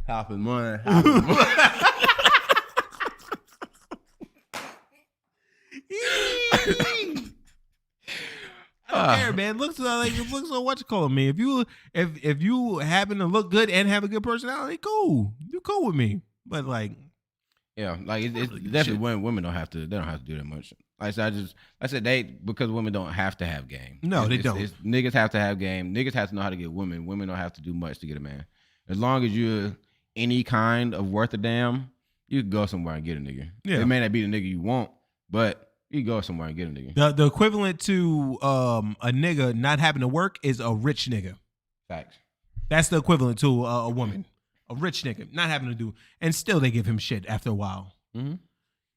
Hopping money. I don't care, man. man. It looks like what you call me. If you happen to look good and have a good personality, cool. You cool with me. But like, yeah, like it's definitely when women don't have to do that much. Like I said, because women don't have to have game. No, they don't. Niggas have to have game. Niggas have to know how to get women. Women don't have to do much to get a man. As long as you're any kind of worth a damn, you can go somewhere and get a nigga. Yeah. It may not be the nigga you want, but you can go somewhere and get a nigga. The equivalent to a nigga not having to work is a rich nigga. Facts. That's the equivalent to a woman. A rich nigga not having to do, and still they give him shit after a while. Mm-hmm.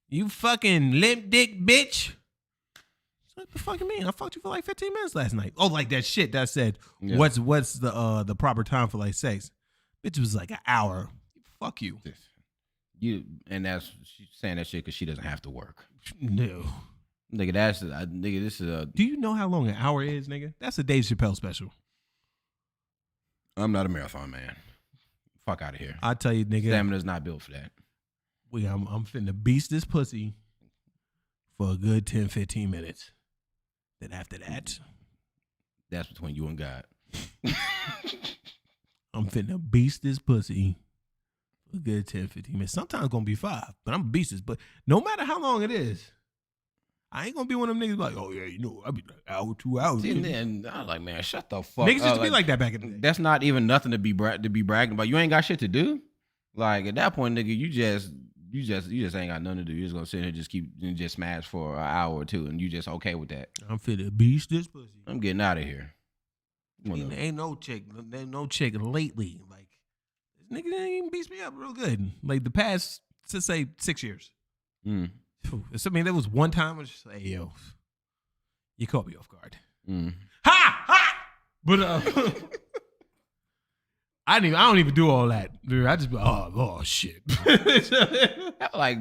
You fucking limp dick bitch. What the fuck you mean? I fucked you for like 15 minutes last night. Oh, like that shit that said, yeah. What's the proper time for like sex? Bitch was like an hour. Fuck you. And that's she's saying that shit because she doesn't have to work. No. Nigga, this is a... Do you know how long an hour is, nigga? That's a Dave Chappelle special. I'm not a marathon man. Fuck out of here. I tell you, nigga. Stamina's not built for that. I'm finna beast this pussy for a good 10, 15 minutes. Then after that, that's between you and God. I'm finna beast this pussy for a good 10, 15 minutes. Sometimes it's gonna be 5, but I'm beast this. But no matter how long it is, I ain't gonna be one of them niggas like, oh yeah, you know, I'll be like an hour, 2 hours. And then I was like, man, shut the fuck up. Niggas used to be like that back in the day. That's not even nothing to be bragging about. You ain't got shit to do. Like at that point, nigga, you just ain't got nothing to do. You're just gonna sit here and just smash for an hour or two, and you just okay with that. I'm finna beast this pussy. I'm getting out of here. Ain't no chick lately. Like this nigga didn't even beast me up real good. Like the past, let's say 6 years. Mm. I mean, there was one time I was just like, hey, yo, you caught me off guard. Mm. Ha! But I don't even do all that, dude. I just be oh shit. Like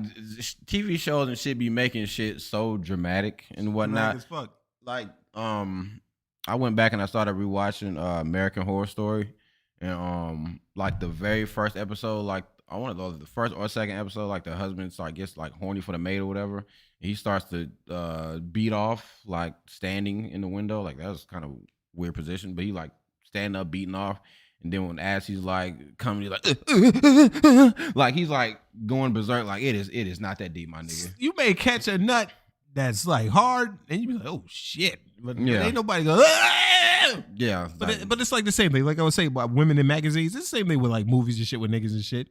TV shows and shit be making shit so dramatic and whatnot. As fuck. Like I went back and I started rewatching American Horror Story, and like the very first episode, like I want to know the first or second episode, like the husband gets like horny for the maid or whatever, and he starts to beat off like standing in the window. Like that was kind of weird position, but he like standing up beating off. And then when he's like coming, he's like, like he's like going berserk. Like it is not that deep, my nigga. You may catch a nut that's like hard, and you be like, oh shit, but yeah. Ain't nobody go. Ah! Yeah, but it's like the same thing. Like I was saying about women in magazines, it's the same thing with like movies and shit with niggas and shit.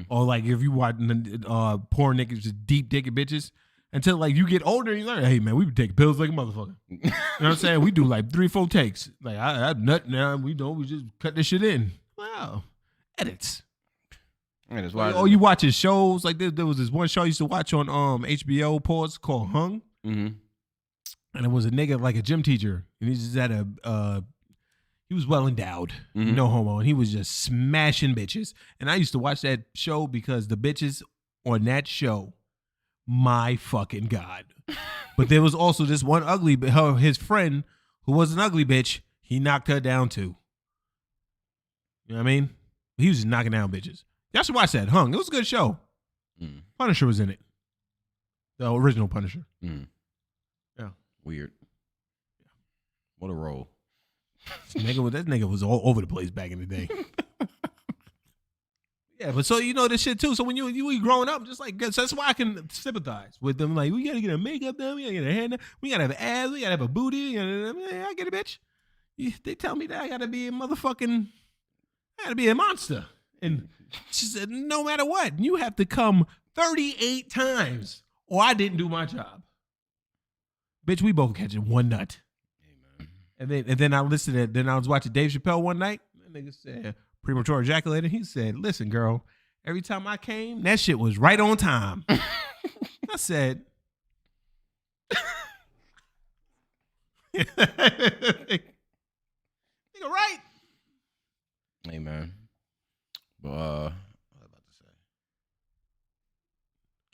Or like if you watch porn niggas just deep dicking bitches. Until like you get older, you learn, hey man, we be taking pills like a motherfucker. You know what I'm saying? We do like 3-4 takes. Like I nut now, we just cut this shit in. Wow, edits. Yeah, that's why. Oh, you watching shows like there was this one show I used to watch on HBO called Hung, and it was a nigga like a gym teacher, and he just had he was well endowed, no homo, and he was just smashing bitches. And I used to watch that show because the bitches on that show. My fucking God. But there was also this one his friend who was an ugly bitch, he knocked her down too. You know what I mean? He was just knocking down bitches. Y'all should watch that. Hung. It was a good show. Punisher was in it. The original Punisher. Yeah. Weird. What a role. That nigga was all over the place back in the day. Yeah, but so you know this shit too. So when you growing up, just like so that's why I can sympathize with them. Like we gotta get our makeup done, we gotta get our hair done, we gotta have abs, we gotta have a booty. I get it, bitch. They tell me that I gotta be a monster, and she said no matter what, you have to come 38 times, or I didn't do my job. Bitch, we both catching one nut. Amen. And then I listened to then I was watching Dave Chappelle one night. That nigga said. Premature ejaculated. He said, listen, girl, every time I came, that shit was right on time. I said, nigga, right? Hey, man. But, what was I about to say?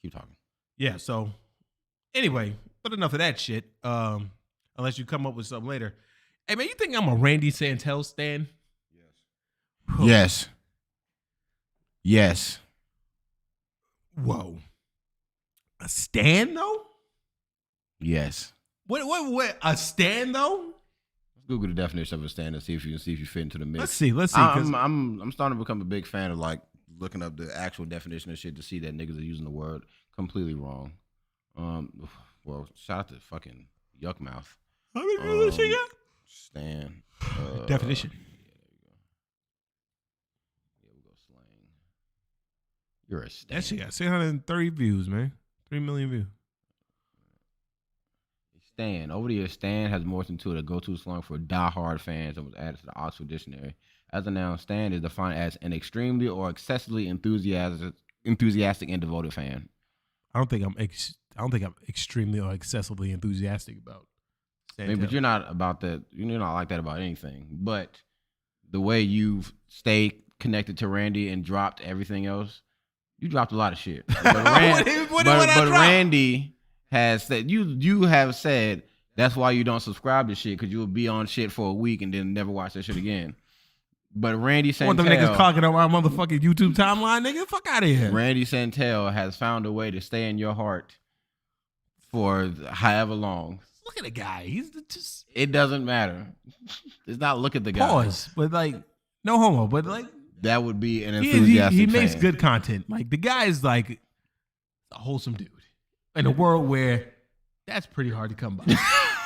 Keep talking. Yeah, so, anyway, but enough of that shit. Unless you come up with something later. Hey, man, you think I'm a Randy Santel stan? Yes. Yes. Whoa. A stand though? Yes. What? A stand though? Google the definition of a stand and see if you fit into the mix. Let's see. 'Cause I'm starting to become a big fan of like looking up the actual definition of shit to see that niggas are using the word completely wrong. Well, shout out to fucking Yuck Mouth. how many views she got? Stan. Definition. Yeah, we go slang. You're a stan. That shit got 630 views, man. 3 million views. Stan. Over the years, Stan has morphed into a go-to slang for die-hard fans and was added to the Oxford Dictionary. As a noun, Stan is defined as an extremely or excessively enthusiastic and devoted fan. I don't think I'm extremely or excessively enthusiastic about. I mean, but you're not about that. You're not like that about anything. But the way you've stayed connected to Randy and dropped everything else, you dropped a lot of shit. But, Randy has said you have said that's why you don't subscribe to shit because you will be on shit for a week and then never watch that shit again. But Randy Santel, what the niggas clocking on my motherfucking YouTube timeline, nigga? Fuck out of here. Randy Santel has found a way to stay in your heart for however long. Look at the guy. He's just. It doesn't matter. It's not look at the guy. Pause. But like, no homo. But like, that would be an enthusiastic he makes fan. good content. Like the guy is like a wholesome dude in a world where that's pretty hard to come by.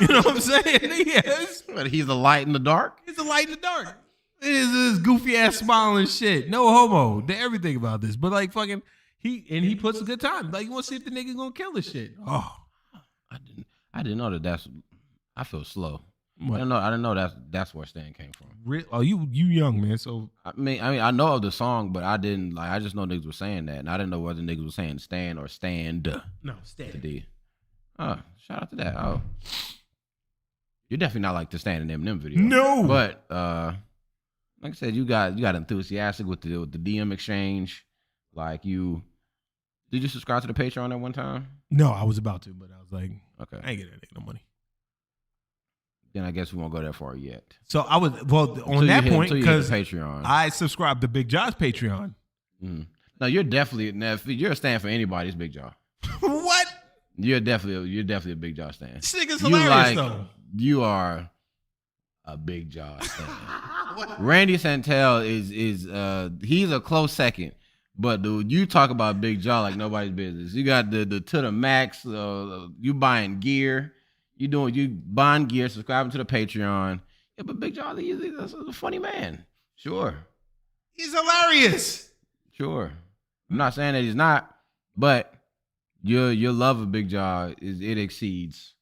You know what I'm saying? Yes. But he's a light in the dark. He's a light in the dark. It is this goofy ass smile and shit. No homo. To everything about this. But like fucking he puts a good time. Like you want to see if the nigga gonna kill this shit. Oh. I didn't know that's I feel slow. What? I didn't know that's where Stan came from. Oh, you young, man. So I mean I know of the song, but I didn't like I just know niggas were saying that. And I didn't know whether niggas were saying Stan or stand. No, Stan. The D. Oh, shout out to that. Oh. You're definitely not like the Stan and Eminem video. No. But like I said, you got enthusiastic with the DM exchange. Like did you subscribe to the Patreon at one time? No, I was about to, but I was like, okay, I ain't getting that nigga no money. Then I guess we won't go that far yet. So I was on that point because Patreon. I subscribed to Big Jaw's Patreon. Mm. No, you're a stan for anybody's Big Jaw. What? You're definitely a Big Jaw stan. This nigga's hilarious though. You are a Big Jaw stan. Randy Santel is he's a close second. But dude, you talk about Big Jaw like nobody's business. You got the to the max. You buying gear. You buying gear, subscribing to the Patreon. Yeah, but Big Jaw, he's a funny man. Sure. He's hilarious. Sure. I'm not saying that he's not, but your love of Big Jaw it exceeds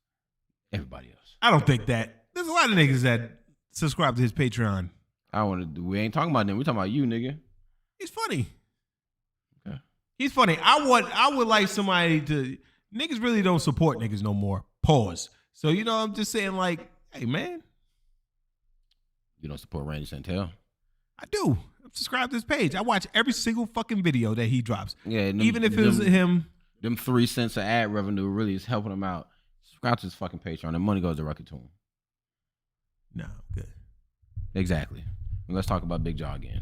everybody else. I don't think that. There's a lot of niggas that subscribe to his Patreon. We ain't talking about them. We talking about you, nigga. He's funny. Okay. He's funny. I would like somebody to. Niggas really don't support niggas no more. Pause. So you know, I'm just saying, like, hey man, you don't support Randy Santel? I do. I'm subscribed to his page. I watch every single fucking video that he drops. Yeah, even if it was him. Them 3 cents of ad revenue really is helping him out. Subscribe to his fucking Patreon. The money goes directly to him. No, good. Exactly. Let's talk about Big Jaw again.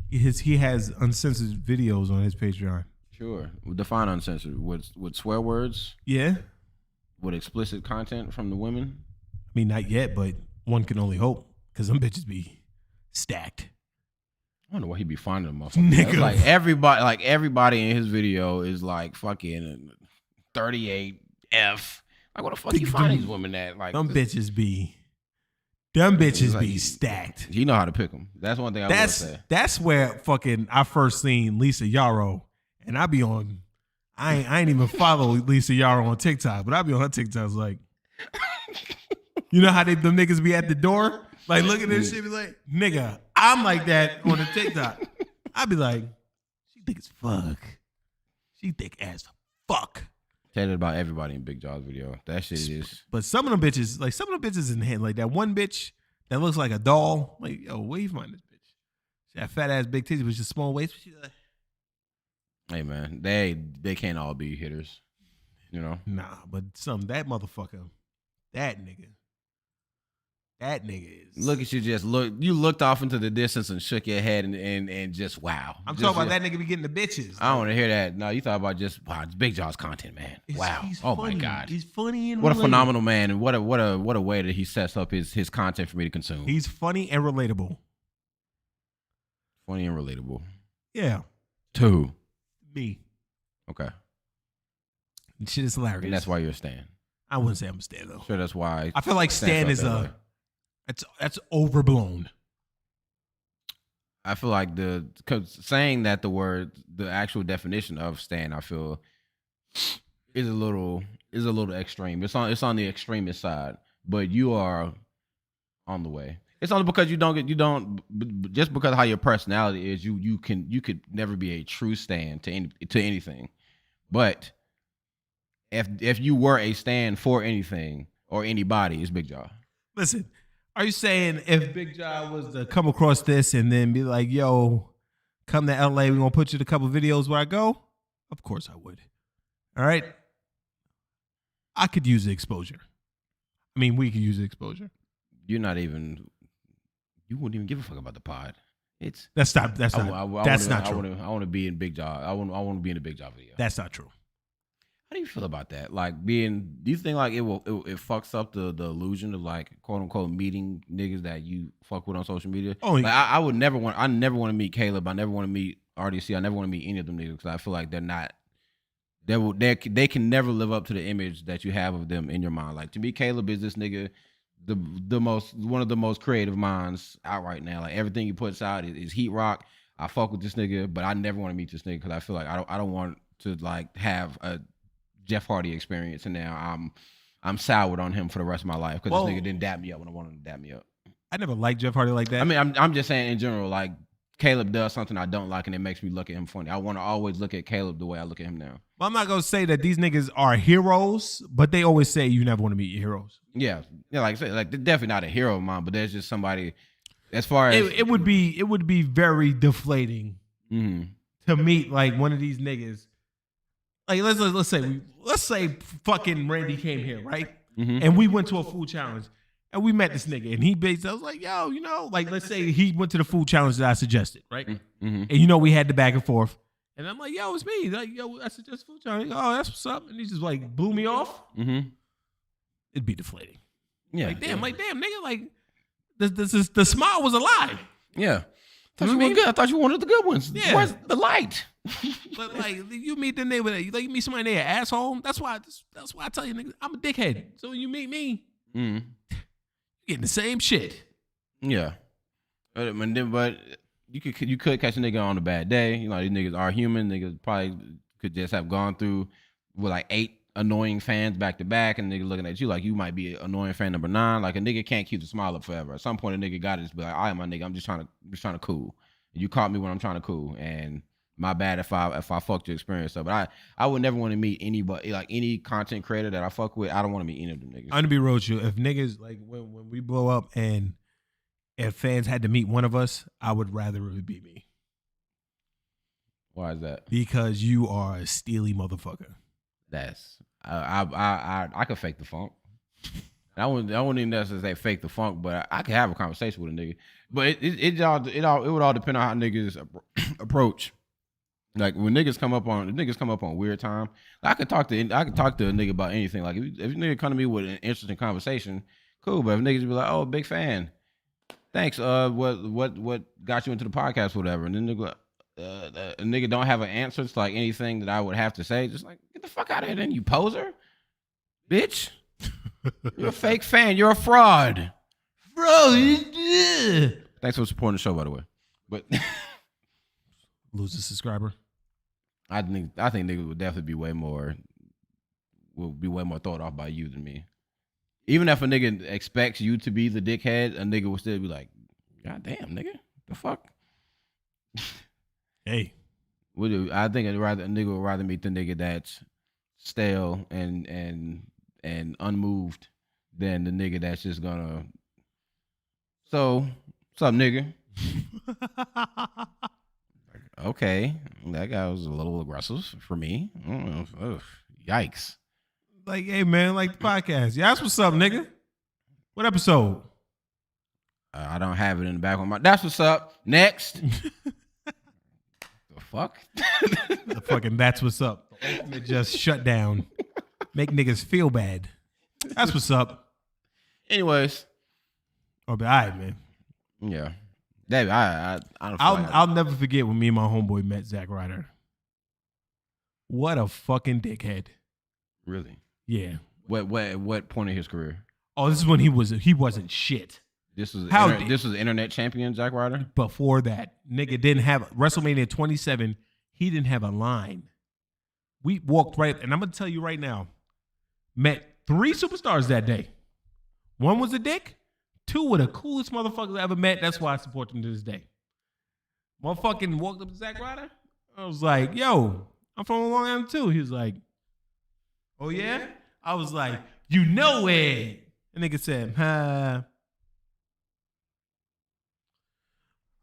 He has uncensored videos on his Patreon. Sure. Define uncensored. With swear words? Yeah. With explicit content from the women? I mean, not yet, but one can only hope. Because them bitches be stacked. I wonder why he be finding them motherfuckers. Like everybody in his video is like fucking 38F. Like what the fuck you find these women at? Like them bitches be stacked. You know how to pick them. That's one thing I will say. That's where fucking I first seen Lisa Yarrow, and I be on. I ain't even follow Lisa Yarrow on TikTok, but I be on her TikToks like, you know how them niggas be at the door, like looking at this shit, be like, nigga, I'm like that on the TikTok. I be like, she thick as fuck. She thick as fuck. Tell it about everybody in Big Jaw's video. That shit is. But some of them bitches in hand, like that one bitch that looks like a doll. Like, yo, where you find this bitch? She had fat ass big titties, but just small waist. But she like, hey man, they can't all be hitters, you know. Nah, but that motherfucker, that nigga, That nigga is. Look at you, you looked off into the distance and shook your head and just wow. I'm talking about that nigga be getting the bitches. I don't want to hear that. No, you thought about just wow, it's Big Jaw's content, man. Wow. He's Oh funny. my God. He's funny and what relatable. a phenomenal man, and what a way that he sets up his content for me to consume. He's funny and relatable. Funny and relatable. Yeah. Two. Me. Okay. Shit is hilarious. And that's why you're a stan. I wouldn't say I'm a stan though. Sure, that's why. I feel like stan is that's overblown. I feel like saying that the actual definition of stan, I feel, is a little extreme. It's on the extremist side, but you are on the way. It's only because you don't just because of how your personality is, you could never be a true stan to anything. But if you were a stan for anything or anybody, it's Big Jaw. Listen, are you saying if Big Jaw was to come across this and then be like, yo, come to LA, we're gonna put you in a couple videos where I go? Of course I would. All right. I could use the exposure. I mean, we could use the exposure. You wouldn't even give a fuck about the pod. That's not true. I want to be in Big Jaw. I want to be in the Big Jaw video. That's not true. How do you feel about that? Like do you think like it fucks up the illusion of like quote unquote meeting niggas that you fuck with on social media? Oh, like, I never want to meet Caleb. I never want to meet RDC. I never want to meet any of them niggas because I feel like they're not. They can never live up to the image that you have of them in your mind. Like to me, Caleb is this nigga, one of the most creative minds out right now. Like everything he puts out is heat rock. I fuck with this nigga, but I never want to meet this nigga because I feel like I don't want to like have a Jeff Hardy experience, and now I'm soured on him for the rest of my life because this nigga didn't dap me up when I wanted him to dap me up. I never liked Jeff Hardy like that. I mean, I'm just saying in general, like Caleb does something I don't like, and it makes me look at him funny. I want to always look at Caleb the way I look at him now. Well, I'm not gonna say that these niggas are heroes, but they always say you never want to meet your heroes. Yeah, like I said, like they're definitely not a hero of mine, but there's just somebody. As far as it would be very deflating to meet like one of these niggas. Like let's say fucking Randy came here, right? And we went to a food challenge and we met this nigga and I was like, yo, like let's say he went to the food challenge that I suggested, right? And we had the back and forth. And I'm like, yo, it's me. Like, yo, I suggest food challenge. Oh, that's what's up. And he just like blew me off. It'd be deflating. Yeah. Like, damn, nigga, like the smile was a lie. Yeah. I thought you were good. I thought you wanted the good ones. Yeah. Where's the light? But like you meet the nigga, like you meet somebody there, asshole. That's why I tell you, nigga, I'm a dickhead. So when you meet me, you're getting the same shit. Yeah. But you could catch a nigga on a bad day. You know, these niggas are human. Niggas probably could just have gone through with like 8 annoying fans back to back, and nigga looking at you like you might be annoying fan number 9. Like a nigga can't keep the smile up forever. At some point, a nigga got to just be like, all right, my nigga, I'm just trying to cool. You caught me when I'm trying to cool, and my bad if I fucked your experience up. But I would never want to meet anybody, like any content creator that I fuck with. I don't want to meet any of them niggas. I'm gonna be real with you. If niggas like when we blow up and if fans had to meet one of us, I would rather it be me. Why is that? Because you are a steely motherfucker. That's I could fake the funk. I wouldn't even necessarily say fake the funk, but I could have a conversation with a nigga. But it would all depend on how niggas approach. Like when niggas come up on weird time, I could talk to a nigga about anything. Like if a nigga come to me with an interesting conversation, cool. But if niggas be like, oh, big fan, thanks. What got you into the podcast, whatever, and then a nigga don't have an answer to like anything that I would have to say, just like get the fuck out of here, then you poser, bitch. You're a fake fan. You're a fraud, bro. Thanks for supporting the show, by the way. But lose a subscriber. I think niggas would definitely be way more thought off by you than me. Even if a nigga expects you to be the dickhead, a nigga will still be like, God damn, nigga, the fuck. Hey, I think a nigga would rather meet the nigga that's stale and unmoved than the nigga that's just gonna. So, what's up, nigga? Okay, that guy was a little aggressive for me. I don't know. Ugh, yikes. Like, hey man, like the podcast. Yeah, that's what's up, nigga. What episode? I don't have it in the back of my. That's what's up. Next. The fuck? The fucking that's what's up. The ultimate just shut down. Make niggas feel bad. That's what's up. Anyways. Oh, but all right, man. Yeah. David, I don't. I'll never forget when me and my homeboy met Zack Ryder. What a fucking dickhead. Really? Yeah. What point of his career? Oh, this is when he wasn't shit. This was This was internet champion Zack Ryder. Before that, nigga didn't have WrestleMania 27. He didn't have a line. We walked right, and I'm gonna tell you right now. Met 3 superstars that day. 1 was a dick. 2 were the coolest motherfuckers I ever met. That's why I support them to this day. Motherfucking walked up to Zack Ryder. I was like, yo, I'm from Long Island too. He was like, oh yeah? I was like, you know it. And nigga said, I'll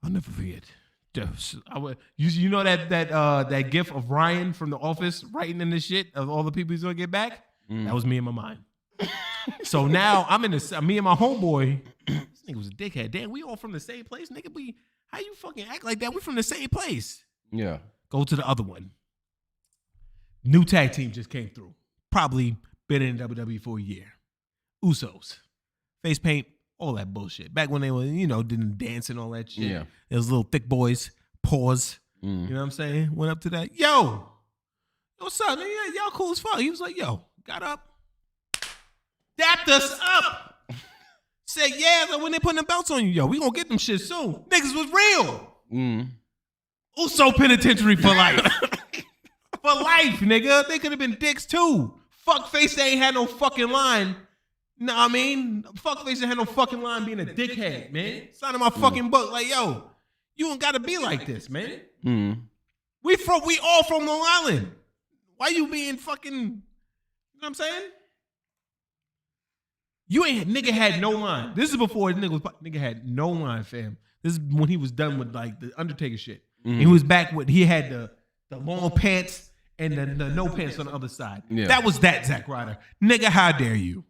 never forget. You know that gif of Ryan from The Office writing in this shit of all the people he's gonna get back? That was me in my mind. So now I'm in this. Me and my homeboy. This nigga was a dickhead. Damn, we all from the same place, nigga. How you fucking act like that? We from the same place. Yeah. Go to the other one. New tag team just came through. Probably been in WWE for a year. Usos, face paint, all that bullshit. Back when they were, didn't dance and all that shit. Yeah. There was little thick boys. Pause. You know what I'm saying? Went up to that. Yo, what's up? Nigga? Y'all cool as fuck. He was like, yo, got up. Dapped us up. Said, yeah, so when they putting the belts on you, yo, we gonna get them shit soon. Niggas was real. Uso penitentiary for life. For life, nigga. They could have been dicks too. Fuckface, they ain't had no fucking line. Know what I mean? Fuckface ain't had no fucking line being a dickhead, man. Signing my fucking book like, yo, you don't gotta be like this, man. We all from Long Island. Why you being fucking, you know what I'm saying? Nigga had no line. This is before nigga had no line, fam. This is when he was done with like the Undertaker shit. He was back with, he had the long pants and the no pants on the other side. Yeah. That was that Zack Ryder. Nigga, how dare you?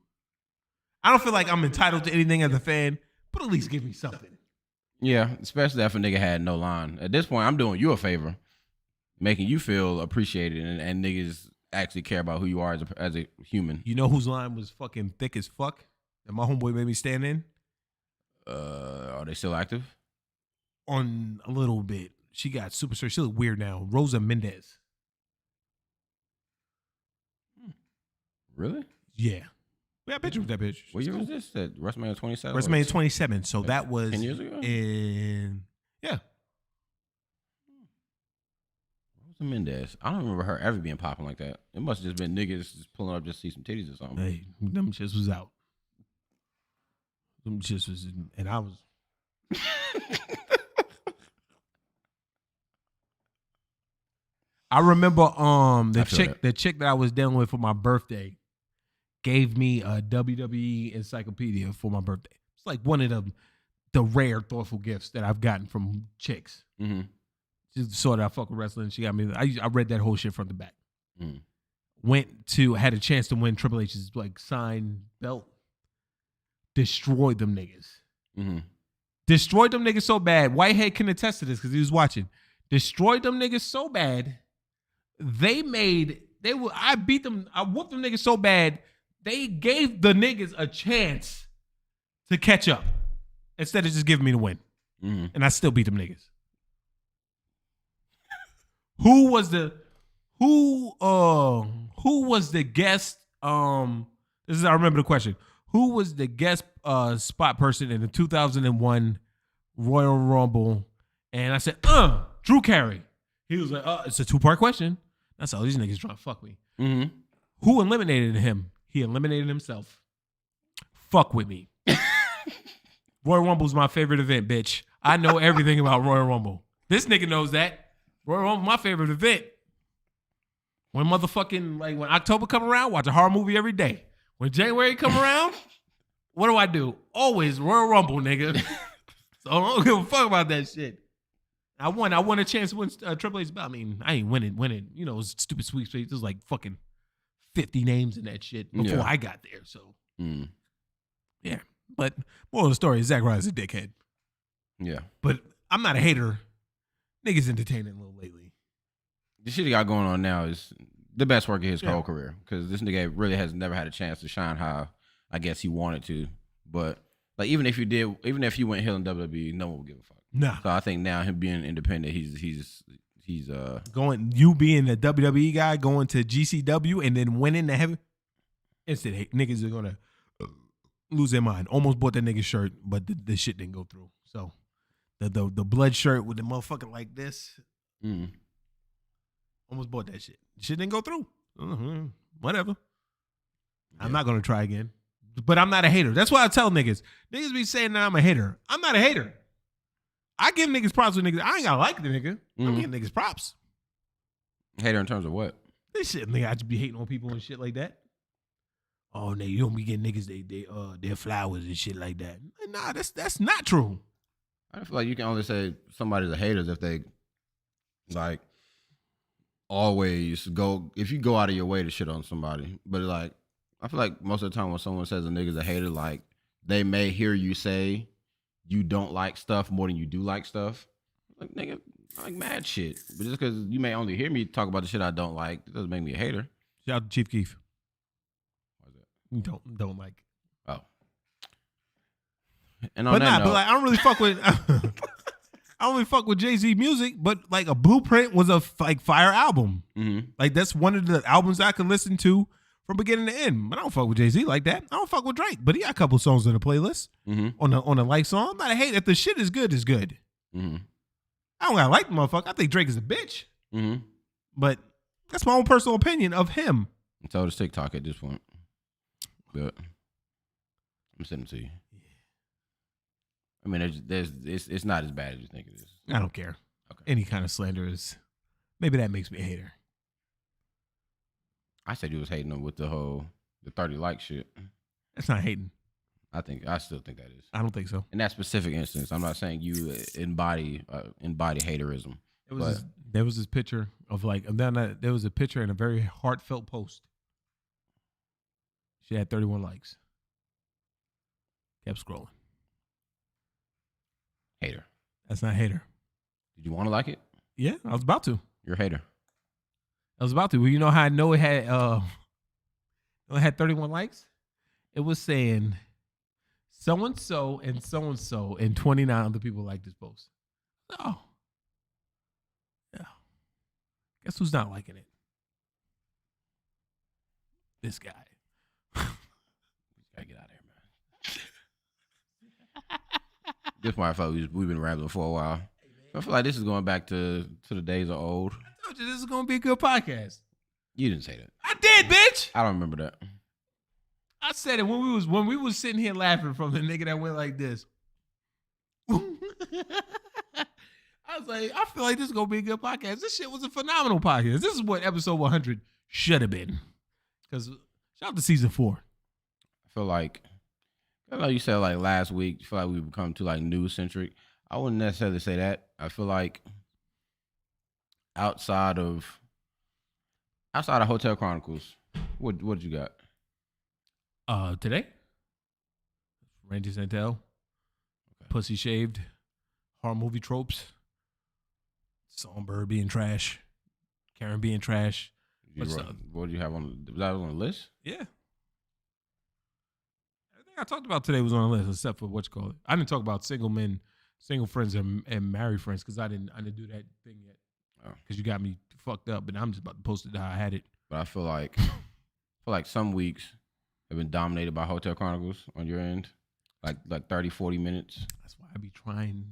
I don't feel like I'm entitled to anything as a fan, but at least give me something. Yeah, especially if a nigga had no line. At this point, I'm doing you a favor, making you feel appreciated, and niggas actually care about who you are as a human. You know whose line was fucking thick as fuck that my homeboy made me stand in? Are they still active? On a little bit. She got super straight. She look weird now. Rosa Mendez. Really? Yeah. We got a picture with that bitch. What year was this? At WrestleMania 27? WrestleMania 27. So that was 10 years ago? Yeah. Rosa Mendez. I don't remember her ever being popping like that. It must have just been niggas just pulling up just to see some titties or something. Hey, them shits was out. Them shits was, and I was. I remember the chick that I was dealing with for my birthday gave me a WWE encyclopedia for my birthday. It's like one of the rare thoughtful gifts that I've gotten from chicks. Mm-hmm. Just saw that I fuck with wrestling. She got me. I read that whole shit from the back. Mm. Had a chance to win Triple H's like signed belt. Destroyed them niggas. Mm-hmm. Destroyed them niggas so bad. Whitehead can attest to this because he was watching. Destroyed them niggas so bad. I beat them. I whooped them niggas so bad. They gave the niggas a chance to catch up instead of just giving me the win. Mm-hmm. And I still beat them niggas. Who was the guest? I remember the question. Who was the guest spot person in the 2001 Royal Rumble? And I said, Drew Carey. He was like, it's a 2-part question. That's all these niggas trying to fuck me. Mm-hmm. Who eliminated him? He eliminated himself. Fuck with me. Royal Rumble's my favorite event, bitch. I know everything about Royal Rumble. This nigga knows that. Royal Rumble my favorite event. When October come around, watch a horror movie every day. When January come around, what do? Always Royal Rumble, nigga. So I don't give a fuck about that shit. I won a chance to win Triple H's belt. I mean, I ain't winning. You know, it was stupid sweepstakes. There's like fucking 50 names in that shit before I got there. So, yeah. But moral of the story is Zack Ryder's a dickhead. Yeah. But I'm not a hater. Niggas entertaining a little lately. The shit he got going on now is the best work of his Yeah. whole career because this nigga really has never had a chance to shine how I guess he wanted to. But like even if you went heel in WWE, no one would give a fuck. Nah. So I think now him being independent, he's Going, you being a WWE guy, going to GCW and then winning the heavy. Instant hate. Niggas are gonna lose their mind. Almost bought that nigga shirt, but the shit didn't go through. So the blood shirt with the motherfucker like this. Almost bought that shit. Shit didn't go through. Whatever. Yeah. I'm not gonna try again. But I'm not a hater. That's why I tell niggas. Niggas be saying that I'm a hater. I'm not a hater. I give niggas props with niggas. I ain't gotta like the nigga. I'm giving niggas props. Hater in terms of what? This shit, nigga, I just be hating on people and shit like that. Oh, nigga, you don't be getting niggas their flowers and shit like that. Nah, that's not true. I feel like you can only say somebody's a hater if they like always go if you go out of your way to shit on somebody. But like I feel like most of the time when someone says a nigga's a hater, like they may hear you say you don't like stuff more than you do like stuff. Like nigga, I like mad shit. But just because you may only hear me talk about the shit I don't like, it doesn't make me a hater. Shout out to Chief Keef. Why's that? Don't like. Oh. And on But that nah, note, but like I don't really fuck with I don't really fuck with Jay-Z music, but like a Blueprint was a like fire album. Like that's one of the albums I can listen to from beginning to end. But I don't fuck with Jay-Z like that. I don't fuck with Drake, but he got a couple songs on the playlist. On the like song. I'm not a hater. If the shit is good, it's good. I don't gotta like the motherfucker. I think Drake is a bitch. But that's my own personal opinion of him. so does TikTok at this point. But I'm sending it to you. I mean, it's not as bad as you think it is. I don't care. Okay. Any kind of slander is maybe that makes me a hater. I said you was hating them with the 30 like shit. That's not hating. I still think that is. I don't think so. In that specific instance, I'm not saying you embody haterism. There was this picture of like, and then there was a picture in a very heartfelt post. She had 31 likes. Kept scrolling. Hater. That's not hater. Did you want to like it? Yeah, I was about to. You're a hater. I was about to. Well, you know how I know it had 31 likes? It was saying so and so, and 29 other people like this post. Oh. Yeah. Guess who's not liking it? This guy. Gotta get out of here, man. This is why I felt we've been rambling for a while. I feel like this is going back to the days of old. I told you this is gonna be a good podcast. You didn't say that. I did, bitch. I don't remember that. I said it when we was sitting here laughing from the nigga that went like this. I was like, I feel like this is gonna be a good podcast. This shit was a phenomenal podcast. This is what episode 100 should have been. Because shout out to season 4. I feel like you said like last week, you feel like we've become too like news centric. I wouldn't necessarily say that. I feel like outside of Hotel Chronicles, what did you got? Today, Randy Santel, Pussy Shaved, horror movie tropes, Songbird being trash, Karen being trash. What did you have on? Was that on the list? Yeah. Everything I talked about today was on the list, except for what's called. I didn't talk about single friends and married friends because I didn't do that thing yet. Because you got me fucked up, and I'm just about to post it how I had it. But I feel like some weeks have been dominated by Hotel Chronicles on your end, like 30, 40 minutes. That's why I be trying.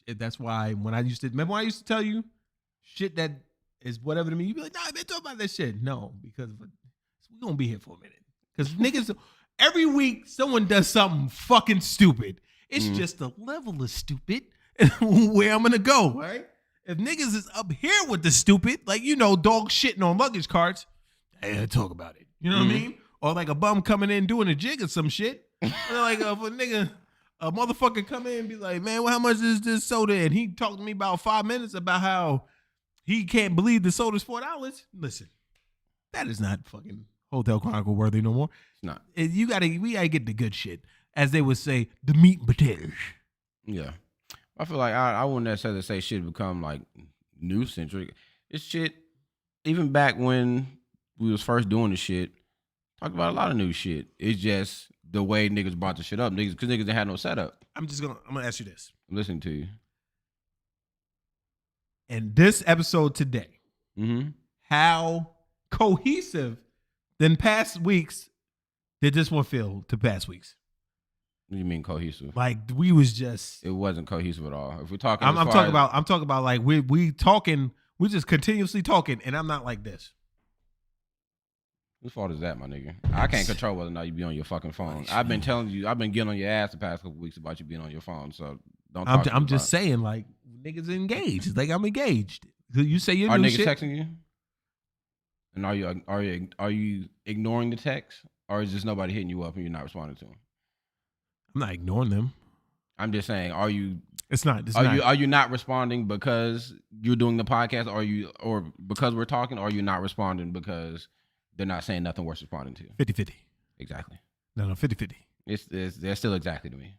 That's why when I used to tell you shit that is whatever to me, you be like, nah, man, talk about that shit. No, because we're gonna be here for a minute. Because niggas, every week someone does something fucking stupid. It's just a level of stupid where I'm gonna go, right? If niggas is up here with the stupid, like, dog shitting on luggage carts, I gotta talk about it. You know what I mean? Or like a bum coming in doing a jig or some shit. Like if a motherfucker come in and be like, man, well, how much is this soda? And he talked to me about 5 minutes about how he can't believe the soda's $4. Listen, that is not fucking Hotel Chronicle worthy no more. It's not. We gotta get the good shit. as they would say, the meat and potatoes. Yeah. I feel like I wouldn't necessarily say shit become like news centric. It's shit. Even back when we was first doing the shit, talked about a lot of new shit. It's just the way niggas brought the shit up, niggas, because niggas didn't have no setup. I'm gonna ask you this. I'm listening to you. In this episode today, Mm-hmm. how cohesive than past weeks did this one feel to past weeks? What do you mean cohesive? Like we was just. It wasn't cohesive at all. If we're talking, I'm talking about like we talking. We just continuously talking, and I'm not like this. Whose fault is that, my nigga? I can't control whether or not you be on your fucking phone. I've been telling you, I've been getting on your ass the past couple weeks about you being on your phone. So don't. I'm just saying, like niggas engaged. It's like I'm engaged. You say your Are new niggas shit. texting you? And are you ignoring the text, or is just nobody hitting you up and you're not responding to them? I'm not ignoring them. I'm just saying, are you? Are you not responding because you're doing the podcast? Or because we're talking? Or are you not responding because they're not saying nothing worth responding to? 50-50. Exactly. No, 50-50. They're still exactly to me.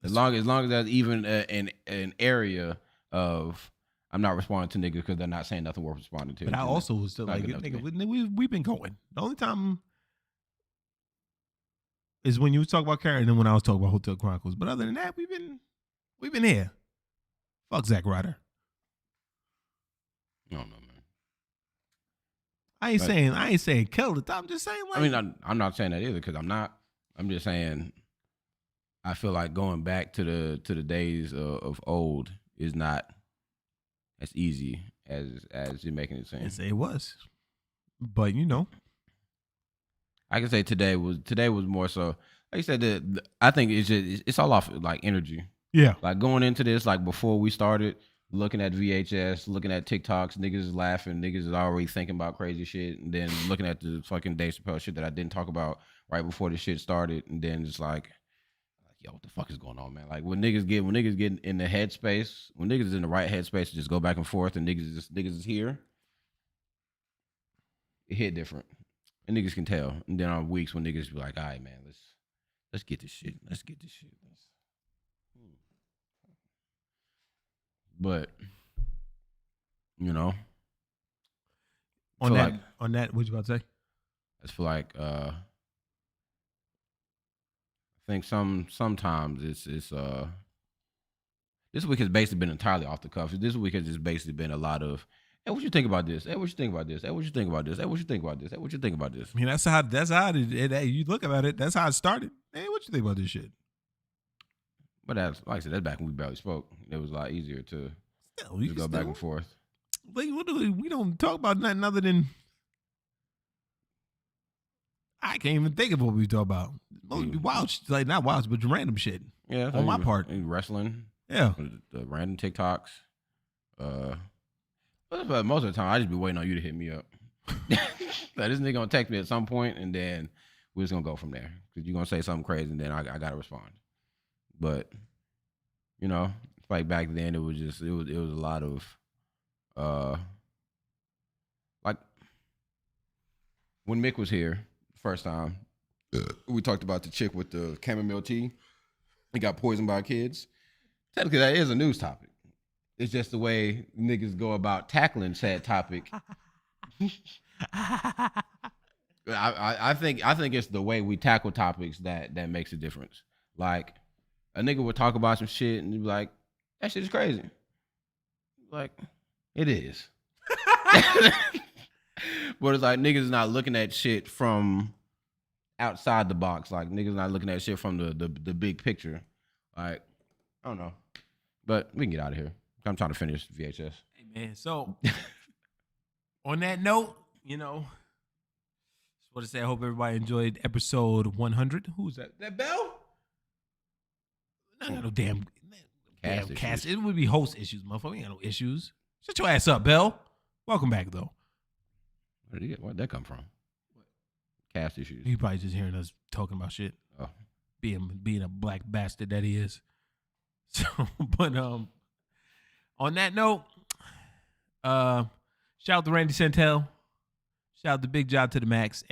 As long as there's even an area of I'm not responding to niggas because they're not saying nothing worth responding to. But I also was still like, nigga, we've been going. The only time is when you was talking about Karen and then when I was talking about Hotel Chronicles. But other than that, we've been here. Fuck Zack Ryder. I don't know, man. I ain't saying kill it. I'm just saying like. I mean, I'm not saying that either because I'm not. I'm just saying I feel like going back to the days of old is not as easy as you're making it seem. Yes, it was. But you know. I can say today was more so. Like you said, I think it's all off like energy. Yeah. Like going into this, like before we started looking at VHS, looking at TikToks, niggas is laughing, niggas is already thinking about crazy shit, and then looking at the fucking Dave Chappelle shit that I didn't talk about right before the shit started, and then it's like, yo, what the fuck is going on, man? Like when niggas get in the headspace, when niggas is in the right headspace to just go back and forth, and niggas is here, it hit different. And niggas can tell. And then on weeks when niggas be like, all right, man, let's get this shit. Let's get this shit. But, you know. On that, what you about to say? I just feel like I think sometimes it's this week has basically been entirely off the cuff. This week has just basically been a lot of, hey, what you think about this? Hey, what you think about this? Hey, what you think about this? Hey, what you think about this? Hey, what you think about this? I mean, that's how you look about it. That's how it started. Hey, what you think about this shit? But that's like I said, that's back when we barely spoke. It was a lot easier to just go back and forth. Like, we don't talk about nothing other than I can't even think of what we talk about. Wild, like not wild, but random shit. Yeah, on my part, wrestling. Yeah, the random TikToks. But most of the time, I just be waiting on you to hit me up. Like, this nigga gonna text me at some point, and then we're just gonna go from there. Because you're gonna say something crazy, and then I gotta respond. But you know, like back then, it was a lot of like when Mick was here the first time, we talked about the chick with the chamomile tea. He got poisoned by kids. Technically, that is a news topic. It's just the way niggas go about tackling said topic. I think it's the way we tackle topics that makes a difference. Like a nigga would talk about some shit and be like, that shit is crazy. Like, it is. But it's like niggas not looking at shit from outside the box. Like niggas not looking at shit from the big picture. Like, I don't know. But we can get out of here. I'm trying to finish VHS. Hey man, so on that note, you know, just want to say I hope everybody enjoyed episode 100. Who's that? That Bell? I got no damn cast. It would be host issues, motherfucker. We ain't got no issues. Shut your ass up, Bell. Welcome back though. Where'd that come from? What? Cast issues. He probably just hearing us talking about shit. Oh. Being a black bastard that he is. So, but on that note, shout out to Randy Santel. Shout out to Big Job to the Max.